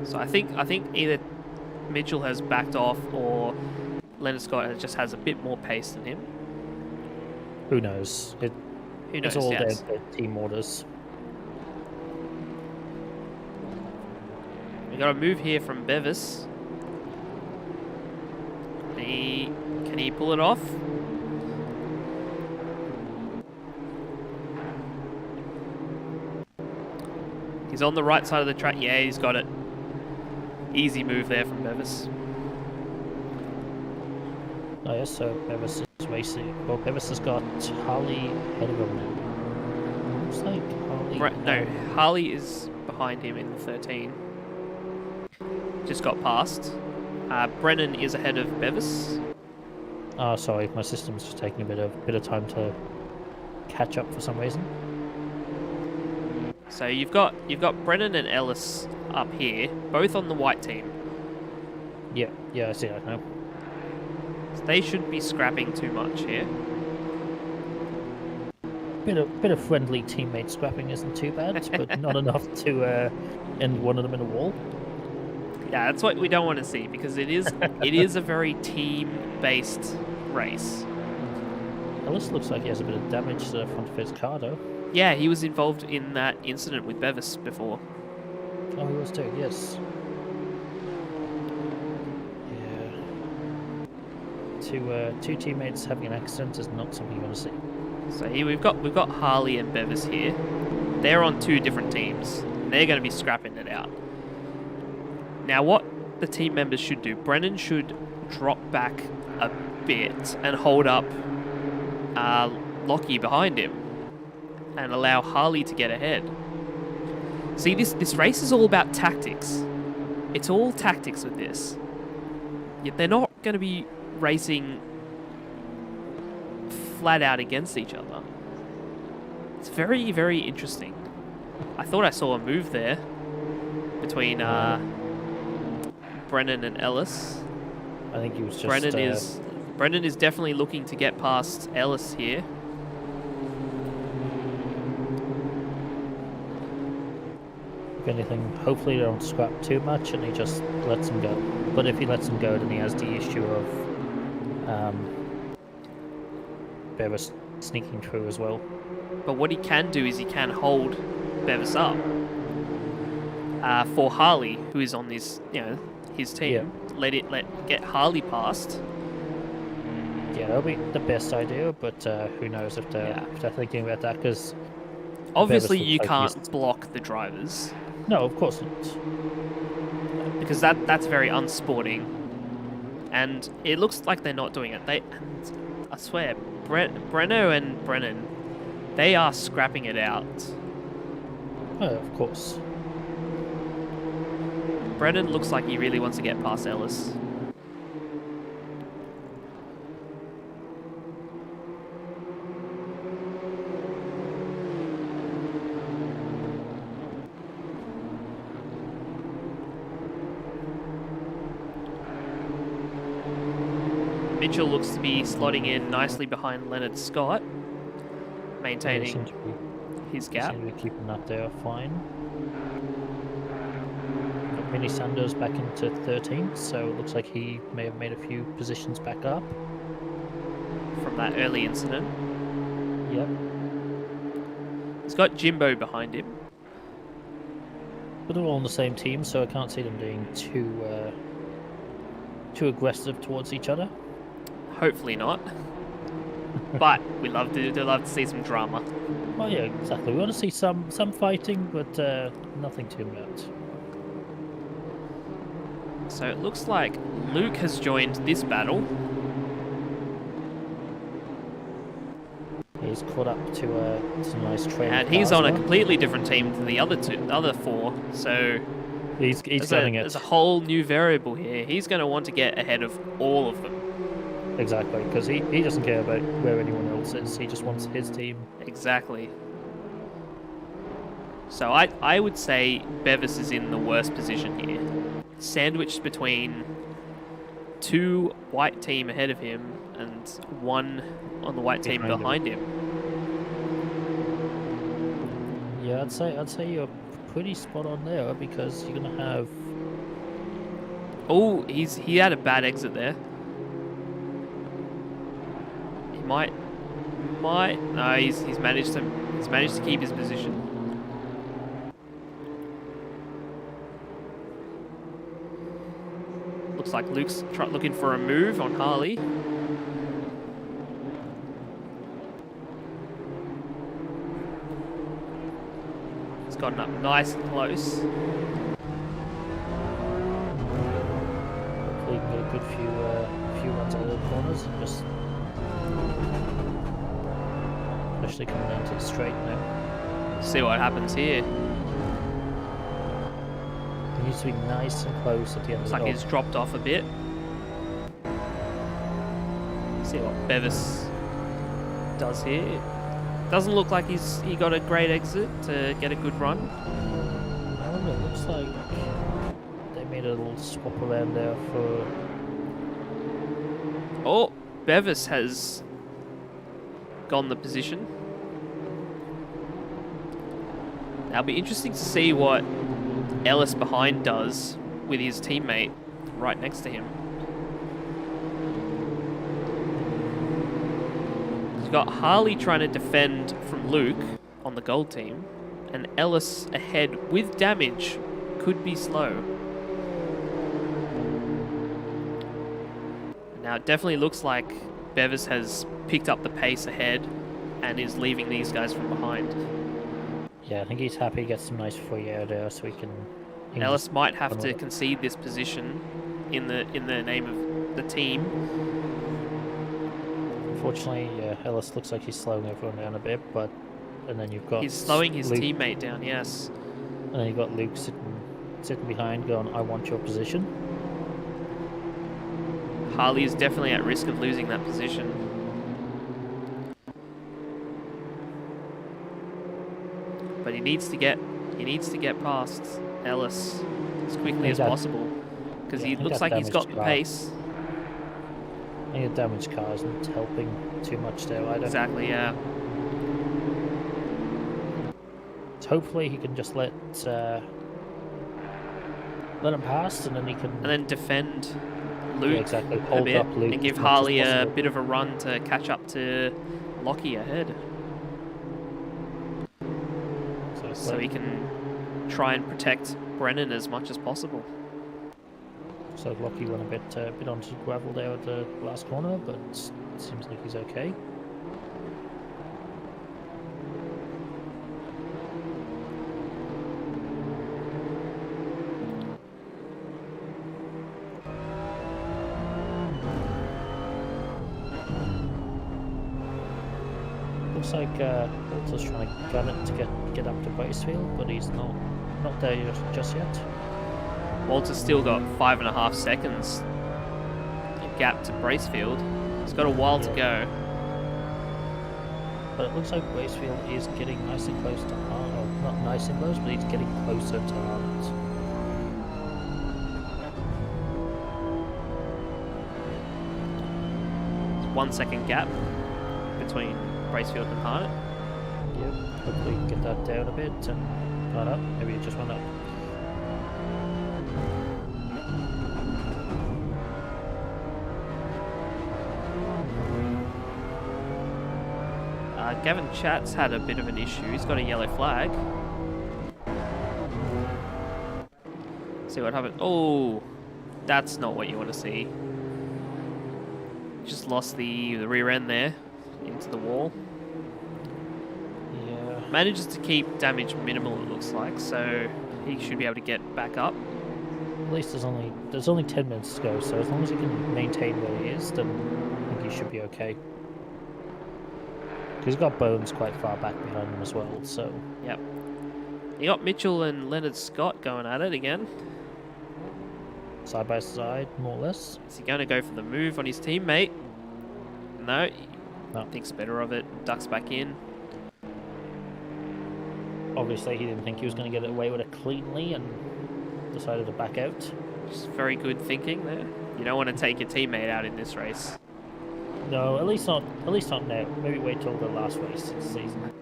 So I think either Mitchell has backed off or Leonard Scott just has a bit more pace than him. Who knows? Who knows? It's all Yes. their team orders. We got a move here from Bevis. Can he pull it off? He's on the right side of the track. Yeah, he's got it. Easy move there from Bevis. Oh yes, so Bevis is racing. Well, Bevis has got Harley ahead of him now. Looks like Harley... No, Harley is behind him in the 13. Just got past. Brennan is ahead of Bevis. Oh, sorry, my system's just taking a bit of time to catch up for some reason. So you've got Brennan and Ellis up here, both on the white team. Yeah, I see that now. So they shouldn't be scrapping too much here. Bit of friendly teammate scrapping isn't too bad, but not enough to end one of them in a wall. Yeah, that's what we don't want to see, because it is a very team-based race. Ellis looks like he has a bit of damage to the front of his car, though. Yeah, he was involved in that incident with Bevis before. Oh, he was too. Yes. Yeah. Two teammates having an accident is not something you want to see. So here we've got Harley and Bevis here. They're on two different teams. And they're going to be scrapping it out. Now, what the team members should do, Brennan should drop back a bit and hold up Lockie behind him and allow Harley to get ahead. See, this race is all about tactics. It's all tactics with this. Yet they're not going to be racing flat out against each other. It's very, very interesting. I thought I saw a move there between Brennan and Ellis. I think he was just... Brennan is definitely looking to get past Ellis here. If anything, hopefully they don't scrap too much and he just lets him go. But if he lets him go, then he has the issue of Bevis sneaking through as well. But what he can do is he can hold Bevis up for Harley, who is on this, his team. Yeah. Get Harley past. Yeah, that'll be the best idea, but who knows if they're thinking about that, because... Obviously you can't block the drivers. No, of course not. Because that's very unsporting. And it looks like they're not doing it. I swear, Breno and Brennan, they are scrapping it out. Oh, of course. Brennan looks like he really wants to get past Ellis. Mitchell looks to be slotting in nicely behind Leonard Scott, maintaining his gap. Seem to be keeping that there fine. Got Vinny Sanders back into 13th, so it looks like he may have made a few positions back up. From that early incident. Yep. He's got Jimbo behind him. But they're all on the same team, so I can't see them being too aggressive towards each other. Hopefully not. But we love to see some drama. Oh yeah, exactly. We want to see some fighting, but nothing too much. So it looks like Luke has joined this battle. He he's caught up to some nice train. And he's on a completely different team to the other four, so He's getting it. there's a whole new variable here. He's going to want to get ahead of all of them. Exactly, because he doesn't care about where anyone else is. He just wants his team. Exactly. So I would say Bevis is in the worst position here. Sandwiched between 2 white team ahead of him and 1 on the white team behind him. Yeah, I'd say you're pretty spot on there, because you're gonna have. Oh, he had a bad exit there. He might. No, he's managed to keep his position. Looks like Luke's looking for a move on Harley. He's gotten up nice and close. Hopefully, you can get a good few runs out of the corners, and just especially coming down to the straight now. See what happens here. He needs to be nice and close at the end Looks of the like he's dropped off a bit. See what Bevis does here. Doesn't look like he got a great exit to get a good run. No, it looks like they made a little swap around there for. Oh, Bevis has gone the position. Now it'll be interesting to see what Ellis behind does with his teammate right next to him. He's got Harley trying to defend from Luke on the gold team, and Ellis ahead with damage could be slow. Now it definitely looks like Bevis has picked up the pace ahead and is leaving these guys from behind. Yeah, I think he's happy to get some nice free air there, so he can Ellis might have to concede this position in the name of the team. Unfortunately, yeah, Ellis looks like he's slowing everyone down a bit, and then you've got He's slowing his Luke, teammate down, yes. and then you've got Luke sitting behind, going, "I want your position." Harley is definitely at risk of losing that position. But he needs to get past Ellis as quickly as possible, because he looks like he's got the pace. I think a damaged car isn't helping too much there either. Exactly, yeah. So hopefully he can just let him pass, and then he can. And then defend Luke, yeah, exactly. a Hold bit, up Luke and give as much as Harley a possible. bit of a run to catch up to Lockie ahead, so he can try and protect Brennan as much as possible. So Lockie went a bit onto the gravel there at the last corner, but seems like he's okay. Looks like Walter's trying to gun it to get up to Bracefield, but he's not there just yet. Walter's still got 5.5 seconds gap to Bracefield. He's got a while to go. But it looks like Bracefield is getting nice and close to Hart. Well, not nice and close, but he's getting closer to Hart. 1 second gap between Bracefield and Hart. Yep, hopefully you can get that down a bit and run up. Maybe it just went up. Gavin Chat's had a bit of an issue. He's got a yellow flag. See what happened. Oh, that's not what you want to see. Just lost the rear end there into the wall. Yeah. Manages to keep damage minimal, it looks like, so he should be able to get back up. At least there's only 10 minutes to go, so as long as he can maintain where he is, then I think he should be okay. He's got Bones quite far back behind him as well, so... Yep. You got Mitchell and Leonard Scott going at it again. Side by side, more or less. Is he going to go for the move on his teammate? No. No. Thinks better of it. Ducks back in. Obviously, he didn't think he was going to get away with it cleanly and decided to back out. Just very good thinking there. You don't want to take your teammate out in this race. No, at least not now. Maybe wait till the last race of the season.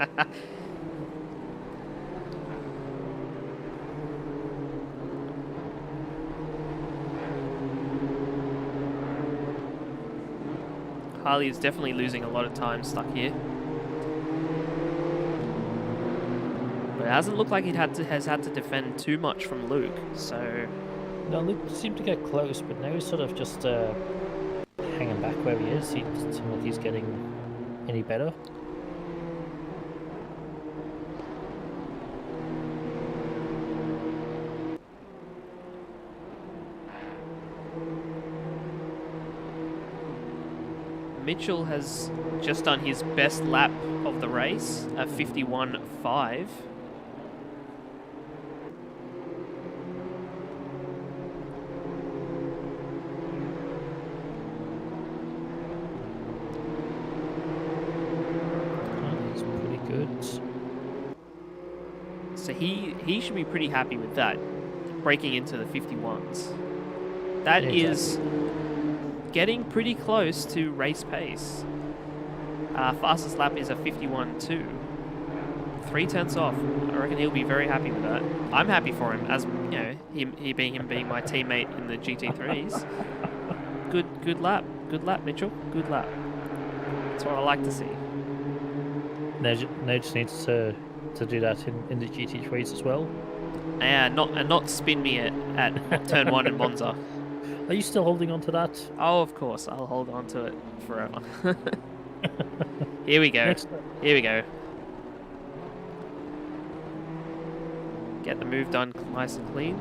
Harley is definitely losing a lot of time stuck here. But it hasn't looked like he has had to defend too much from Luke, so... No, Luke seemed to get close, but now he's sort of just hanging back where he is. He doesn't seem like he's getting any better. Mitchell has just done his best lap of the race, a 51.5. He's pretty good. So he should be pretty happy with that, breaking into the 51s. That Yeah, is getting pretty close to race pace. Fastest lap is a 51.2. 3 tenths off. I reckon he'll be very happy with that. I'm happy for him, as you know, him being my teammate in the GT3s. Good lap, Mitchell. Good lap. That's what I like to see. Now just needs to do that in the GT3s as well. And not spin me at turn 1 in Monza. Are you still holding on to that? Oh, of course, I'll hold on to it forever. Here we go. Here we go. Get the move done nice and clean.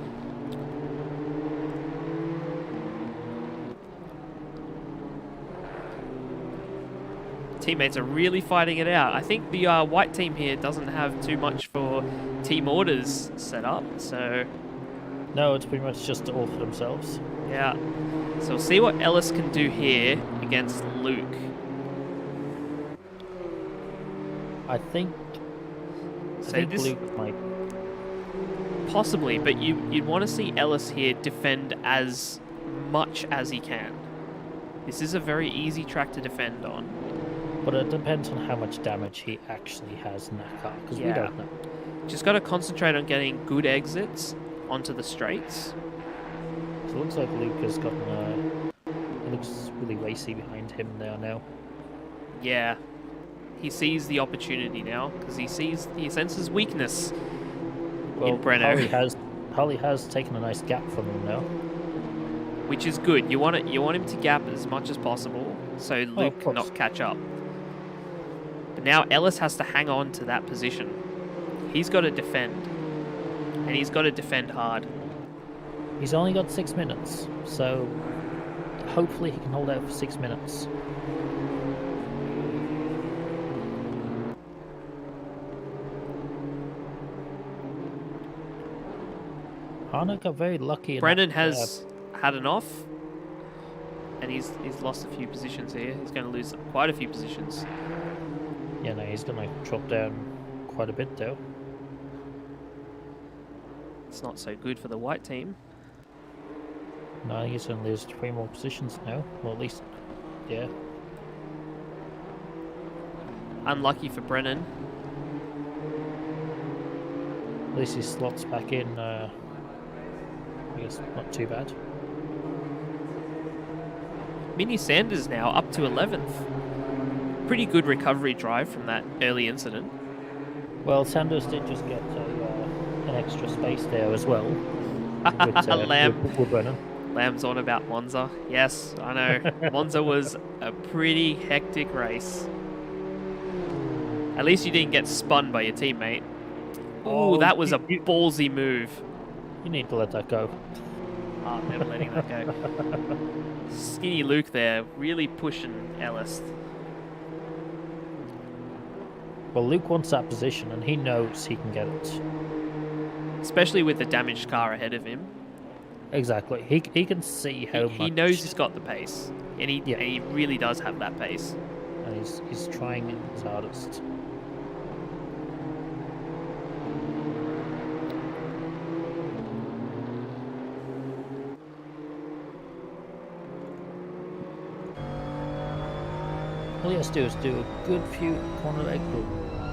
Teammates are really fighting it out. I think the white team here doesn't have too much for team orders set up, so... No, it's pretty much just all for themselves. Yeah. So we'll see what Ellis can do here against Luke. I think this Luke might. possibly, but you'd want to see Ellis here defend as much as he can. This is a very easy track to defend on. But it depends on how much damage he actually has in that car, because we don't know. Just got to concentrate on getting good exits onto the straights. So it looks like Luke has gotten it looks really racy behind him there now. Yeah. He sees the opportunity now, because he senses weakness in Breno. Harley has taken a nice gap from him now. Which is good. You want him to gap as much as possible, so Luke cannot catch up. But now Ellis has to hang on to that position. He's got to defend. And he's got to defend hard. He's only got 6 minutes, so hopefully he can hold out for 6 minutes. Arno got very lucky. Brennan has had an off, and he's lost a few positions here. He's going to lose quite a few positions. Yeah, no, he's going to drop down quite a bit though. It's not so good for the white team. No, I think he's going to lose 3 more positions now. Well, at least, yeah. Unlucky for Brennan. At least he slots back in. I guess not too bad. Mini Sanders now up to 11th. Pretty good recovery drive from that early incident. Well, Sanders did just get an extra space there as well. With Brennan. Lamb's on about Monza. Yes, I know. Monza was a pretty hectic race. At least you didn't get spun by your teammate. Oh, that was a ballsy move. You need to let that go. Oh, never letting that go. Skinny Luke there, really pushing Ellis. Well, Luke wants that position, and he knows he can get it. Especially with the damaged car ahead of him. Exactly. He can see how He much. knows he's got the pace. And Yeah. he really does have that pace. And he's trying his hardest. All he has to do is do a good few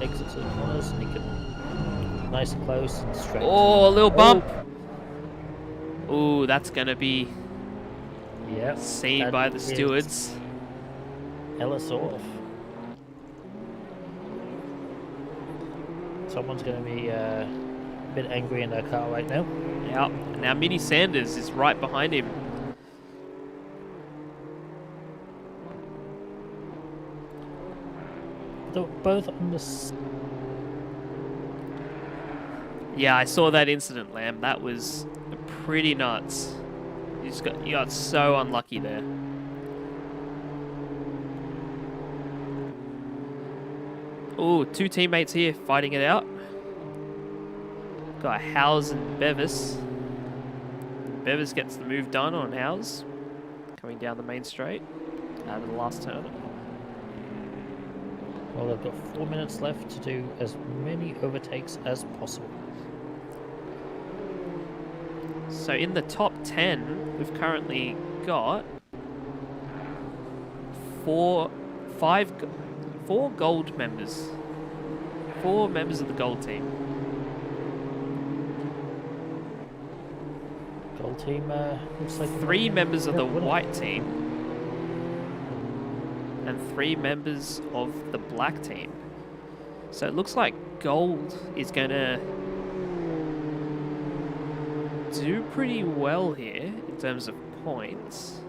exits and corners, and he can nice and close and straight. Oh, a little bump. Oh, that's going to be Yeah. seen that by the is stewards. Ellis off. Someone's going to be a bit angry in their car right now. Yeah. Now Mini Sanders is right behind him. They're both on the. Yeah, I saw that incident, Lamb. That was pretty nuts. You got so unlucky there. Ooh, two teammates here fighting it out. Got Howes and Bevis. Bevis gets the move done on Howes. Coming down the main straight out of the last turn. Well, they've got 4 minutes left to do as many overtakes as possible. So in the top 10, we've currently got four gold members. 4 members of the gold team. Gold team looks like 3 members of the winner. white team. And 3 members of the black team. So it looks like gold is going to do pretty well here in terms of points.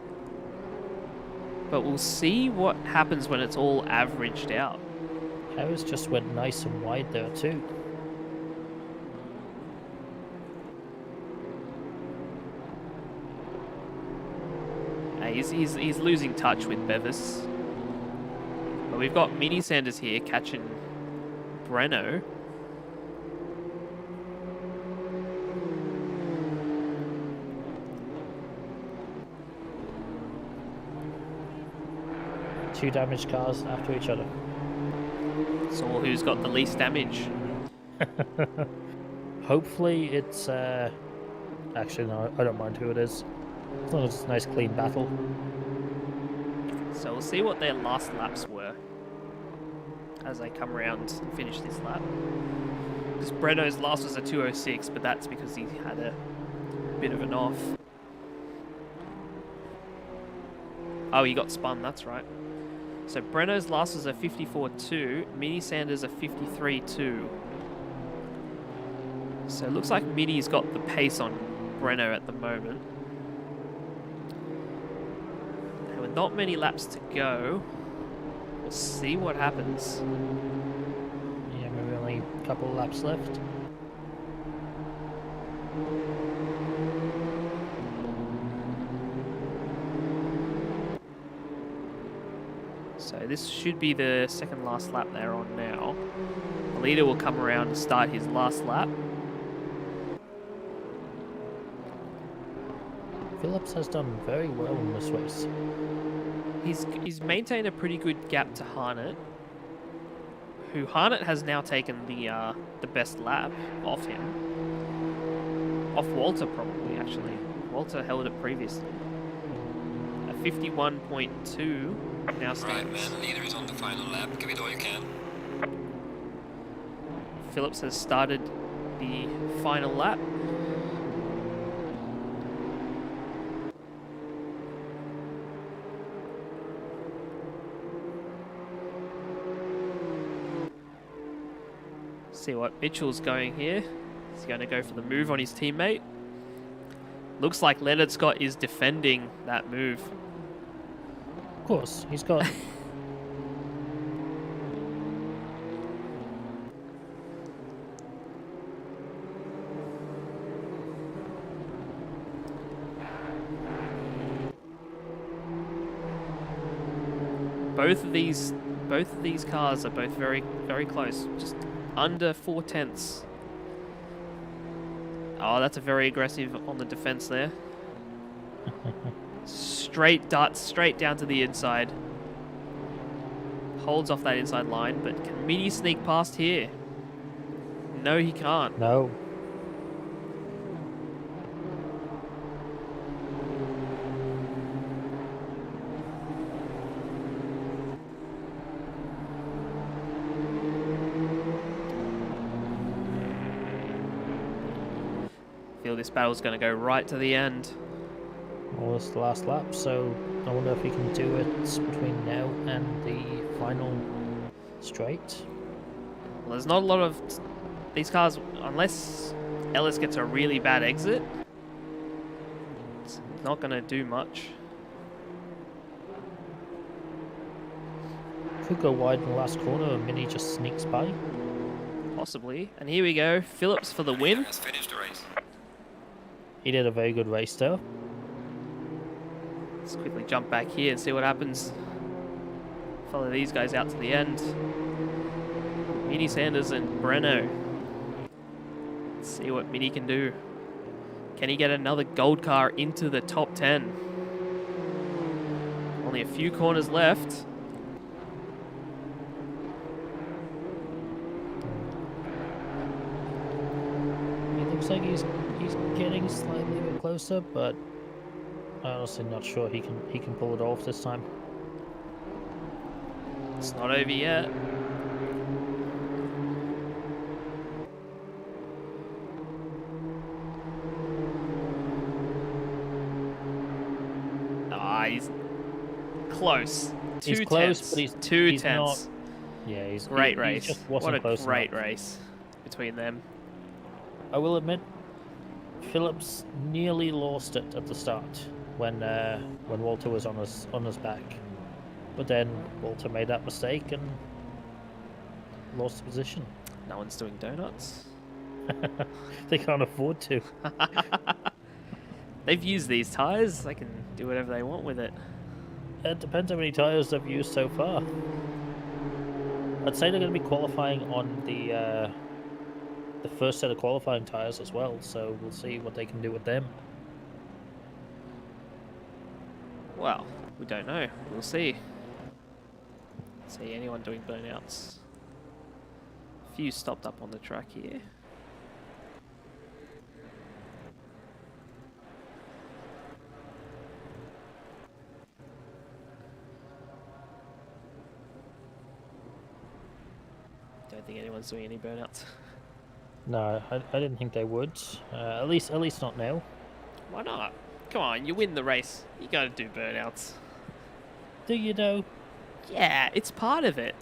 But we'll see what happens when it's all averaged out. Harris just went nice and wide there too. He's losing touch with Bevis. But we've got Mini Sanders here catching Breno. Two damaged cars after each other. So who's got the least damage? Hopefully it's actually no, I don't mind who it is. As long as it's a nice clean battle. So we'll see what their last laps were as they come around and finish this lap. Because Breno's last was a 2:06, but that's because he had a bit of an off. Oh, he got spun, that's right. So Breno's last was a 54.2, Mini Sanders a 53.2. So it looks like Mini's got the pace on Breno at the moment. And with not many laps to go, we'll see what happens. Yeah, maybe only a couple of laps left. So this should be the second last lap they're on now. The leader will come around and start his last lap. Phillips has done very well in this race. He's maintained a pretty good gap to Harnett, who Harnett has now taken the best lap off him. Off Walter probably, actually. Walter held it previously. A 51.2 now Right, stands. man. Leader is on the final lap. Give it all you can. Phillips has started the final lap. See what Mitchell's going here. He's going to go for the move on his teammate. Looks like Leonard Scott is defending that move. Of course, he's got. Both of these Both of these cars are both very, very close. Just under 4/10. Oh, that's a very aggressive on the defense there. Straight darts straight down to the inside. Holds off that inside line, but can Mini sneak past here? No, he can't. No. Feel this battle's going to go right to the end. Well, it's the last lap, so I wonder if he can do it between now and the final straight. Well, there's not a lot of these cars, unless Ellis gets a really bad exit. It's not going to do much. Could go wide in the last corner and Mini just sneaks by. Possibly. And here we go. Phillips for the win. Has finished the race. He did a very good race though. Let's quickly jump back here and see what happens. Follow these guys out to the end. Mini Sanders and Breno. Let's see what Mini can do. Can he get another gold car into the top 10? Only a few corners left. It looks like he's getting slightly a bit closer, but I'm honestly not sure he can pull it off this time. It's not over yet. Ah, he's close. He's Two close, tenths. but he's 2 he's tenths. not. Yeah, he's Great he race. just What wasn't a close great enough. race between them. I will admit, Phillips nearly lost it at the start when Walter was on his back, but then Walter made that mistake and lost the position. No one's doing donuts. They can't afford to. They've used these tyres. They can do whatever they want with it. It depends how many tyres they've used so far. I'd say they're going to be qualifying on the first set of qualifying tyres as well, so we'll see what they can do with them. Well, we don't know. We'll see. See anyone doing burnouts. A few stopped up on the track here. Don't think anyone's doing any burnouts. No, I didn't think they would. At least not now. Why not? Come on, you win the race. You gotta do burnouts. Do you know? Yeah, it's part of it.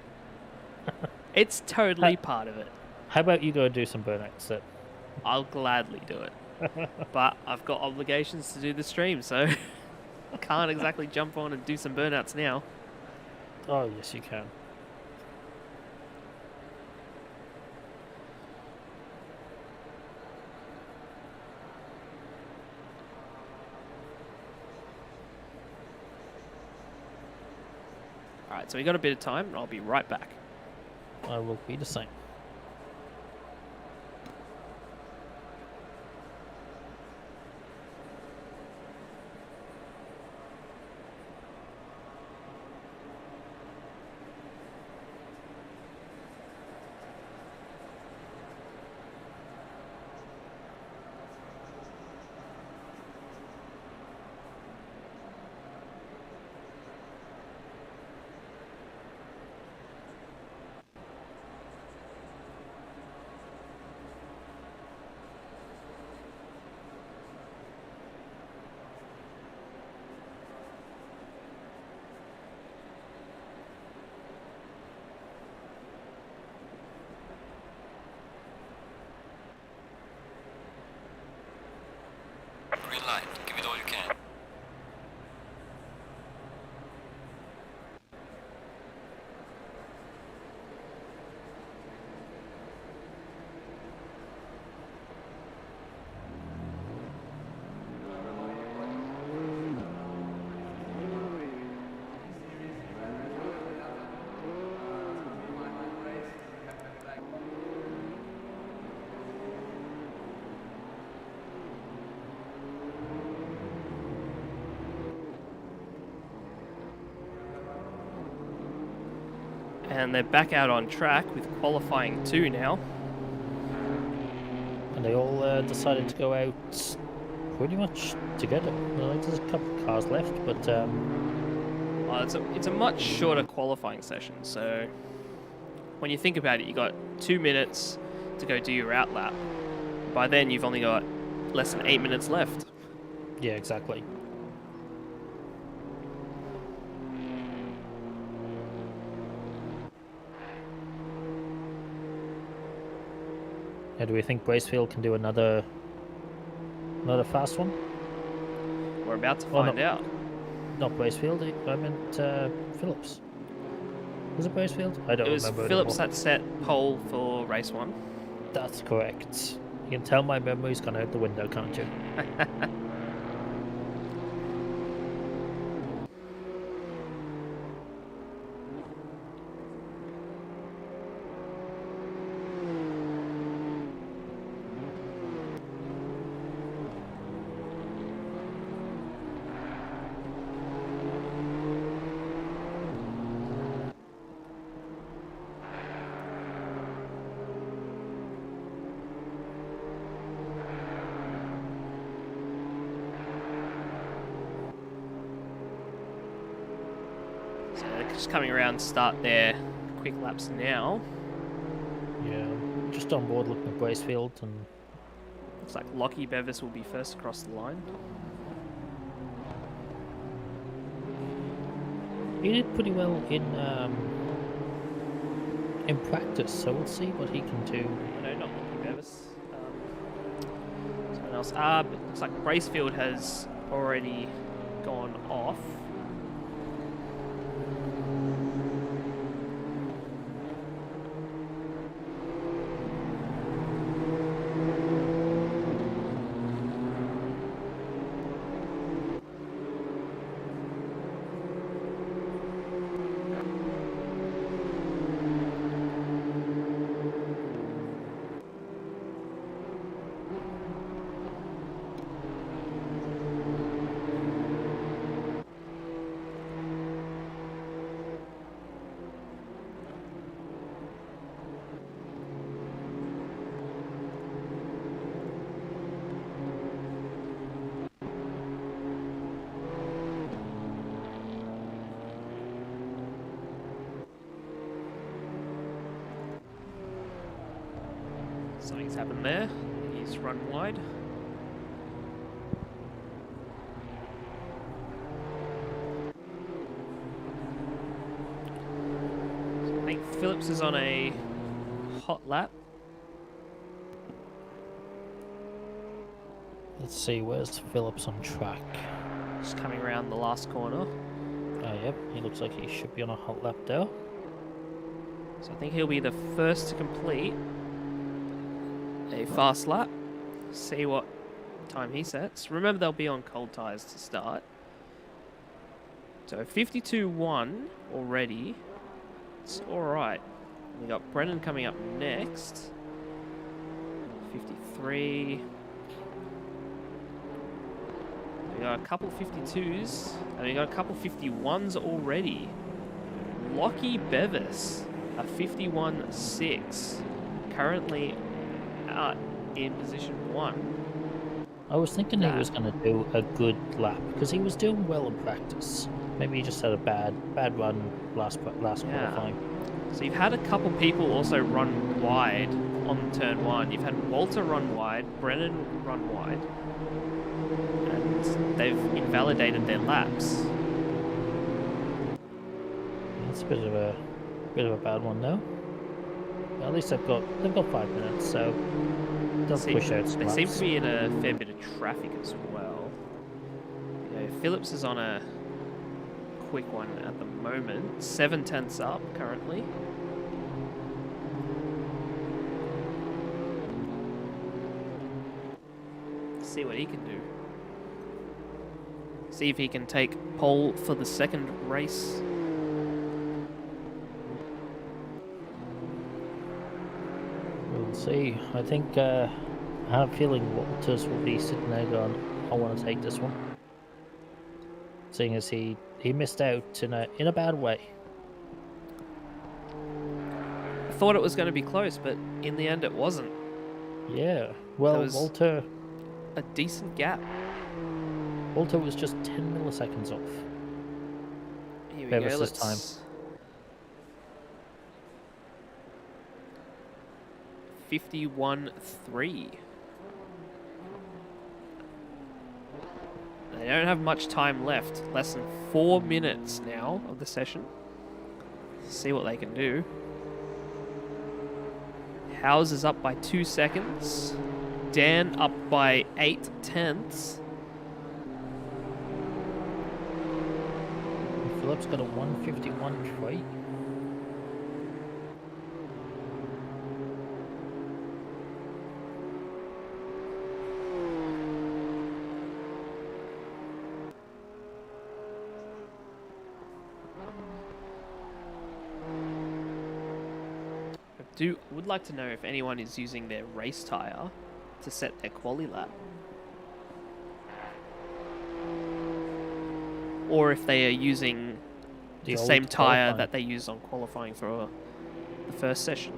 It's totally part of it. How about you go do some burnouts then? I'll gladly do it. But I've got obligations to do the stream, so I can't exactly jump on and do some burnouts now. Oh, yes, you can. Alright, so we got a bit of time, and I'll be right back. I will be the same. And they're back out on track with qualifying 2 now. And they all decided to go out pretty much together. Well, there's a couple of cars left, but It's a much shorter qualifying session, so when you think about it, you got 2 minutes to go do your out lap. By then, you've only got less than 8 minutes left. yeah, exactly. Yeah, do we think Bracefield can do another fast one? We're about to Oh, no. find out. Not Bracefield, I meant Phillips. Was it Bracefield? I don't It was remember Phillips anymore. that set pole for race 1. That's correct. You can tell my memory's gone out the window, can't you? So they're just coming around to start their quick laps now. Yeah, just on board looking at Bracefield, and Looks like Lockie Bevis will be first across the line. he did pretty well in practice, so we'll see what he can do. No, not Lockie Bevis. Someone else. But looks like Bracefield has already gone off. Something's happened there. He's run wide. So I think Phillips is on a hot lap. Let's see, where's Phillips on track? Just coming around the last corner. Oh, yep, he looks like he should be on a hot lap there. So I think he'll be the first to complete a fast lap. See what time he sets. Remember, they'll be on cold tyres to start. So 52.1 already. It's alright. We got Brennan coming up next. 53. We got a couple 52s. And we got a couple 51s already. Lockie Bevis, a 51.6. Currently out in position 1. I was thinking he was going to do a good lap, because he was doing well in practice. Maybe he just had a bad run last qualifying. So you've had a couple people also run wide on turn 1. You've had Walter run wide, Brennan run wide, and they've invalidated their laps. It's a bit of a bad one though. At least they've got 5 minutes, so they'll push out some They seem laps. to be in a fair bit of traffic as well. You know, Phillips is on a quick one at the moment. 7/10 up currently. See what he can do. See if he can take pole for the second race. We'll see. I think I have a feeling Walters will be sitting there going, I want to take this one. Seeing as he missed out in a bad way. thought it was going to be close, but in the end it wasn't. Yeah. Well, was- Walter A decent gap. was just 10 milliseconds off. Here we Where go. was this time? Let's... 51.3. They don't have much time left. Less than 4 minutes now of the session. See what they can do. Howes is up by 2 seconds. Dan up by 8/10. Philip's got a 151 trait. Would like to know if anyone is using their race tyre to set their quali lap. Or if they are using the old same tyre qualifying. that they used on qualifying for the first session.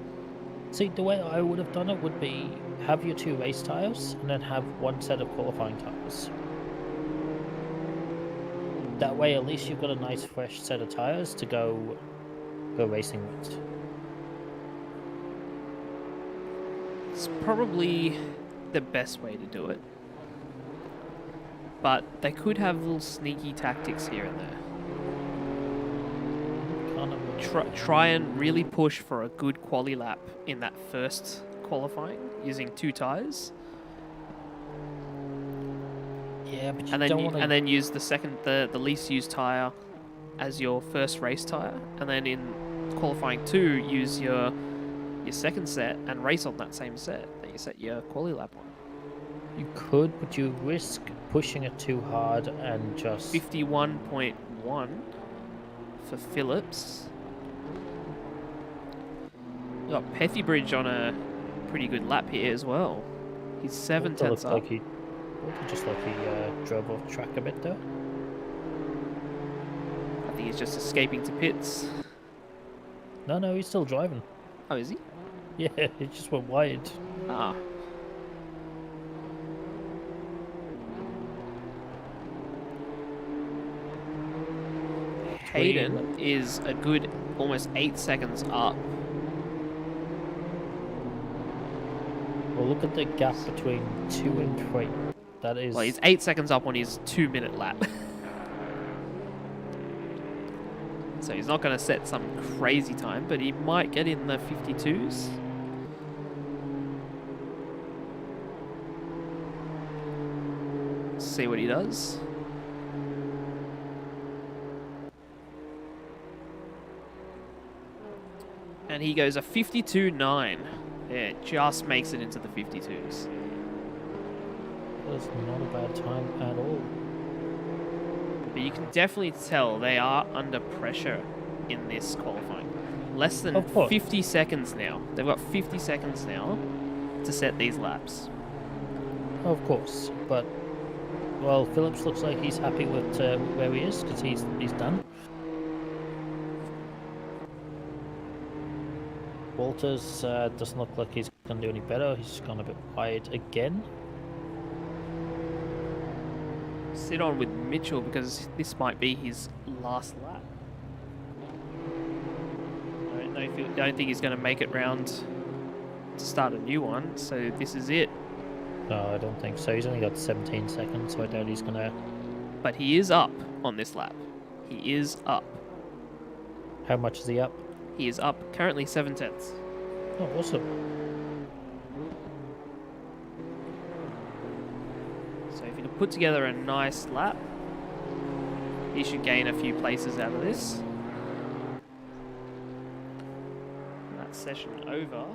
See, the way I would have done it would be have your 2 race tyres and then have 1 set of qualifying tyres. That way, at least you've got a nice fresh set of tyres to go racing with. It's probably the best way to do it. But they could have little sneaky tactics here and there. Kind of. Try and really push for a good quali lap in that first qualifying using 2 tyres. Yeah, but you And then don't want to. and then use the least used tyre as your first race tyre. And then in qualifying 2, use your second set and race on that same set that you set your quali lap on. You could, but you risk pushing it too hard and just. 51.1 for Phillips. You got Pethybridge on a pretty good lap here as well. He's 7 Walter tenths looked up. like he just like he drove off track a bit there. I think he's just escaping to pits. No, he's still driving. Oh, is he? Yeah, he just went wide. Ah. Hayden is a good almost 8 seconds up. Well, look at the gap between 2 and 3. That is. Well, he's 8 seconds up on his 2-minute lap. So he's not going to set some crazy time, but he might get in the 52s. See what he does. And he goes a 52.9. Yeah, just makes it into the 52s. That's not a bad time at all. But you can definitely tell they are under pressure in this qualifying. Less than Of course. 50 seconds now. They've got 50 seconds now to set these laps. Of course, but well, Phillips looks like he's happy with where he is because he's done. Walters doesn't look like he's going to do any better. He's gone a bit wide again. Sit on with Mitchell because this might be his last lap. I don't think he's going to make it round to start a new one, so this is it. No, I don't think so. He's only got 17 seconds, so I doubt he's going to... But he is up on this lap. He is up. How much is he up? He is up currently 7 tenths. Oh, awesome. So if you can put together a nice lap, he should gain a few places out of this. And that session over.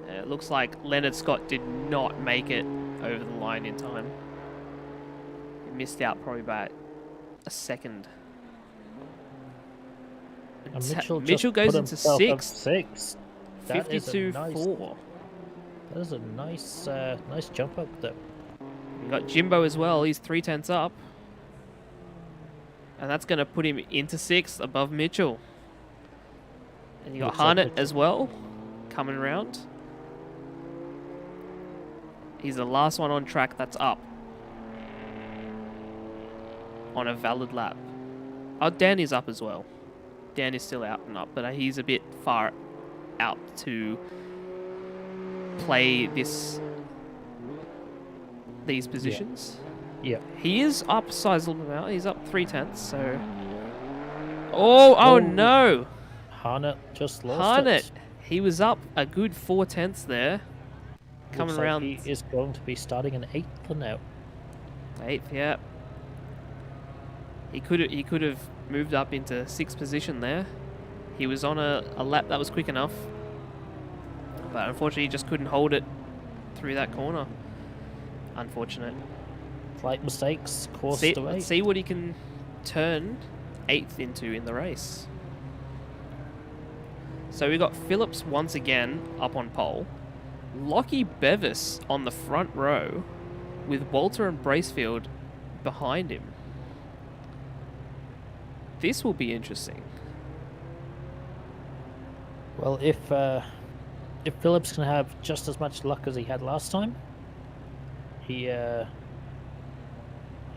It looks like Leonard Scott did not make it over the line in time. He missed out probably by a second. And Mitchell, Mitchell just goes put into himself up 6th. 6. That is a nice, 52.4. that is a nice, nice jump up there. We got Jimbo as well. He's 3/10 up. And that's going to put him into 6th above Mitchell. And you got Looks like Harnett Mitchell. as well, coming around. He's the last one on track that's up. On a valid lap. Oh, Dan is up as well. Dan is still out and up, but he's a bit far out to play these positions. Yeah. He is up a sizable amount. He's up 3/10, so... Oh no! Harnett just lost Harnett! it. He was up a good 4/10 there. Coming Looks like around he is going to be starting in 8th now. 8th, yeah. He could have moved up into 6th position there. He was on a lap that was quick enough. But unfortunately, he just couldn't hold it through that corner. Unfortunate. Slight mistakes caused See, the race. let's see what he can turn 8th into in the race. So we got Phillips once again up on pole. Lockie Bevis on the front row with Walter and Bracefield behind him. This will be interesting. Well, if Phillips can have just as much luck as he had last time, he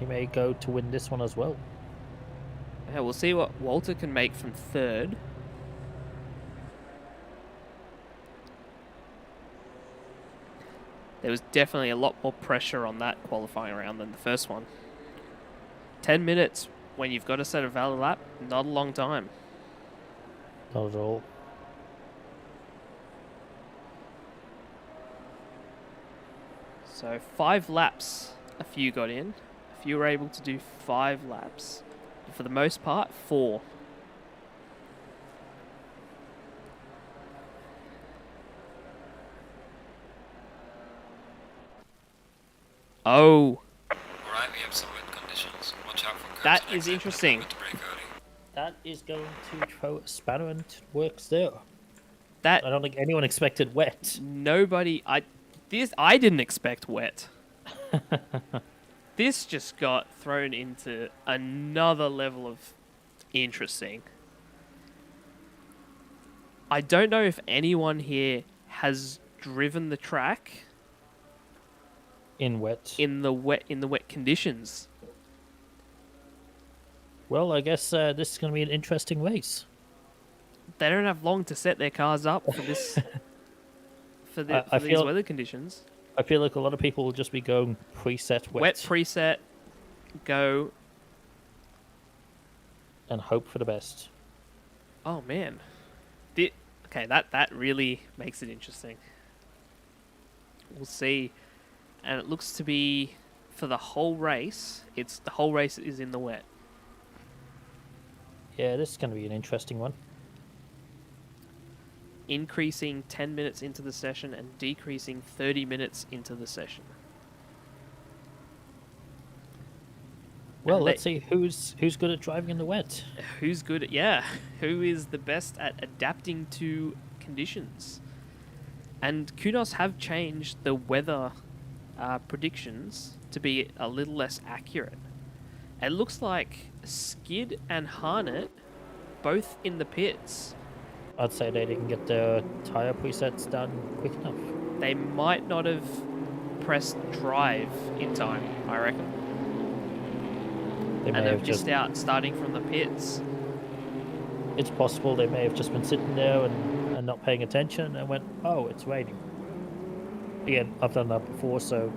may go to win this one as well. Yeah, we'll see what Walter can make from 3rd. There was definitely a lot more pressure on that qualifying round than the first one. 10 minutes when you've got a set of valid lap, not a long time. Not at all. So 5 laps a few got in. A few were able to do 5 laps. But for the most part, 4. Oh, Alright, we have some wet conditions. Watch out for curbs that and is exit. interesting. Good to brake early. That is going to throw a spanner into the works there. That I don't think anyone expected wet. nobody, I didn't expect wet. This just got thrown into another level of interesting. I don't know if anyone here has driven the track In wet. in the wet conditions. Well, I guess this is going to be an interesting race. They don't have long to set their cars up for this for I these feel- weather conditions. I feel like a lot of people will just be going preset wet, Wet preset, go. and hope for the best. Oh man, okay, that really makes it interesting. We'll see, and it looks to be for the whole race. The whole race is in the wet. Yeah, this is going to be an interesting one. Increasing 10 minutes into the session and decreasing 30 minutes into the session. Well, And let's see who's good at driving in the wet. Who's good at, who is the best at adapting to conditions? And Kudos have changed the weather predictions to be a little less accurate. It looks like Skid and Harnett both in the pits. I'd say they didn't get their tyre presets done quick enough. They might not have pressed drive in time, I reckon. They may And have they've just. missed out starting from the pits. It's possible they may have just been sitting there and not paying attention and went, oh, it's raining. Again, I've done that before, so.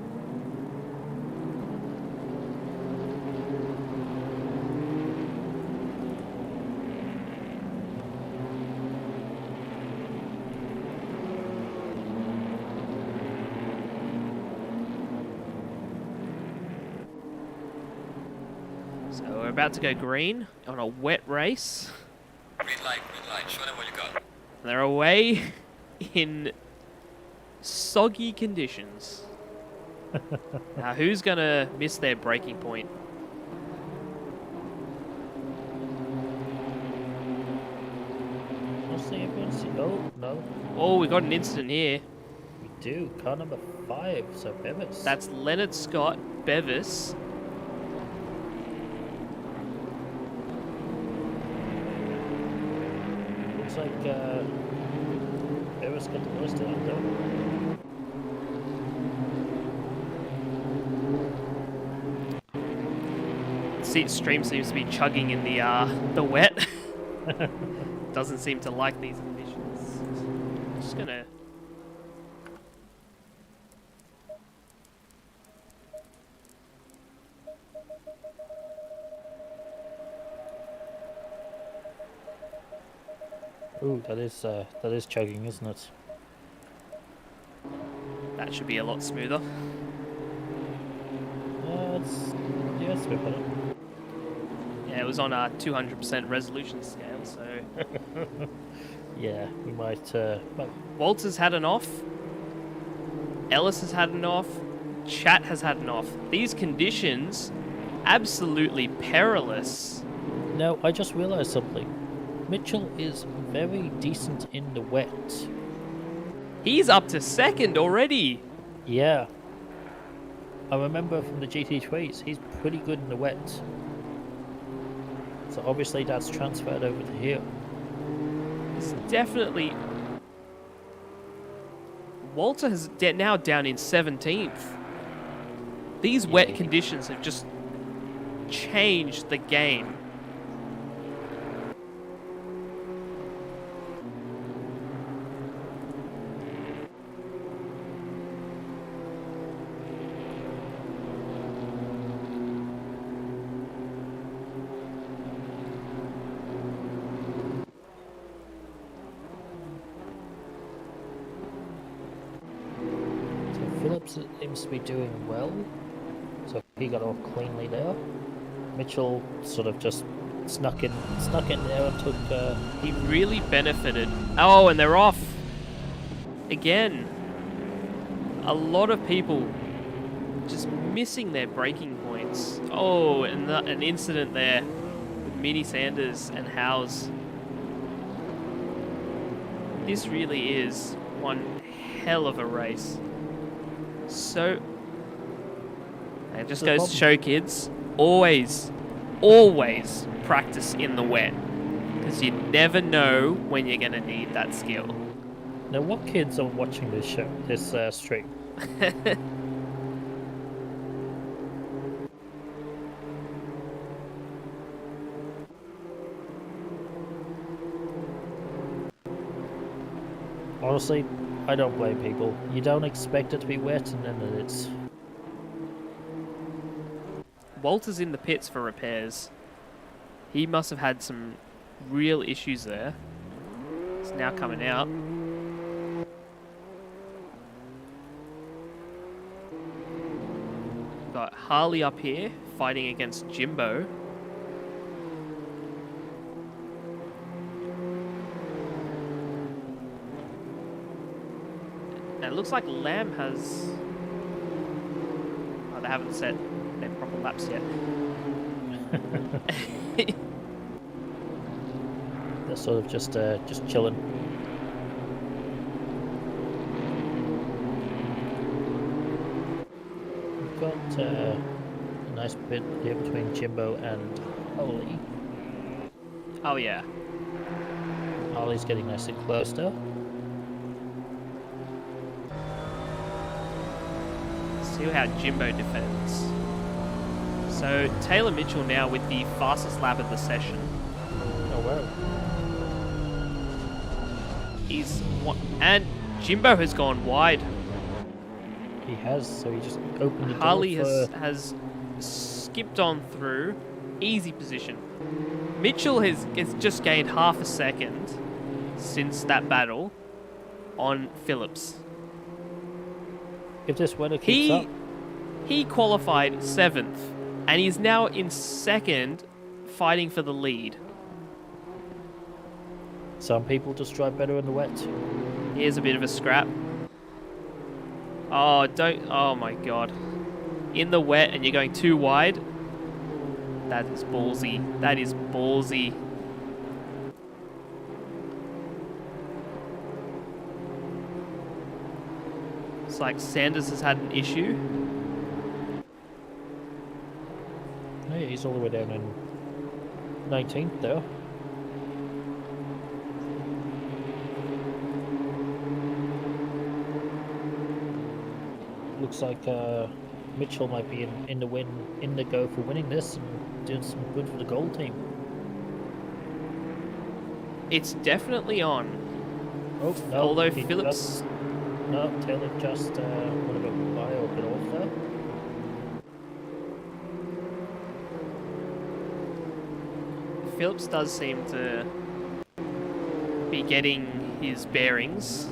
So we're about to go green on a wet race. Green light, show them what you got. And they're away in soggy conditions. Now, who's going to miss their braking point? We'll see if we'll see. Oh, no. Oh, we got an incident here. We do. Car number 5, so Bevis. That's Leonard Scott, Bevis. Looks like Bevis got the worst of it, though. See, stream seems to be chugging in the wet. Doesn't seem to like these conditions. Just gonna. Ooh, that is chugging, isn't it? That should be a lot smoother. It's a bit better. Yeah, it was on a 200% resolution scale, so. Yeah, we might. Walter's had an off. Ellis has had an off. Chat has had an off. These conditions, absolutely perilous. No, I just realised something. Mitchell is very decent in the wet. He's up to second already. Yeah. I remember from the GT3s, he's pretty good in the wet. So obviously that's transferred over to here. It's definitely. Walter is now down in 17th. These wet conditions have just changed the game. Phillips seems to be doing well, so he got off cleanly there. Mitchell sort of just snuck in there and took. He really benefited. Oh, and they're off again. A lot of people just missing their braking points. Oh, and an incident there with Mini Sanders and Howes. This really is one hell of a race. So, it just goes to show, kids, always practice in the wet, because you never know when you're going to need that skill. Now, what kids are watching this show, this stream? Honestly, I don't blame people. You don't expect it to be wet, and then it is. Walter's in the pits for repairs. He must have had some real issues there. It's now coming out. Got Harley up here fighting against Jimbo. And it looks like Lamb has. Oh, they haven't set their proper laps yet. They're sort of just chilling. We've got a nice bit here between Jimbo and Holly. Oh yeah. Holly's getting nice and close now. See how Jimbo defends. So Taylor Mitchell now with the fastest lap of the session. Oh wow. And Jimbo has gone wide. He has, so he just opened the door. Harley has skipped on through. Easy position. Mitchell has just gained half a second since that battle on Phillips. If this weather keeps up. He qualified 7th, and he's now in 2nd, fighting for the lead. Some people just drive better in the wet. Here's a bit of a scrap. Oh, oh my god. In the wet and you're going too wide. That is ballsy. That is ballsy. Looks like Sanders has had an issue. Oh, yeah, he's all the way down in 19th though. Looks like Mitchell might be in the go for winning this and doing some good for the gold team. It's definitely on. Oh, no, Although he Phillips, No, Taylor just went a bit by or a bit off there. Phillips does seem to be getting his bearings.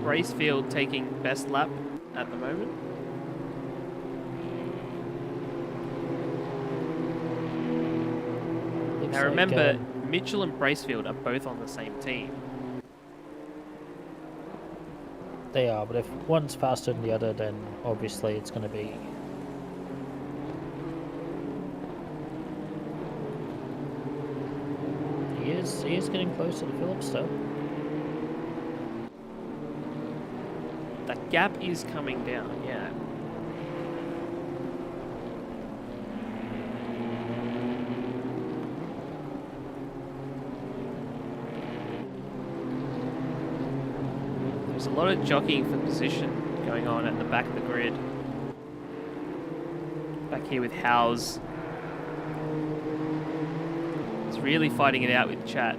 Bracefield taking best lap at the moment. Looks Now like, remember, Mitchell and Bracefield are both on the same team. they are, but if one's faster than the other, then obviously it's going to be. He is getting closer to Phillips though. That gap is coming down, yeah. There's a lot of jockeying for position going on at the back of the grid. Back here with Howes. He's really fighting it out with Chat.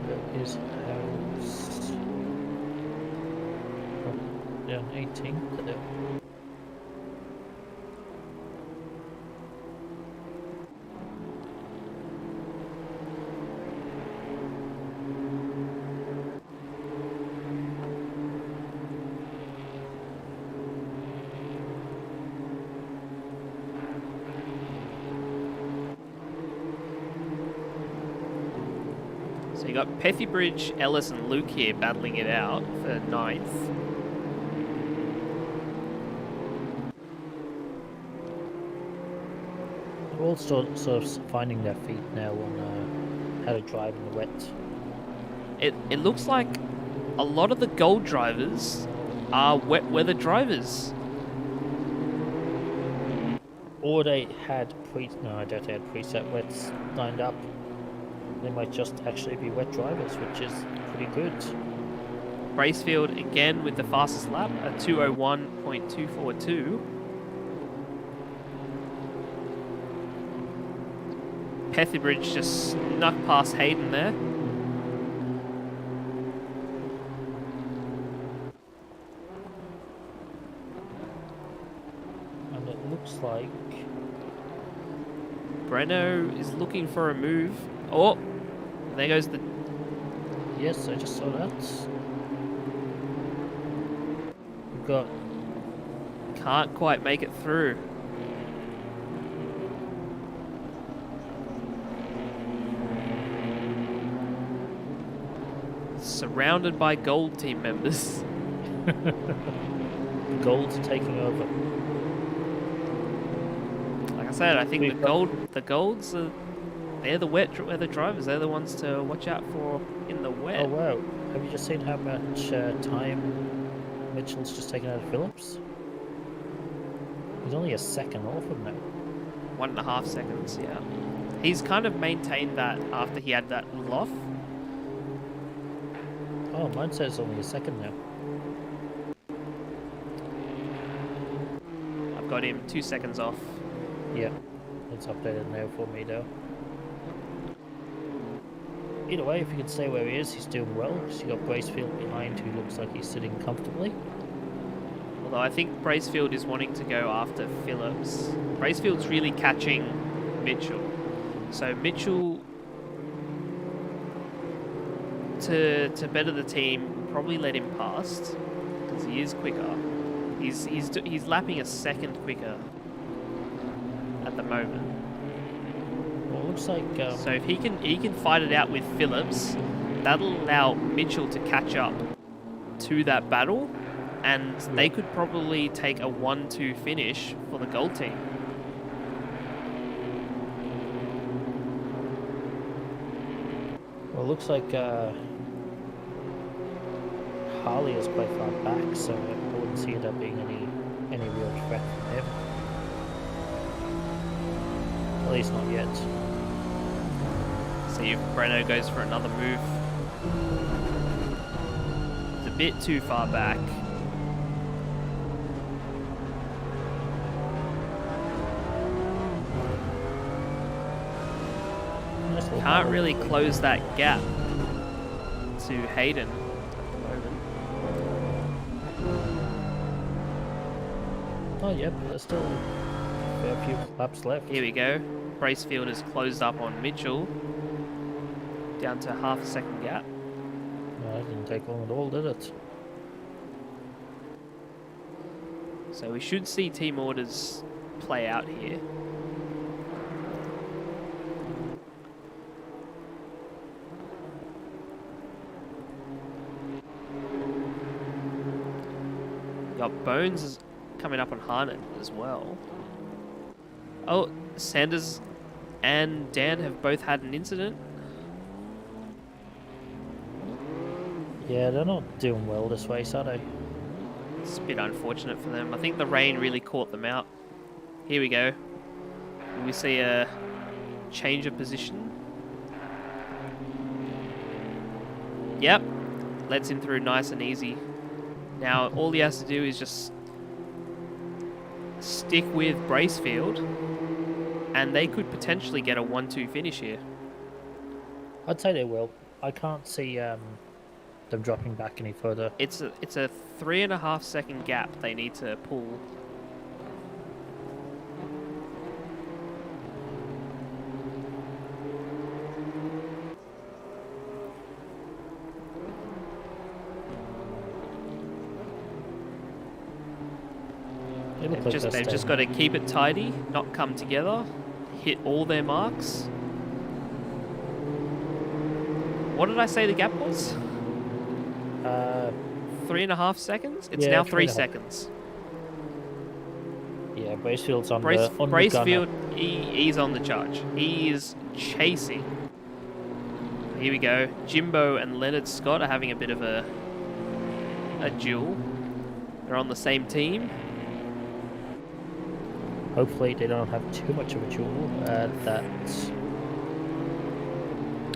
That is House. Oh, down 18th there. So you got Pethybridge, Ellis and Luke here battling it out for 9th. They're all sort of finding their feet now on how to drive in the wet. It looks like a lot of the gold drivers are wet weather drivers. Or they had no, I doubt they had preset wets lined up. They might just actually be wet drivers, which is pretty good. Bracefield again with the fastest lap, a 2:01.242. Pethybridge just snuck past Hayden there. And it looks like Breno is looking for a move. Oh, there goes the... yes, I just saw that. We've got Can't quite make it through. Surrounded by gold team members. gold taking over. Like I said, I think We've the golds are... They're the wet weather drivers. They're the ones to watch out for in the wet. Oh wow! Have you just seen how much time Mitchell's just taken out of Phillips? He's only a second off him now. 1.5 seconds, yeah. He's kind of maintained that after he had that loft. Oh, mine says only a second now. I've got him 2 seconds off. Yeah, it's updated now for me though. Either way, if he can stay where he is, he's doing well. Because you got Bracefield behind, who looks like he's sitting comfortably. Although I think Bracefield is wanting to go after Phillips. Bracefield's really catching Mitchell. So Mitchell, to better the team, probably let him past because he is quicker. He's lapping a second quicker at the moment. Well, looks like So if he can fight it out with Phillips, that'll allow Mitchell to catch up to that battle, and they could probably take a 1-2 finish for the gold team. well, it looks like Harley is quite far back, so I wouldn't see there being any real threat from him. At least not yet. See if Breno goes for another move. It's a bit too far back. Nice little Can't battle. really close that gap to Hayden at the moment. Oh, yep, there's still a fair few laps left. Here we go. Bracefield has closed up on Mitchell. Down to half a second gap. No, that didn't take long at all, did it? So we should see team orders play out here. Got Bones is coming up on Harnett as well. Oh, Sanders and Dan have both had an incident. Yeah, they're not doing well this race, are they? It's a bit unfortunate for them. I think the rain really caught them out. Here we go. We see a change of position. Yep. Lets him through nice and easy. Now, all he has to do is just stick with Bracefield, and they could potentially get a 1-2 finish here. I'd say they will. I can't see them dropping back any further. It's a 3.5 second gap they need to pull. It looks like They've just got to keep it tidy, not come together, hit all their marks. What did I say the gap was? 3.5 seconds? It's yeah, now 3.5. 3 seconds. Yeah, Bracefield's on Brace, the Bracefield, he's on the charge. He is chasing. Here we go. Jimbo and Leonard Scott are having a bit of a duel. They're on the same team. Hopefully they don't have too much of a duel.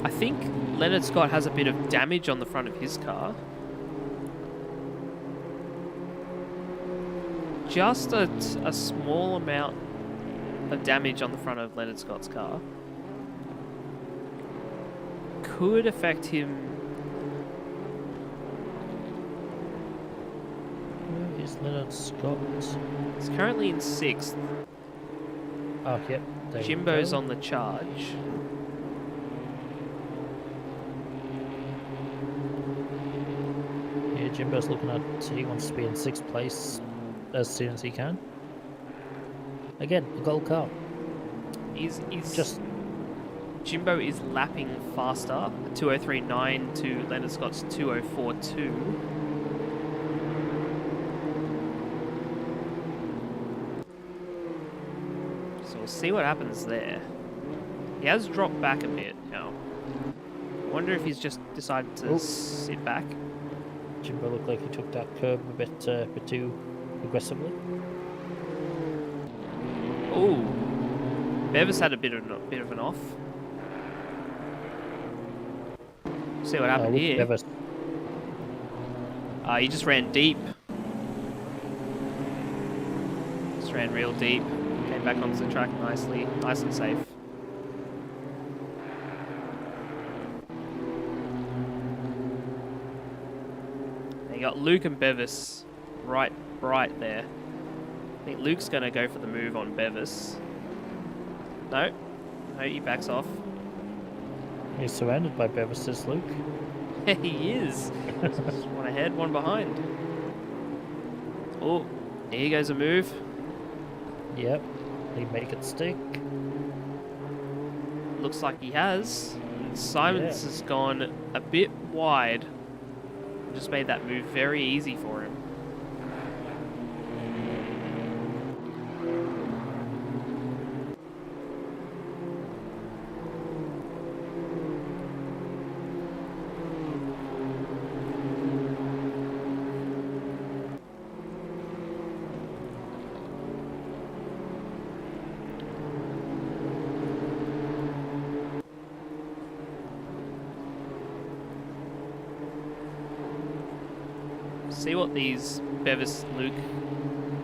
I think Leonard Scott has a bit of damage on the front of his car. Just a small amount of damage on the front of Leonard Scott's car. Could affect him. Where is Leonard Scott? He's currently in 6th. Oh, yep. There you Jimbo's go. on the charge. Yeah, Jimbo's looking at. He wants to be in 6th place as soon as he can. Again, a gold car. He's Just Jimbo is lapping faster, 2:03.9 to Leonard Scott's 2:04.2. So we'll see what happens there. He has dropped back a bit now. I wonder if he's just decided to sit back. Jimbo looked like he took that curb a bit too aggressively. Oh, Bevis had a bit of an off. See what happened here. Bevis. He just ran deep. Just ran real deep. Came back onto the track nicely, nice and safe. You got Luke and Bevis right there. I think Luke's going to go for the move on Bevis. No, he backs off. He's surrounded by Bevis, Luke. He is. One ahead, one behind. Oh, here goes a move. Yep, he make it stick. Looks like he has. And Simons Yeah. has gone a bit wide. Just made that move very easy for him. See what these Bevis Luke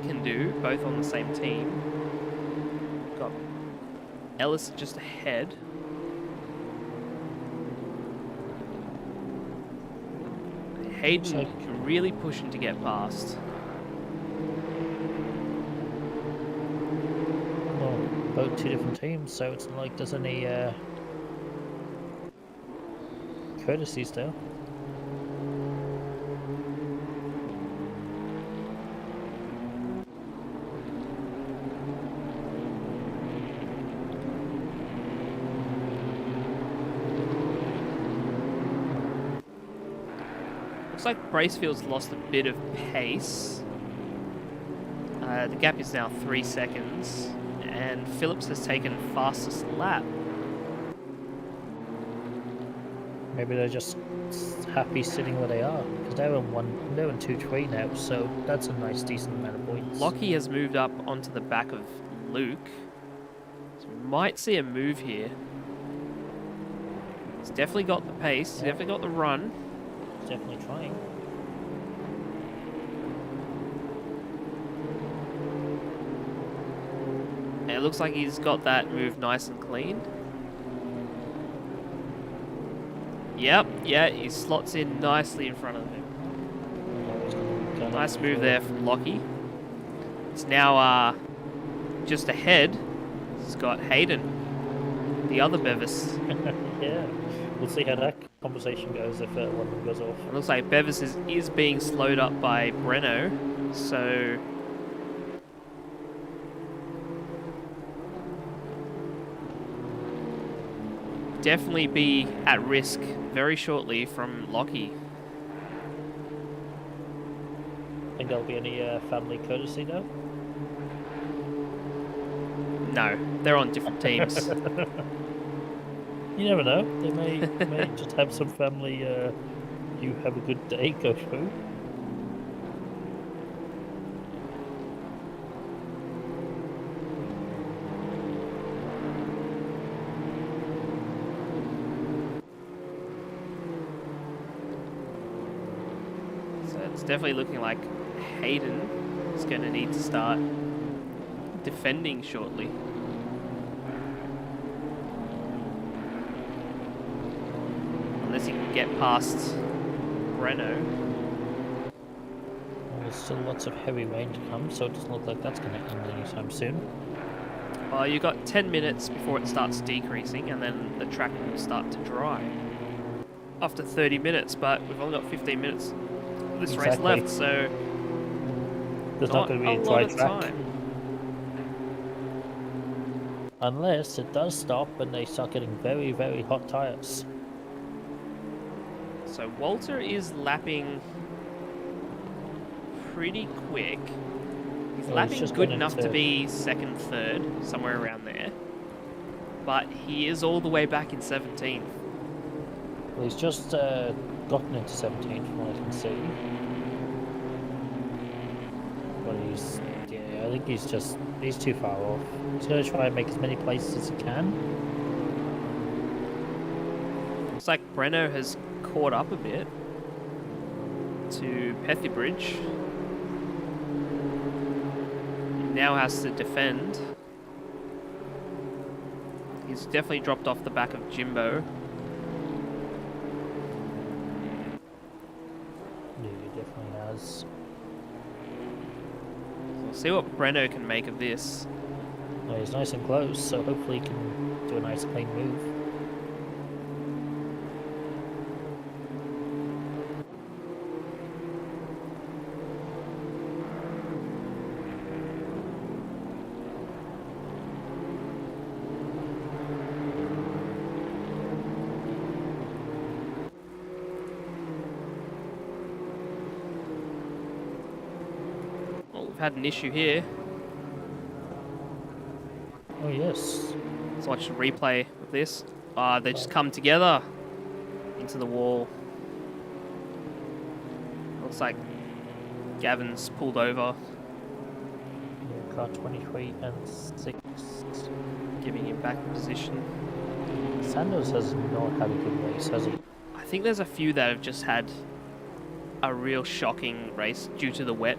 can do, both on the same team. Got Ellis just ahead. Hayden can really push him to get past. Well, both two different teams, so it's not like there's any courtesies there. Looks like Bracefield's lost a bit of pace. The gap is now 3 seconds, and Phillips has taken fastest lap. Maybe they're just happy sitting where they are, because they're in 2-3 now, so that's a nice decent amount of points. Lockie has moved up onto the back of Luke, so we might see a move here. He's definitely got the pace, he's definitely got the run. He's definitely trying. And it looks like he's got that move nice and clean. Yep, yeah, he slots in nicely in front of him. Nice move there from Lockie. It's now just ahead. He's got Hayden, the other Bevis. Yeah, we'll see how that conversation goes if one of them goes off. It looks like Bevis is being slowed up by Breno, so definitely be at risk very shortly from Lockie. Think there'll be any family courtesy though? No, they're on different teams. You never know. They may just have some family. You have a good day. Go through. So it's definitely looking like Hayden is going to need to start defending shortly. Unless he can get past Breno. Well, there's still lots of heavy rain to come, so it doesn't look like that's going to end anytime soon. Well, you've got 10 minutes before it starts decreasing, and then the track will start to dry after 30 minutes, but we've only got 15 minutes of this race left, so there's not going to be a dry track. time. Unless it does stop and they start getting very, very hot tires. So Walter is lapping pretty quick. He's lapping just good gone enough to into- be second, third, somewhere around there. But he is all the way back in 17th. Well, he's just gotten into 17th from what I can see. But I think he's too far off. He's going to try and make as many places as he can. Looks like Breno has caught up a bit to Pethybridge. He now has to defend. He's definitely dropped off the back of Jimbo. Yeah, he definitely has. We'll see what Breno can make of this. Well, he's nice and close, so hopefully he can do a nice clean move. had an issue here. Oh yes. Let's watch the replay of this. They just come together into the wall. Looks like Gavin's pulled over, Yeah, car 23 and 6. giving him back position. Sanders has not had a good race, has he? I think there's a few that have just had a real shocking race due to the wet.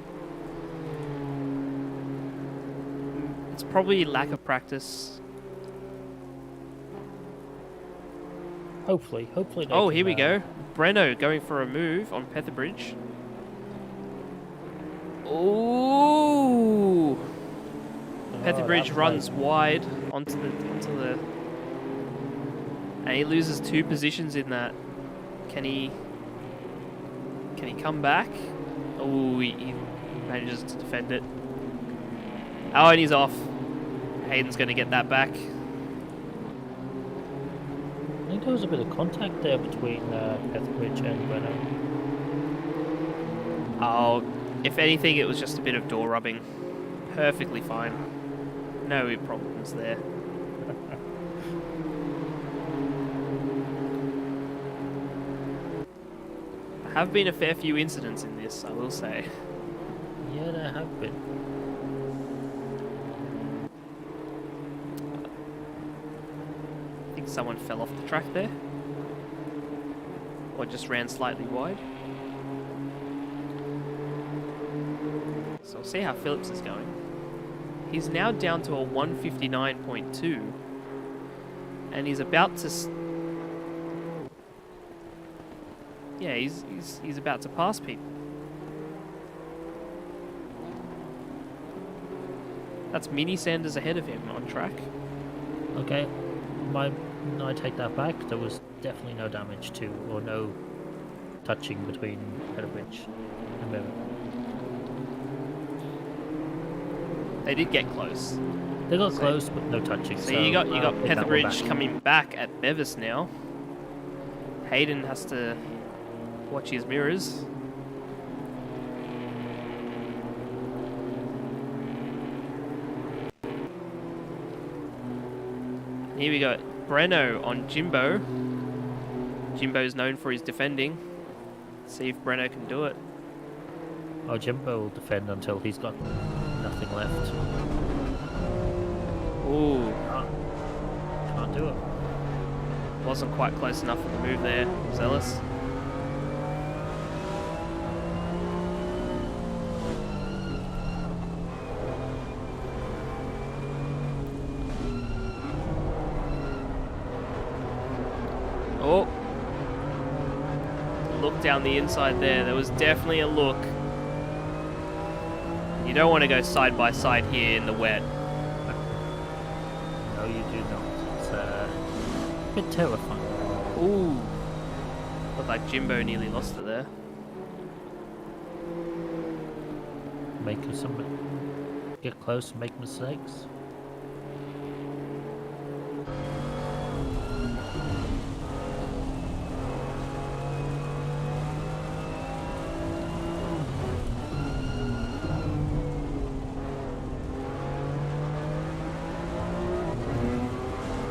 It's probably lack of practice. Hopefully they Oh, can, here we go. Breno going for a move on Petherbridge. Ooh! Petherbridge that runs wide onto the, and he loses 2 positions in that. Can he come back? Oh, he manages to defend it. Oh, and he's off. Hayden's going to get that back. I think there was a bit of contact there between Petherbridge and Breno. Oh, if anything, it was just a bit of door rubbing. Perfectly fine. No problems there. There have been a fair few incidents in this, I will say. Yeah, there have been. I think someone fell off the track there. Or just ran slightly wide. So we'll see how Phillips is going. He's now down to a 159.2. And he's about to... Yeah, he's about to pass people. That's Mini Sanders ahead of him on track. Okay, I take that back. There was definitely no damage to, or no touching between Petherbridge and Bevan. They did get close. They got close, but no touching. So you got I'll take that one Petherbridge back. coming back at Bevis now. Hayden has to watch his mirrors. Here we go. Breno on Jimbo. Jimbo's known for his defending. See if Breno can do it. Oh, Jimbo will defend until he's got nothing left. Ooh, Can't do it. wasn't quite close enough for the move there. Zealous. Oh. Look down the inside there. There was definitely a look. You don't want to go side by side here in the wet. No, you do not. It's a bit terrifying. Ooh. Looked like Jimbo nearly lost it there. Get close and make mistakes.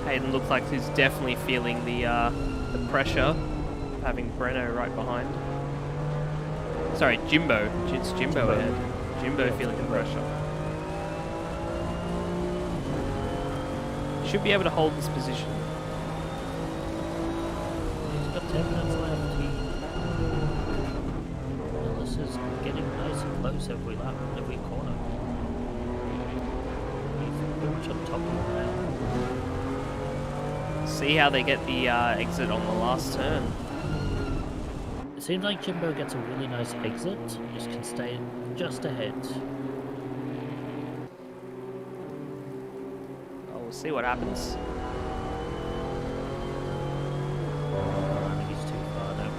Hayden looks like he's definitely feeling the pressure of having Breno right behind. Sorry, Jimbo. It's Jimbo ahead. Jimbo feeling the pressure. Should be able to hold this position. He's got 10 minutes left. This is getting nice and close every lap, every corner. He's pretty much on top of it now. See how they get the exit on the last turn. It seems like Jimbo gets a really nice exit, just can stay just ahead. Oh, we'll see what happens. I think he's too far now.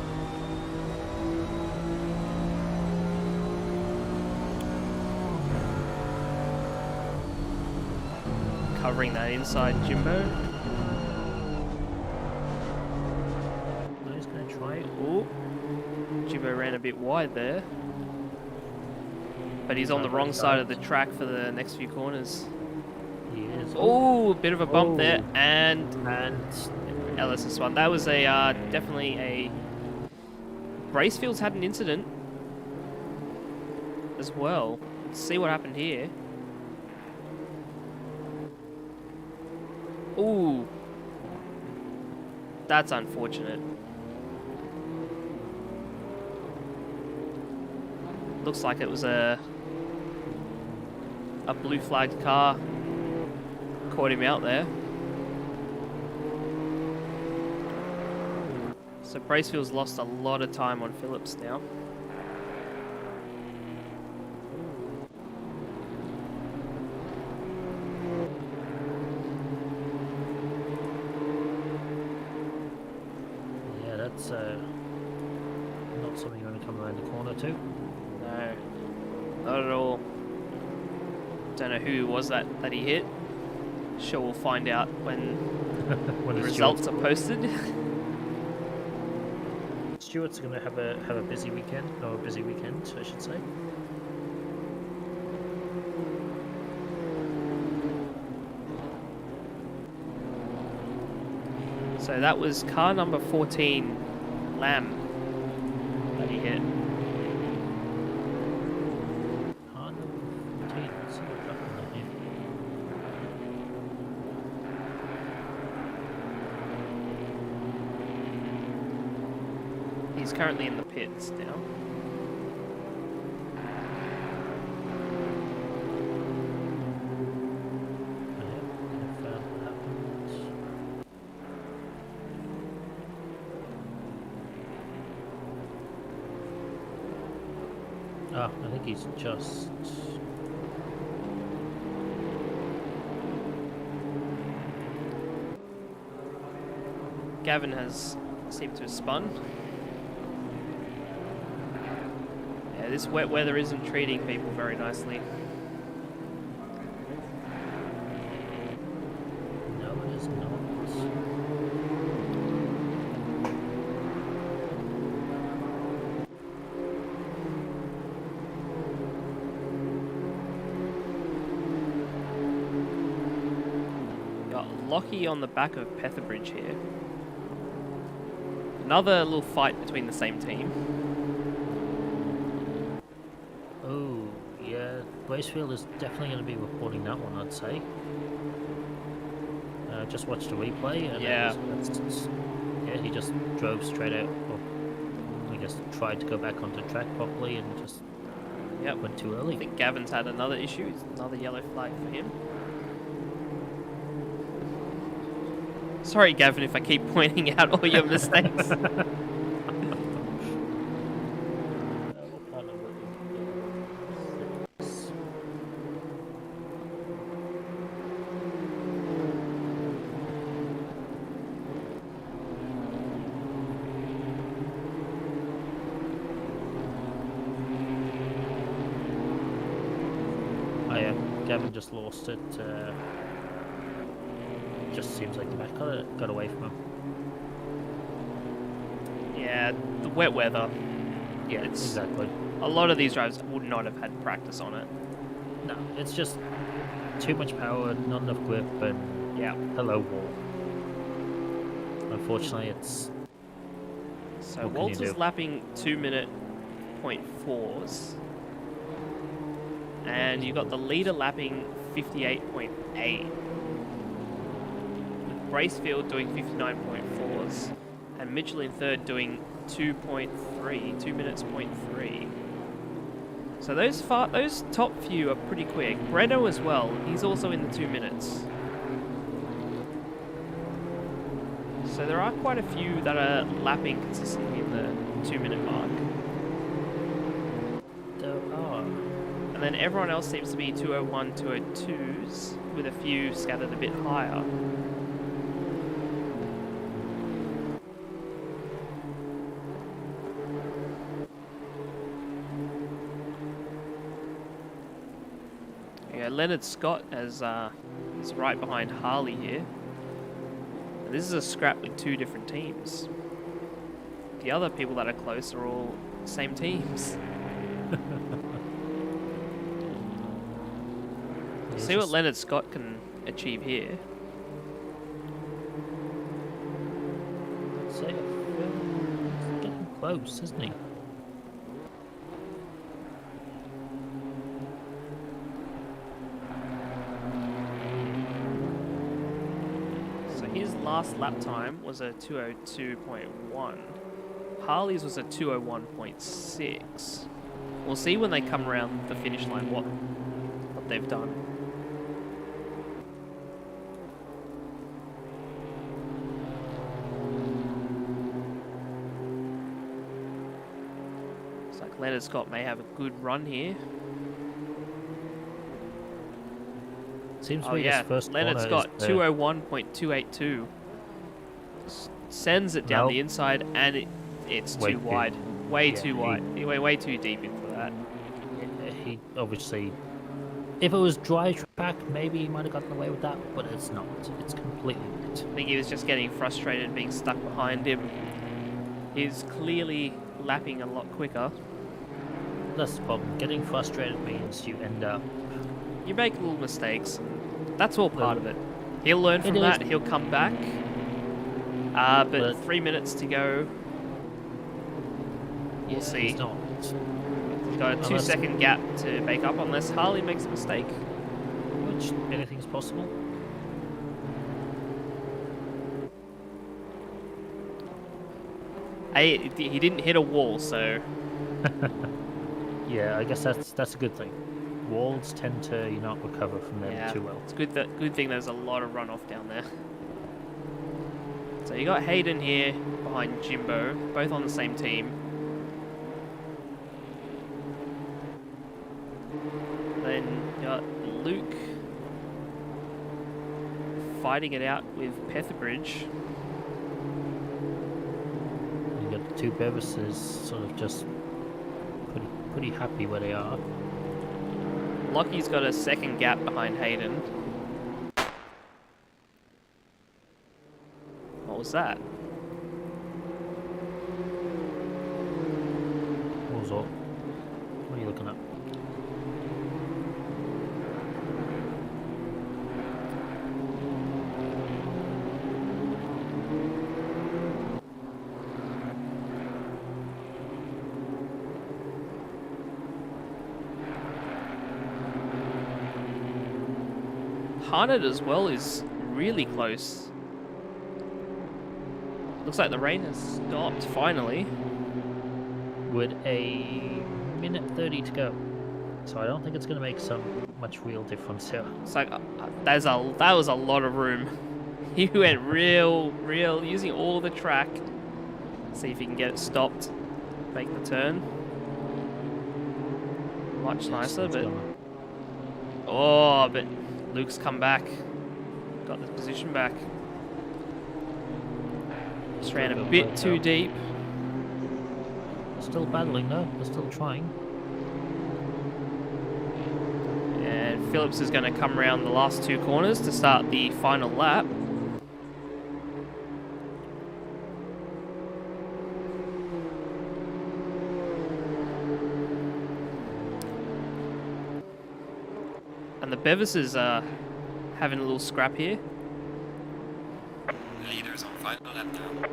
Covering that inside Jimbo. No, he's going to try it. Ooh. Jimbo ran a bit wide there. But he's on the Side by wrong side of the side. track for the next few corners. He is. Oh, a bit of a bump there, Oh. and And Ellis has spun. That was a definitely a. Bracefields had an incident as well. Let's see what happened here. Ooh, that's unfortunate. Looks like it was a blue flagged car caught him out there. So Bracefield's lost a lot of time on Phillips now. yeah, that's not something you want to come around the corner to. No, not at all. Don't know who was that he hit. Sure, we'll find out when When the the results are posted. Stewart's going to have a busy weekend, or a busy weekend, I should say. So that was car number 14, Lamb, that he hit. Ah, no, 14, let's see what happened there. He's currently in the pits now. Ah, I think he's just... Gavin has seemed to have spun. Yeah, this wet weather isn't treating people very nicely. No, it is not. Got Lockie on the back of Petherbridge here. Another little fight between the same team. Oh, yeah, Bracefield is definitely going to be reporting that one, I'd say. Just watched the replay, and Yeah. yeah, he just drove straight out, or I guess tried to go back onto the track properly and just Yep. went too I early. think Gavin's had another issue. It's another yellow flag for him. Sorry, Gavin, if I keep pointing out all your mistakes. Oh yeah, Gavin just lost it. Just seems like the back got away from him. Yeah, the wet weather. Yeah, It's- exactly. A lot of these drivers would not have had practice on it. No, it's just too much power, not enough grip, and Yeah. hello wall. Unfortunately, it's So What can you Walter's do? lapping 2-minute .4s. And you got the leader lapping 58.8. With Bracefield doing 59.4s. And Mitchell in third doing 2.3, 2 minutes .3. So those top few are pretty quick. Breno as well, he's also in the 2 minutes. So there are quite a few that are lapping consistently in the 2-minute mark. there are. And then everyone else seems to be 201, 202s, with a few scattered a bit higher. Yeah, Leonard Scott is right behind Harley here. And this is a scrap with two different teams. The other people that are close are all same teams. He's See what just- Leonard Scott can achieve here. Say, he's getting close, isn't he? So his last lap time was a 2:02.1. Harley's was a 2:01.6. We'll see when they come around the finish line what they've done. Looks like Leonard Scott may have a good run here. Seems to Oh be yeah, this first Leonard corner Scott, is the- 2:01.282. Sends it down Nope. the inside, and it's Way too too- wide. Way yeah, too wide. He went way too deep into that. He obviously, if it was dry track, maybe he might have gotten away with that, but it's not. It's completely wet. I think he was just getting frustrated being stuck behind him. He's clearly lapping a lot quicker. That's the problem. Getting frustrated means you end up. You make little mistakes. That's all part of it. He'll learn from It that. is. He'll come back. But But- 3 minutes to go. We'll Yeah, see. he's not. He's got a Unless- 2-second gap to make up unless Harley makes a mistake. Which anything's possible. He didn't hit a wall, so Yeah, I guess that's a good thing. Walls tend to not recover from them yeah, too well. it's good thing there's a lot of runoff down there. So you got Hayden here behind Jimbo, both on the same team. Then you got Luke fighting it out with Petherbridge. You got the two Bevises sort of just pretty happy where they are. Lockie's got a second gap behind Hayden. What was that? What was all? What are you looking at? Harnett as well is really close. Looks like the rain has stopped finally. With a minute 30 to go. So I don't think it's going to make much real difference here. It's like that was a lot of room. He went real using all the track. See if he can get it stopped. Make the turn. Much nicer, It's but gonna- but Luke's come back. Got the position back. Just ran a Still bit going too well. deep. Still battling though. They're still trying. And Phillips is going to come around the last two corners to start the final lap. And the Bevises are having a little scrap here. Leaders on final lap now.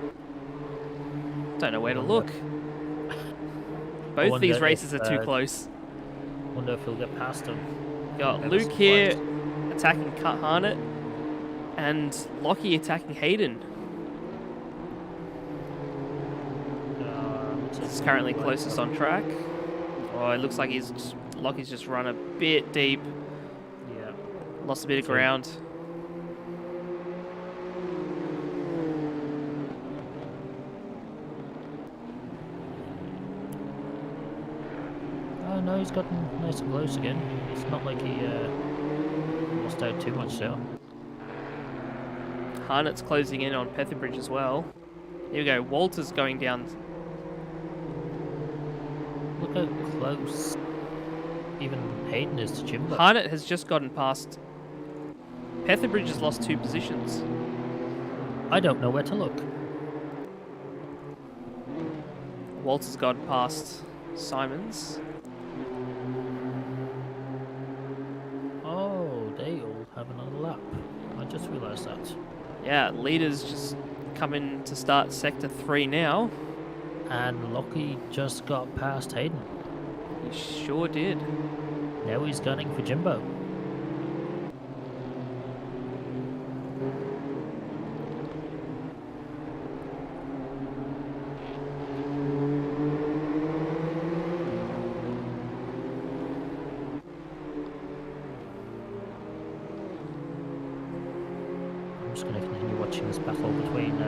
Don't know where to look. Both wonder these if, races are too close. Wonder if he'll get past them. Got Never Luke here surprised. attacking Cut Harnett and Lockie attacking Hayden. This is currently closest on track. Oh, it looks like Lockie's just run a bit deep, Yeah. lost a bit of So- ground. Oh no, he's gotten nice and close again. It's not like he lost out too much there. Harnett's closing in on Petherbridge as well. Here we go. Walter's going down. Look how close even Hayden is to Jimbo. Harnett has just gotten past. Petherbridge has lost 2 positions. I don't know where to look. Walter's gone past Simons. Oh, just realised that. Yeah, leaders just coming to start Sector 3 now. And Lockie just got past Hayden. He sure did. Now he's gunning for Jimbo. I'm just going to continue watching this battle between...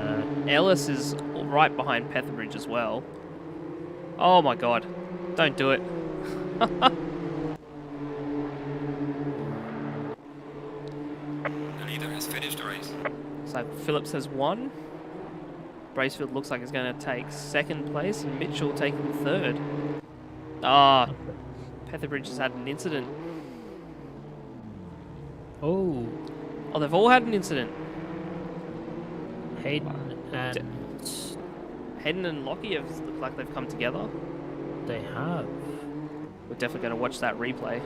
Ellis is right behind Petherbridge as well. Oh my god. Don't do it. The leader has finished the race. So Phillips has won. Bracefield looks like he's going to take second place, and Mitchell taking third. Ah, Petherbridge has had an incident. Oh, Oh, they've all had an incident. Hayden and... Hayden and Lockie have looked like they've come together. They have. We're definitely going to watch that replay.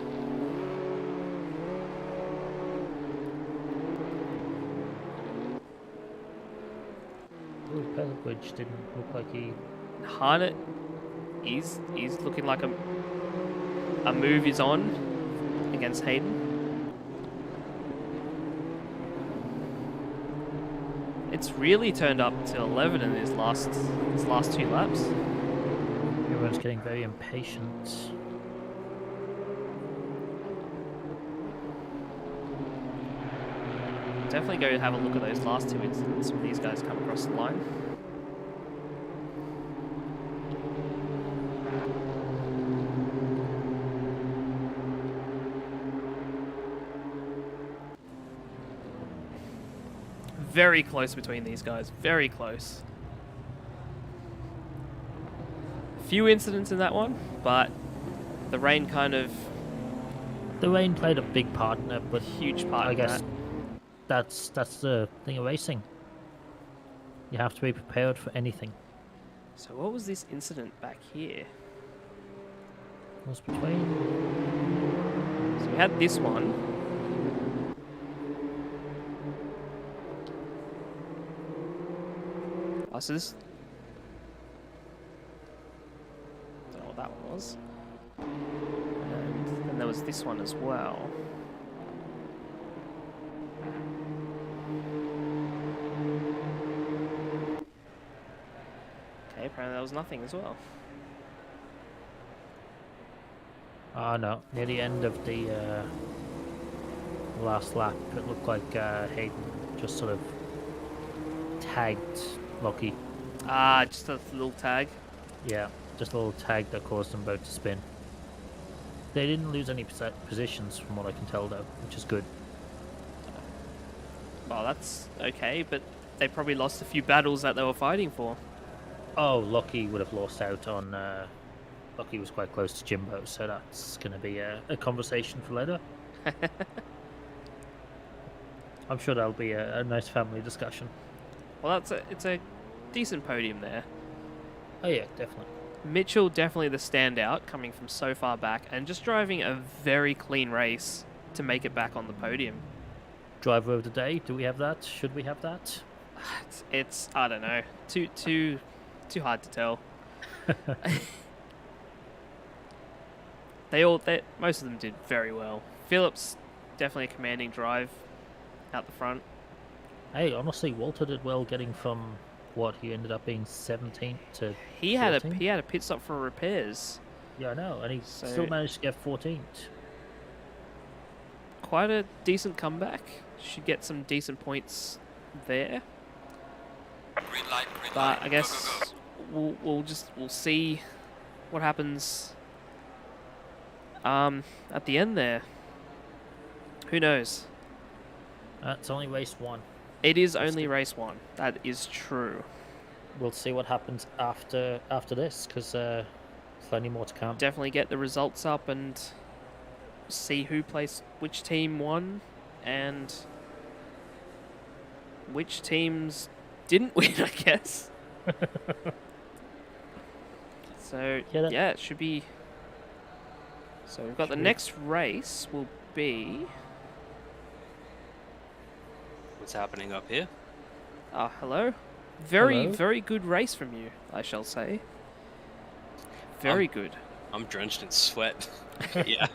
Oh, Petherbridge didn't look like he... Harnett, he's looking like a move is on against Hayden. It's really turned up to 11 in his last 2 laps. Everyone's getting very impatient. Definitely go have a look at those last 2 incidents when these guys come across the line. Very close between these guys. Very close. Few incidents in that one, but the rain kind of The rain played a big part in it, but huge part I in guess that. that's the thing of racing. You have to be prepared for anything. So what was this incident back here? What's between? So we had this one. Oh, so this... Don't know what that one was. And then there was this one as well. Okay, apparently there was nothing as well. Oh no, near the end of the last lap, it looked like Hayden just sort of tagged Lockie. Ah, just a little tag. Yeah, just a little tag that caused them both to spin. They didn't lose any positions from what I can tell though, which is good. Well, that's okay, but they probably lost a few battles that they were fighting for. Oh, Lockie would have lost out on... Lockie was quite close to Jimbo, so that's going to be a conversation for later. I'm sure that'll be a nice family discussion. Well, it's a decent podium there. Oh yeah, definitely. Mitchell definitely the standout, coming from so far back and just driving a very clean race to make it back on the podium. Driver of the day, do we have that? Should we have that? It's I don't know, too hard to tell. Most of them did very well. Phillips definitely a commanding drive out the front. Hey, honestly, Walter did well getting from what he ended up being 17th to He had 14th. a pit stop for repairs. Yeah, I know, and he So- still managed to get 14th. Quite a decent comeback. Should get some decent points there. Green light, green But light. I Go, guess go, go. we'll see what happens at the end there. Who knows? It's only race one. It is only race 1. That is true. We'll see what happens after this, because plenty more to come. Definitely get the results up and see who placed, which team won, and which teams didn't win, I guess. So, Yeah, yeah, it should be... So we've got the Should we- next race will be... What's happening up here? Hello. Very, Hello. very good race from you, I shall say. Very good. I'm drenched in sweat. Yeah.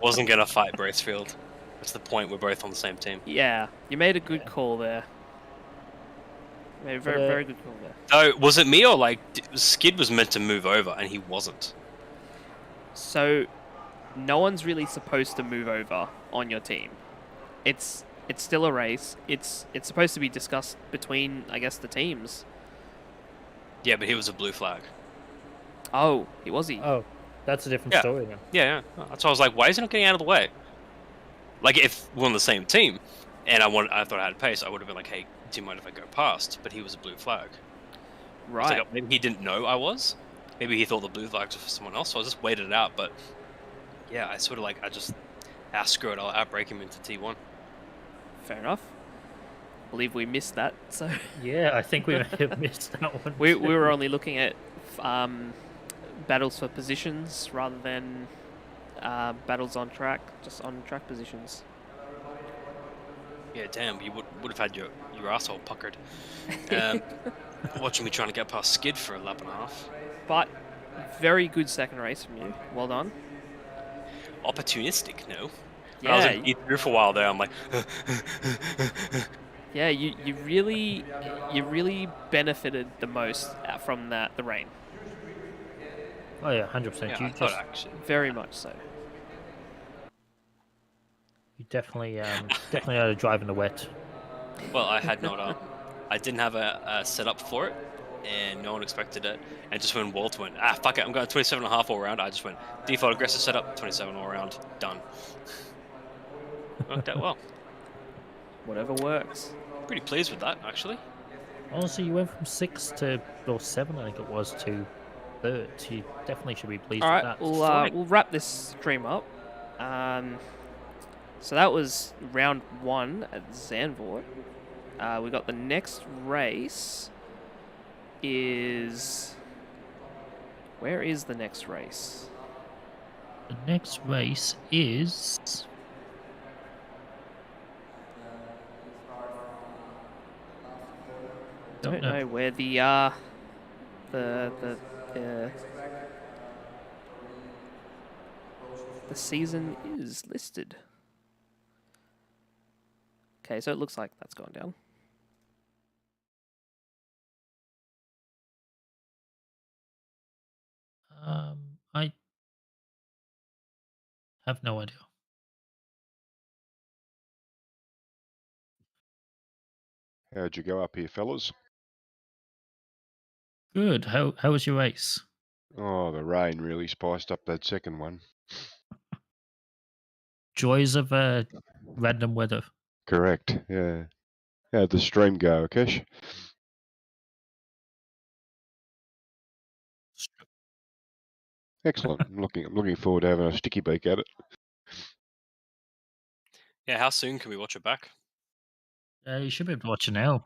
Wasn't gonna fight Bracefield. That's the point. We're both on the same team. Yeah, you made a good Yeah. call there. You made a very, But, very good call there. So was it me or like Skid was meant to move over and he wasn't? So, no one's really supposed to move over on your team. It's still a race. It's supposed to be discussed between, I guess, the teams. Yeah, but he was a blue flag. Oh, was he? Oh, that's a different Yeah. story then. Yeah. That's why I was like, why is he not getting out of the way? Like if we're on the same team, and I thought I had pace, I would have been like, hey, do you mind if I go past? But he was a blue flag. It's Right. like, maybe he didn't know I was. Maybe he thought the blue flags were for someone else. So I just waited it out. But yeah, I sort of like screw it. I'll outbreak him into T1. Fair enough. I believe we missed that. So Yeah, I think we may have missed that one. we too. were only looking at battles for positions rather than battles on track, just on track positions. Yeah, damn, you would have had your asshole puckered. Watching me trying to get past Skid for a lap and a half. But very good second race from you. Well done. Opportunistic, no? When I was Yeah, in E3 for a while there, I'm like, yeah. You really benefited the most from the rain. Oh yeah, 100%. yeah, You I thought just actually. Very much so. you definitely definitely had to drive in the wet. Well, I had not, I didn't have a setup for it, and no one expected it. And just when Walt went, fuck it, I'm going 27.5 all around, I just went, default aggressive setup, 27 all around, done. Worked out well. Whatever works. Pretty pleased with that, actually. Honestly, you went from 6 to or 7, I think it was, to 3rd. You definitely should be pleased All with right, that. we'll wrap this stream up. So that was round 1 at Zandvoort. We got the next race is... Where is the next race? The next race is Don't know where the season is listed. Okay, so it looks like that's gone down. I have no idea. How'd you go up here, fellas? Good. How was your race? Oh, the rain really spiced up that second one. Joys of random weather. Correct, yeah. How'd the stream go, Akesh? Excellent. I'm looking forward to having a sticky beak at it. Yeah, how soon can we watch it back? You should be able to watch it now.